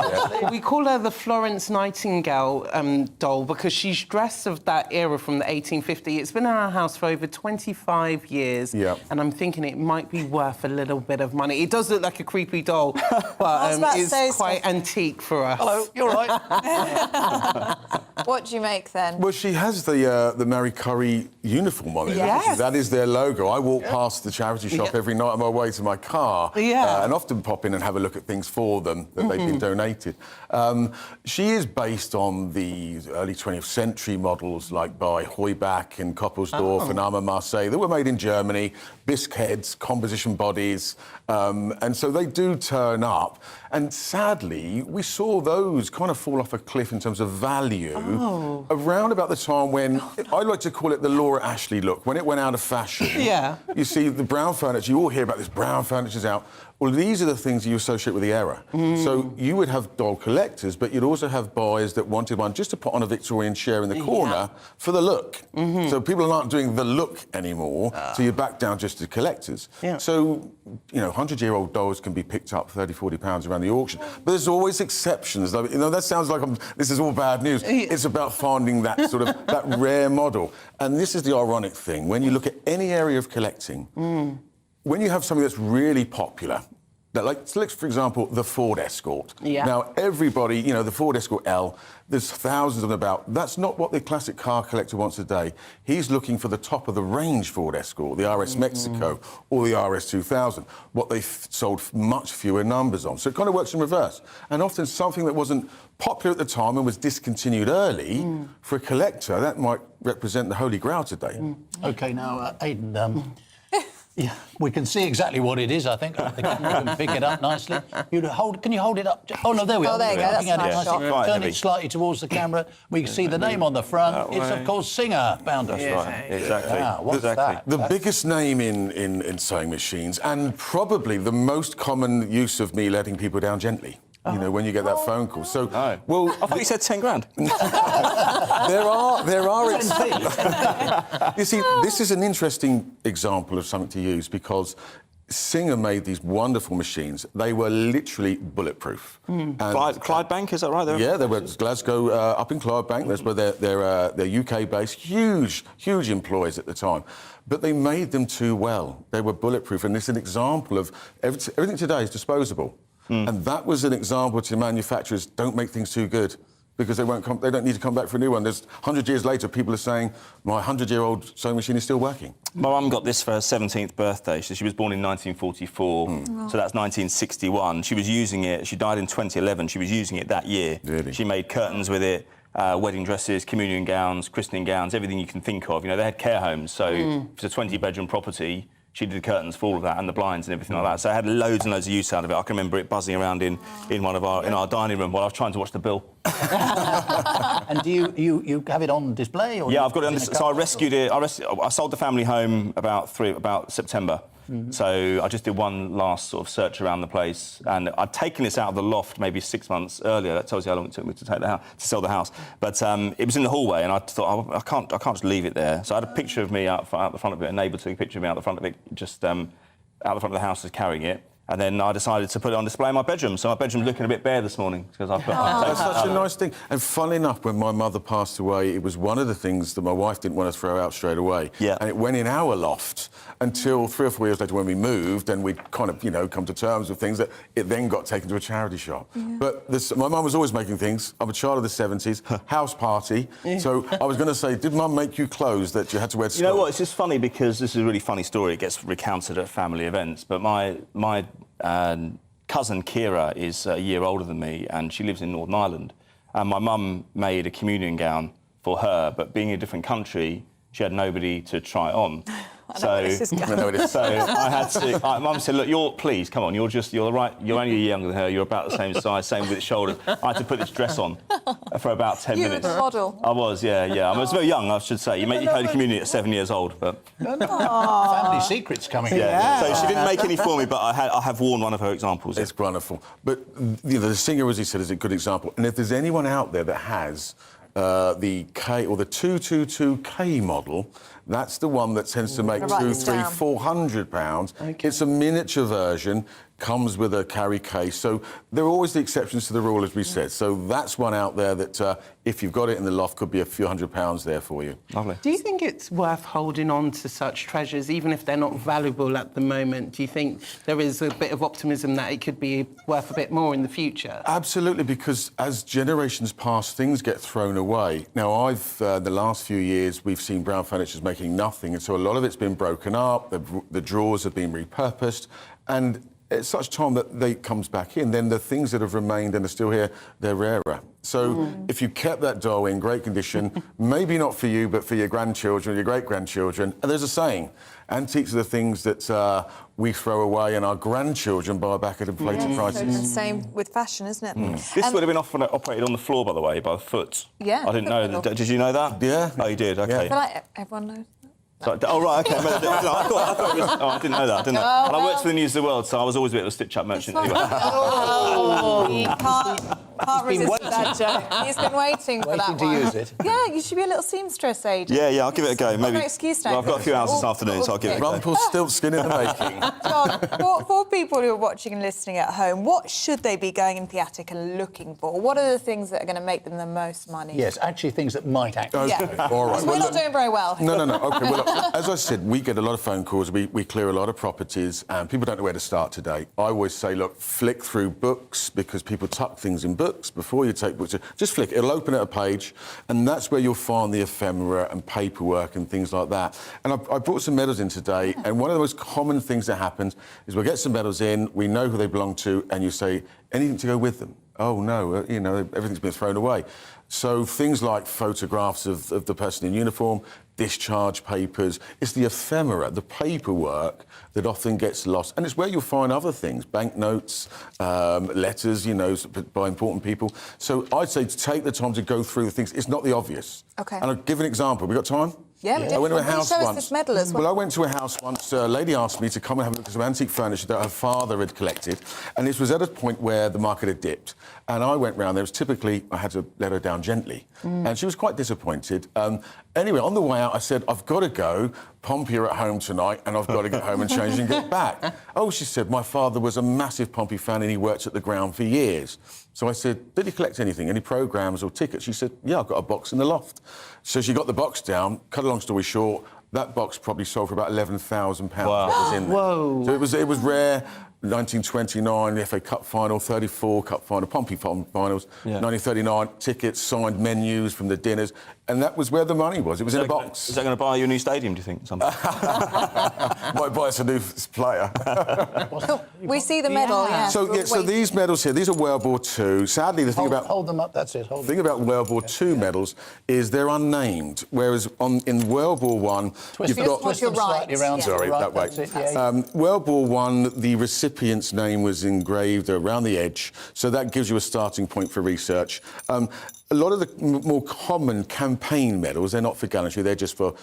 We call her the Florence Nightingale doll because she's dressed of that era from the 1850s. It's been in our house for over 25 years, and I'm thinking it might be worth a little bit of money. It does look like a creepy doll, but it's quite antique for us. Hello, you're right. What do you make then? Well, she has the Mary Curie uniform on it. Yes. That is their logo. I walk past the charity shop every night on my way to my car, and often pop in and have a look at things for them that they've been donated. She is based on the early 20th century models like by Heubach and Koppelsdorf and Armand Marseille that were made in Germany, bisque heads, composition bodies, and so they do turn up. And sadly, we saw those kind of fall off a cliff in terms of value around about the time when, I like to call it the Laura Ashley look, when it went out of fashion. You see the brown furniture, you all hear about this brown furniture's out. Well, these are the things you associate with the era. So you would have doll collectors, but you'd also have boys that wanted one just to put on a Victorian chair in the corner for the look. So people aren't doing the look anymore, so you're back down just to collectors. So, you know, 100-year-old dolls can be picked up £30, £40 around the auction, but there's always exceptions. You know, that sounds like this is all bad news. It's about finding that sort of that rare model. And this is the ironic thing. When you look at any area of collecting, when you have something that's really popular, like, let's, for example, the Ford Escort. Now, everybody, you know, the Ford Escort L, there's thousands of them about. That's not what the classic car collector wants today. He's looking for the top-of-the-range Ford Escort, the RS Mexico or the RS 2000, what they've sold much fewer numbers on. So it kind of works in reverse. And often something that wasn't popular at the time and was discontinued early, for a collector, that might represent the Holy Grail today. OK, now, Aidan, yeah, we can see exactly what it is, I think. The camera can pick it up nicely. Can you hold it up? Oh, no, there we are. Oh, there you go. That's a nice shot. Turn it slightly towards the camera. We can see the name on the front. It's, of course, Singer, Bounder. Exactly. What's that? The biggest name in sewing machines, and probably the most common use of me letting people down gently. You know, when you get that phone call. So, well, I thought you said 10 grand. there are. You see, this is an interesting example of something to use because Singer made these wonderful machines. They were literally bulletproof. Clydebank, is that right? Yeah, they were Glasgow, up in Clydebank. That's where they're UK-based, huge employees at the time. But they made them too well. They were bulletproof, and it's an example of everything today is disposable. And that was an example to manufacturers: don't make things too good, because they don't need to come back for a new one. There's 100 years later, people are saying, my 100-year-old sewing machine is still working. My mum got this for her 17th birthday. So she was born in 1944, so that's 1961. She was using it. She died in 2011. She was using it that year. Really? She made curtains with it, wedding dresses, communion gowns, christening gowns, everything you can think of. You know, they had care homes, so if it's a 20-bedroom property, she did the curtains for all of that and the blinds and everything like that. So I had loads and loads of use out of it. I can remember it buzzing around in our dining room while I was trying to watch the bill. And do you have it on display? Or I've got it on display. So I rescued it. I sold the family home about September. So I just did one last sort of search around the place, and I'd taken this out of the loft maybe 6 months earlier. That tells you how long it took me to sell the house. But it was in the hallway, and I thought, I can't just leave it there. So I had a picture of me out the front of it. A neighbour took a picture of me out the front of it, just out the front of the house, just carrying it. And then I decided to put it on display in my bedroom. So my bedroom's looking a bit bare this morning because I've got. That's such a nice thing. And funnily enough, when my mother passed away, it was one of the things that my wife didn't want to throw out straight away. And it went in our loft until 3 or 4 years later when we moved, and we'd kind of, you know, come to terms with things, that it then got taken to a charity shop. But my mum was always making things. I'm a child of the 70s, house party. So I was going to say, did Mum make you clothes that you had to wear to school? You know what? It's just funny because this is a really funny story. It gets recounted at family events. But my cousin Kira is a year older than me, and she lives in Northern Ireland. And my mum made a communion gown for her, but being in a different country, she had nobody to try it on. So I had to. Mum said, "Look, please come on. You're only a year younger than her. You're about the same size, same width shoulders." I had to put this dress on, for about 10 minutes. You were the model. I was, yeah. I was very young, I should say. You make your Holy Communion at 7 years old, but... Family secrets coming out. Yeah. So she didn't make any for me, but I have worn one of her examples. It's wonderful. But the singer, as he said, is a good example. And if there's anyone out there that has the K or the 222K model, that's the one that tends to make £200, £300, £400. Okay. It's a miniature version, comes with a carry case. So there are always the exceptions to the rule, as we said. So that's one out there that, if you've got it in the loft, could be a few £100s there for you. Lovely. Do you think it's worth holding on to such treasures, even if they're not valuable at the moment? Do you think there is a bit of optimism that it could be worth a bit more in the future? Absolutely, because as generations pass, things get thrown away. Now, the last few years, we've seen Brown Furniture's making nothing, and so a lot of it's been broken up, the drawers have been repurposed, and at such time that they comes back in, then the things that have remained and are still here, they're rarer. So if you kept that doll in great condition, maybe not for you, but for your grandchildren, your great-grandchildren, and there's a saying, antiques are the things that we throw away and our grandchildren buy back at inflated prices. And same with fashion, isn't it? This would have been operated on the floor, by the way, by foot. Yeah. I didn't know. Did you know that? Yeah. Oh, you did? OK. I feel like everyone knows. So, oh, right, OK. I thought it was... Oh, I didn't know that, didn't I? And I worked for the News of the World, so I was always a bit of a stitch-up merchant. Anyway. You can't resist that joke. He's been waiting for that one. to use it. Yeah, you should be a little seamstress, Aidan. Yeah, I'll give it a go. Maybe. No excuse now. Well, I've got a few hours this afternoon, so I'll give it a go. Rumpelstiltskin in the making. John, for people who are watching and listening at home, what should they be going into the attic and looking for? What are the things that are going to make them the most money? Yes, actually things that might actually... Yeah. All right. We're not doing very well. No. OK, well, look, as I said, we get a lot of phone calls, we clear a lot of properties, and people don't know where to start today. I always say, look, flick through books, because people tuck things in books before you take books. Just flick, it'll open at a page, and that's where you'll find the ephemera and paperwork and things like that. And I brought some medals in today, and one of the most common things that happens is we'll get some medals in, we know who they belong to, and you say, anything to go with them? Oh, no, everything's been thrown away. So things like photographs of the person in uniform, discharge papers, it's the ephemera, the paperwork that often gets lost. And it's where you'll find other things, banknotes, letters, by important people. So I'd say to take the time to go through the things. It's not the obvious. OK. And I'll give an example. We got time? Yeah, we did. I went to a house show once. us this medal as well. Well, I went to a house once. A lady asked me to come and have a look at some antique furniture that her father had collected, and this was at a point where the market had dipped. And I went round there. It was typically I had to let her down gently, and she was quite disappointed. Anyway, on the way out, I said, "I've got to go. Pompey are at home tonight, and I've got to get home and change and get back." Oh, she said, "My father was a massive Pompey fan, and he worked at the ground for years." So I said, "Did he collect anything? Any programmes or tickets?" She said, "Yeah, I've got a box in the loft." So she got the box down. Cut a long story short, that box probably sold for about £11,000. Wow. What was in there. Whoa. So it was rare. 1929, the FA Cup final, 34 Cup final, Pompey finals, 1939, tickets, signed menus from the dinners, and that was where the money was. It was in a box. Is that going to buy you a new stadium, do you think? Might buy us a new player. We see the medal, yeah. So these medals here, these are World War II. Sadly, the thing about... Hold them up, that's it. The thing about World War II medals is they're unnamed, whereas in World War I... Twist them slightly around. Sorry, that way. World War I, the recipient's name was engraved around the edge, so that gives you a starting point for research. A lot of the more common campaign medals, they're not for gallantry, they're just for,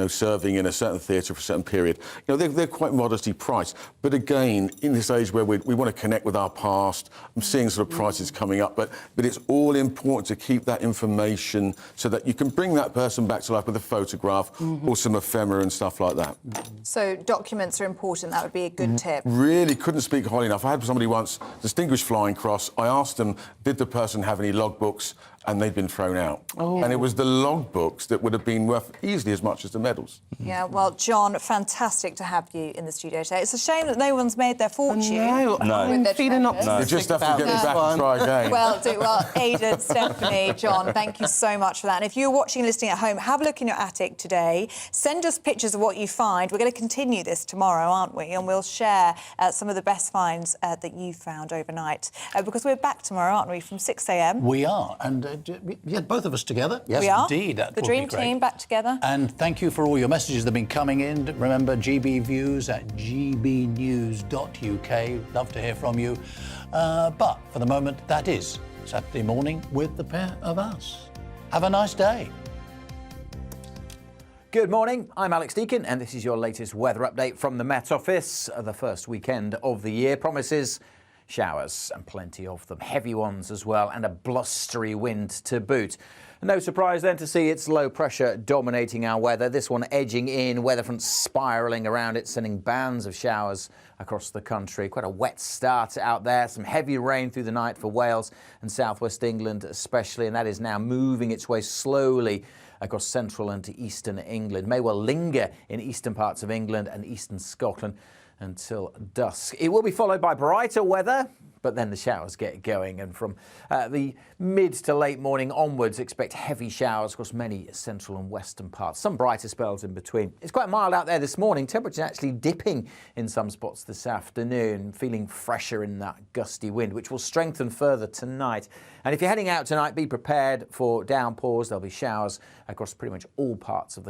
serving in a certain theatre for a certain period. They're quite modestly priced. But again, in this age where we want to connect with our past, I'm seeing sort of prices coming up, but it's all important to keep that information so that you can bring that person back to life with a photograph or some ephemera and stuff like that. So documents are important, that would be a good tip. Really couldn't speak highly enough. I had somebody once, Distinguished Flying Cross, I asked them, did the person have any logbooks? And they'd been thrown out. Oh. And it was the logbooks that would have been worth easily as much as the medals. Yeah, well, John, fantastic to have you in the studio today. It's a shame that no one's made their fortune. No. With their feeling You just have to get me back and try again. Well, Aidan, Stephanie, John, thank you so much for that. And if you're watching and listening at home, have a look in your attic today. Send us pictures of what you find. We're going to continue this tomorrow, aren't we? And we'll share some of the best finds that you found overnight. Because we're back tomorrow, aren't we, from 6 a.m? We are, and both of us together. Yes, we are. Indeed. That the dream team back together. And thank you for all your messages that have been coming in. Remember, GB Views at gbnews.uk. Love to hear from you. But for the moment, that is Saturday morning with the pair of us. Have a nice day. Good morning, I'm Alex Deakin and this is your latest weather update from the Met Office. The first weekend of the year promises showers and plenty of them, heavy ones as well, and a blustery wind to boot. No surprise then to see it's low pressure dominating our weather, this one edging in, weather front spiralling around it, sending bands of showers across the country. Quite a wet start out there, some heavy rain through the night for Wales and southwest England especially, and that is now moving its way slowly across central and eastern England. May well linger in eastern parts of England and eastern Scotland until dusk. It will be followed by brighter weather, but then the showers get going, and from the mid to late morning onwards, expect heavy showers across many central and western parts. Some brighter spells in between. It's quite mild out there this morning. Temperatures actually dipping in some spots this afternoon, feeling fresher in that gusty wind, which will strengthen further tonight. And if you're heading out tonight, be prepared for downpours. There'll be showers across pretty much all parts of the